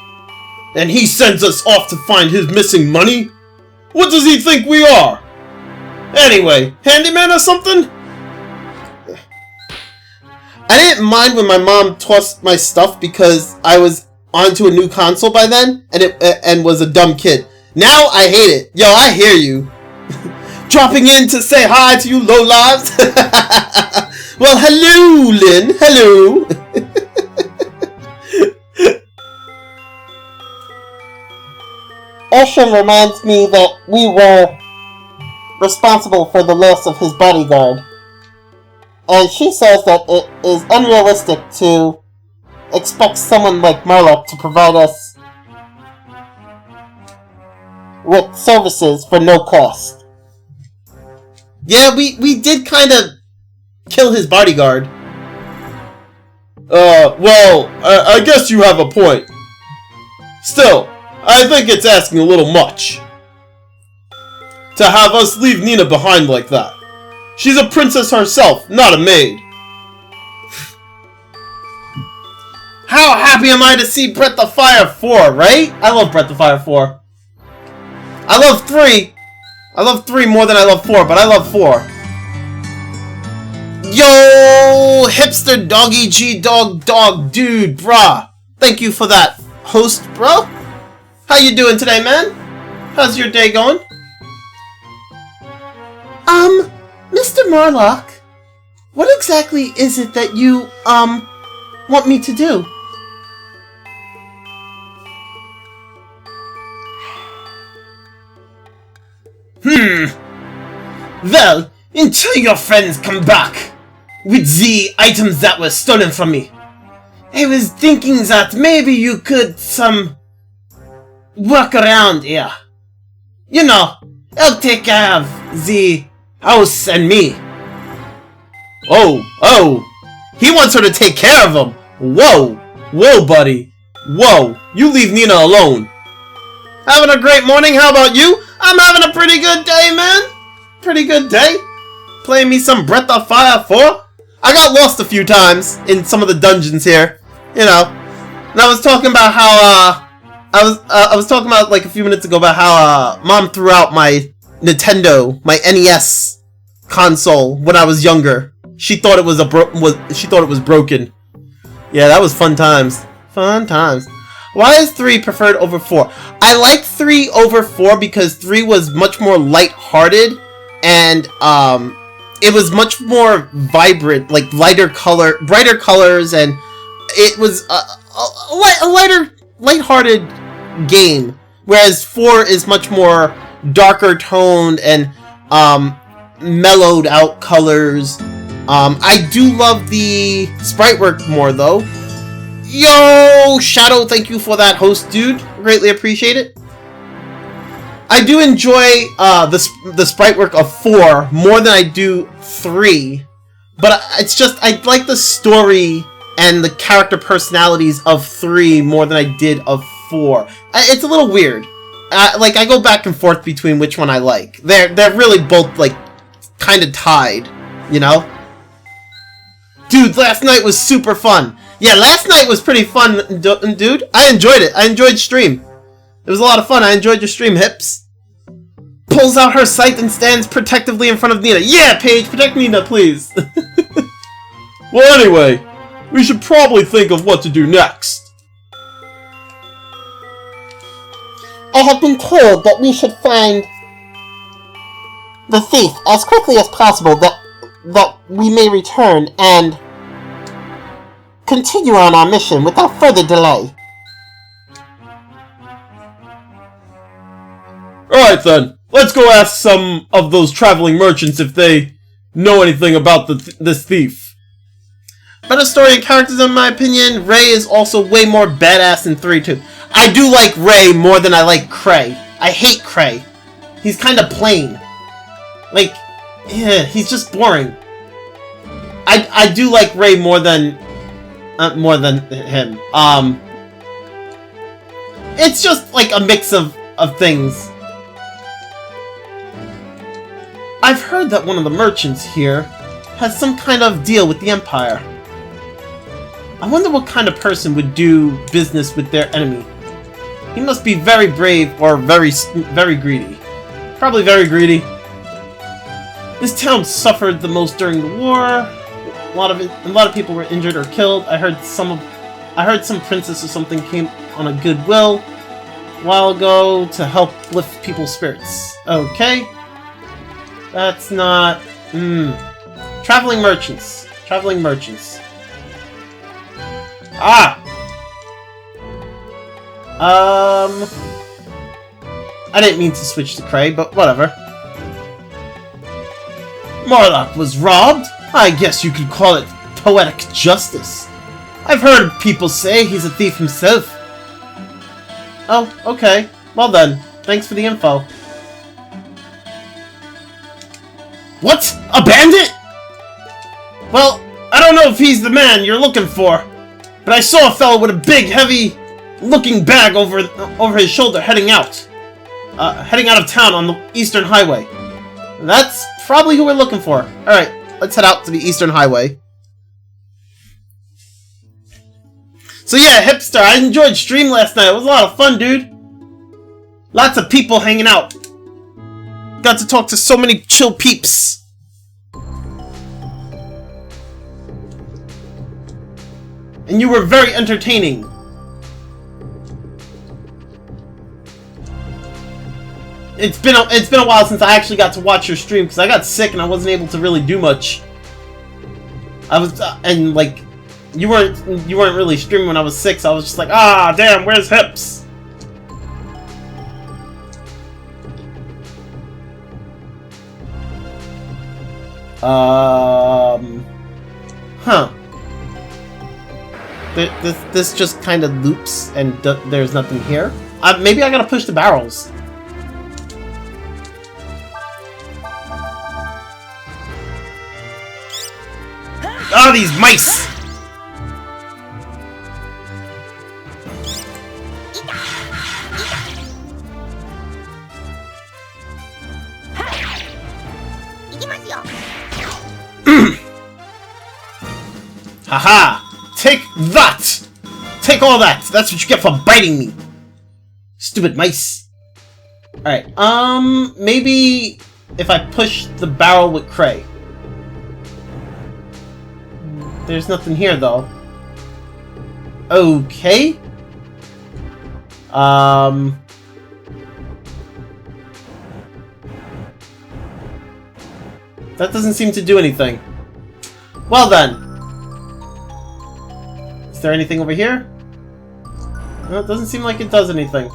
And he sends us off to find his missing money? What does he think we are? Anyway, handyman or something? I didn't mind when my mom tossed my stuff because I was onto a new console by then and was a dumb kid. Now I hate it. Yo, I hear you. Dropping in to say hi to you lowlives. Well, hello, Lynn. Hello. Ashen reminds me that we were responsible for the loss of his bodyguard. And she says that it is unrealistic to expect someone like Marlok to provide us with services for no cost. Yeah, we did kind of kill his bodyguard. Well, I guess you have a point. Still, I think it's asking a little much to have us leave Nina behind like that. She's a princess herself, not a maid. How happy am I to see Breath of Fire 4, right? I love Breath of Fire 4. I love 3. I love 3 more than I love 4, but I love 4. Yo, hipster doggy G dog dude, brah. Thank you for that, host, bro. How you doing today, man? How's your day going? Mr. Marlok, what exactly is it that you, want me to do? Well, until your friends come back with the items that were stolen from me, I was thinking that maybe you could work around here. You know, help take care of the house and me. Oh, he wants her to take care of him. Whoa, buddy. Whoa, you leave Nina alone. Having a great morning, how about you? I'm having a pretty good day, man. Pretty good day. Playing me some Breath of Fire 4. I got lost a few times in some of the dungeons here. You know. And I was talking about how, I was talking about like a few minutes ago about how, Mom threw out my Nintendo, my NES console when I was younger. She thought it was broken. Yeah, that was fun times. Fun times. Why is 3 preferred over 4? I like 3 over 4 because 3 was much more light-hearted and it was much more vibrant, like brighter colors, and it was a light-hearted game. Whereas 4 is much more darker toned and mellowed out colors. I do love the sprite work more though. Yo, Shadow, thank you for that host, dude. Greatly appreciate it. I do enjoy the sprite work of 4 more than I do 3, but it's just I like the story and the character personalities of 3 more than I did of 4. It's a little weird. Like I go back and forth between which one I like. They're really both like kind of tied, you know. Dude, last night was super fun. Yeah, last night was pretty fun, dude. I enjoyed it. I enjoyed stream. It was a lot of fun. I enjoyed your stream, Hips. Pulls out her scythe and stands protectively in front of Nina. Yeah, Paige, protect Nina, please. Well, anyway, we should probably think of what to do next. I have been told that we should find the thief as quickly as possible, that we may return and continue on our mission without further delay. Alright then, let's go ask some of those traveling merchants if they know anything about this thief. Better story and characters in my opinion. Ray is also way more badass in 3 too. I do like Ray more than I like Cray. I hate Cray. He's kind of plain. Like, yeah, he's just boring. I do like Ray more than him. It's just like a mix of things. I've heard that one of the merchants here has some kind of deal with the Empire. I wonder what kind of person would do business with their enemy. He must be very brave or very greedy. Probably very greedy. This town suffered the most during the war. A lot of people were injured or killed. I heard some princess or something came on a goodwill a while ago to help lift people's spirits. Okay. That's not... Traveling merchants. Traveling merchants. Ah! I didn't mean to switch to Cray, but whatever. Marlok was robbed? I guess you could call it poetic justice. I've heard people say he's a thief himself. Oh, okay. Well then, thanks for the info. What? A bandit? Well, I don't know if he's the man you're looking for, but I saw a fellow with a big, heavy-looking bag over his shoulder heading out of town on the Eastern Highway. That's probably who we're looking for. Alright, let's head out to the Eastern Highway. So yeah, Hipster, I enjoyed stream last night. It was a lot of fun, dude. Lots of people hanging out. Got to talk to so many chill peeps. And you were very entertaining. It's been a while since I actually got to watch your stream because I got sick and I wasn't able to really do much. I was and like you weren't really streaming when I was sick, so I was just like, ah, damn, where's Hips? Huh. This just kind of loops and there's nothing here. Maybe I gotta push the barrels. Oh, these mice! Haha! Take that! Take all that! That's what you get for biting me! Stupid mice! Alright, maybe if I push the barrel with Cray. There's nothing here, though. Okay. That doesn't seem to do anything. Well then. Is there anything over here? No, it doesn't seem like it does anything.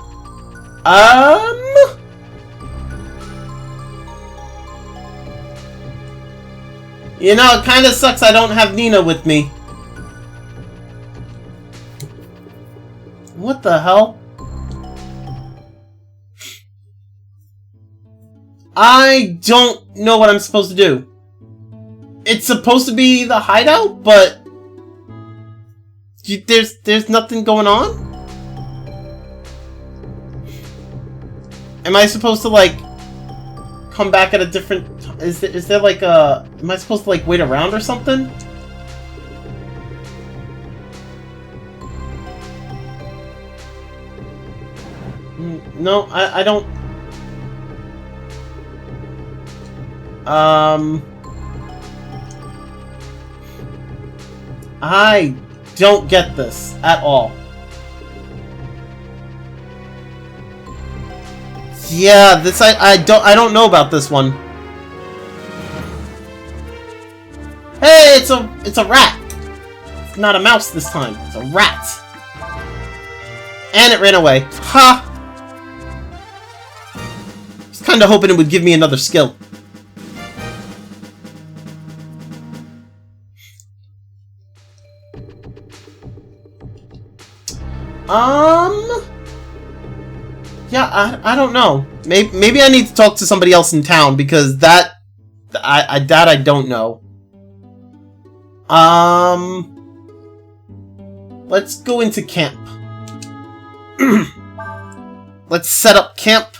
You know, it kind of sucks I don't have Nina with me. What the hell? I don't know what I'm supposed to do. It's supposed to be the hideout, but there's nothing going on? Am I supposed to, like, come back at a different... Is there like a... Am I supposed to, like, wait around or something? No, I don't... I don't get this at all. Yeah, this I don't know about this one. Hey, it's a rat. It's not a mouse this time. It's a rat. And it ran away. Ha! I was kind of hoping it would give me another skill. Yeah, I don't know. Maybe I need to talk to somebody else in town because that I don't know. Let's go into camp. Let's set up camp.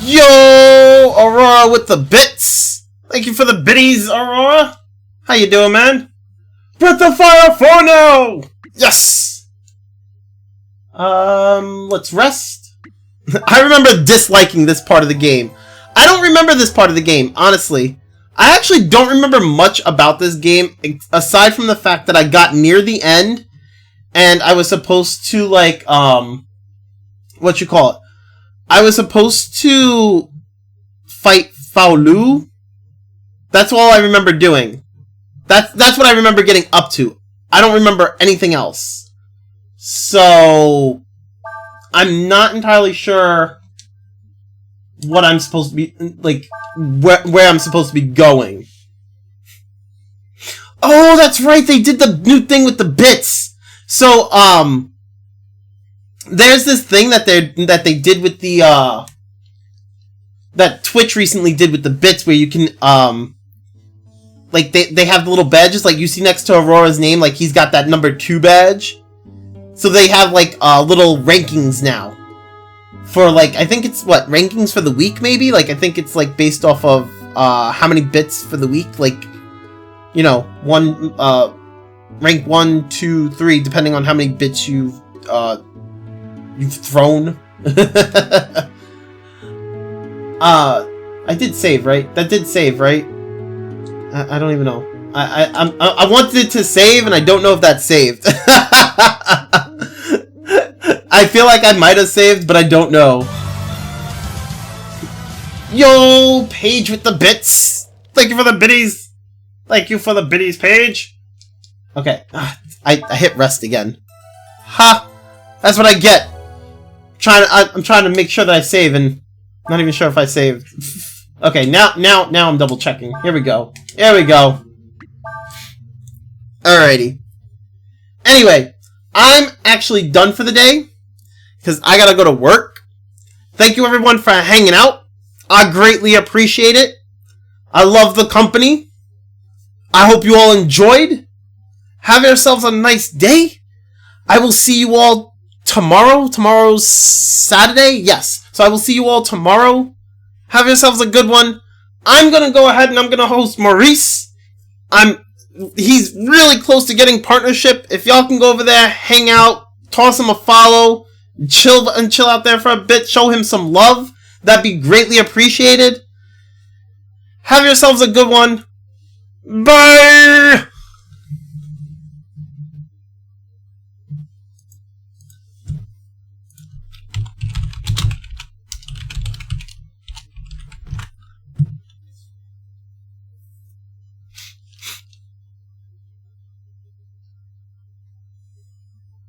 Yo, Aurora with the bits. Thank you for the biddies, Aurora. How you doing, man? Breath of Fire 4 now! Yes! Let's rest. I remember disliking this part of the game. I don't remember this part of the game, honestly. I actually don't remember much about this game, aside from the fact that I got near the end, and I was supposed to, like, what you call it? I was supposed to fight Faolu. That's all I remember doing. That's what I remember getting up to. I don't remember anything else. So I'm not entirely sure what I'm supposed to be like where I'm supposed to be going. Oh, that's right, they did the new thing with the bits. So there's this thing that they did with the that Twitch recently did with the bits where you can like, they have the little badges, like, you see next to Aurora's name, like, he's got that number 2 badge. So they have, like, little rankings now. For, like, I think it's, what, rankings for the week, maybe? Like, I think it's, like, based off of, how many bits for the week. Like, you know, rank 1, 2, 3, depending on how many bits you've thrown. I did save, right? That did save, right? I don't even know. I wanted it to save, and I don't know if that saved. I feel like I might have saved, but I don't know. Yo, Paige with the bits. Thank you for the biddies. Thank you for the biddies, Paige. Okay, I hit rest again. Ha! That's what I get I'm trying to make sure that I save, and not even sure if I saved. Okay, now I'm double checking. Here we go. Alrighty. Anyway, I'm actually done for the day because I gotta go to work. Thank you everyone for hanging out. I greatly appreciate it. I love the company. I hope you all enjoyed. Have yourselves a nice day. I will see you all tomorrow. Tomorrow's Saturday? Yes. So I will see you all tomorrow. Have yourselves a good one. I'm gonna go ahead and I'm gonna host Maurice. He's really close to getting partnership. If y'all can go over there, hang out, toss him a follow, chill out there for a bit, show him some love, that'd be greatly appreciated. Have yourselves a good one. Bye!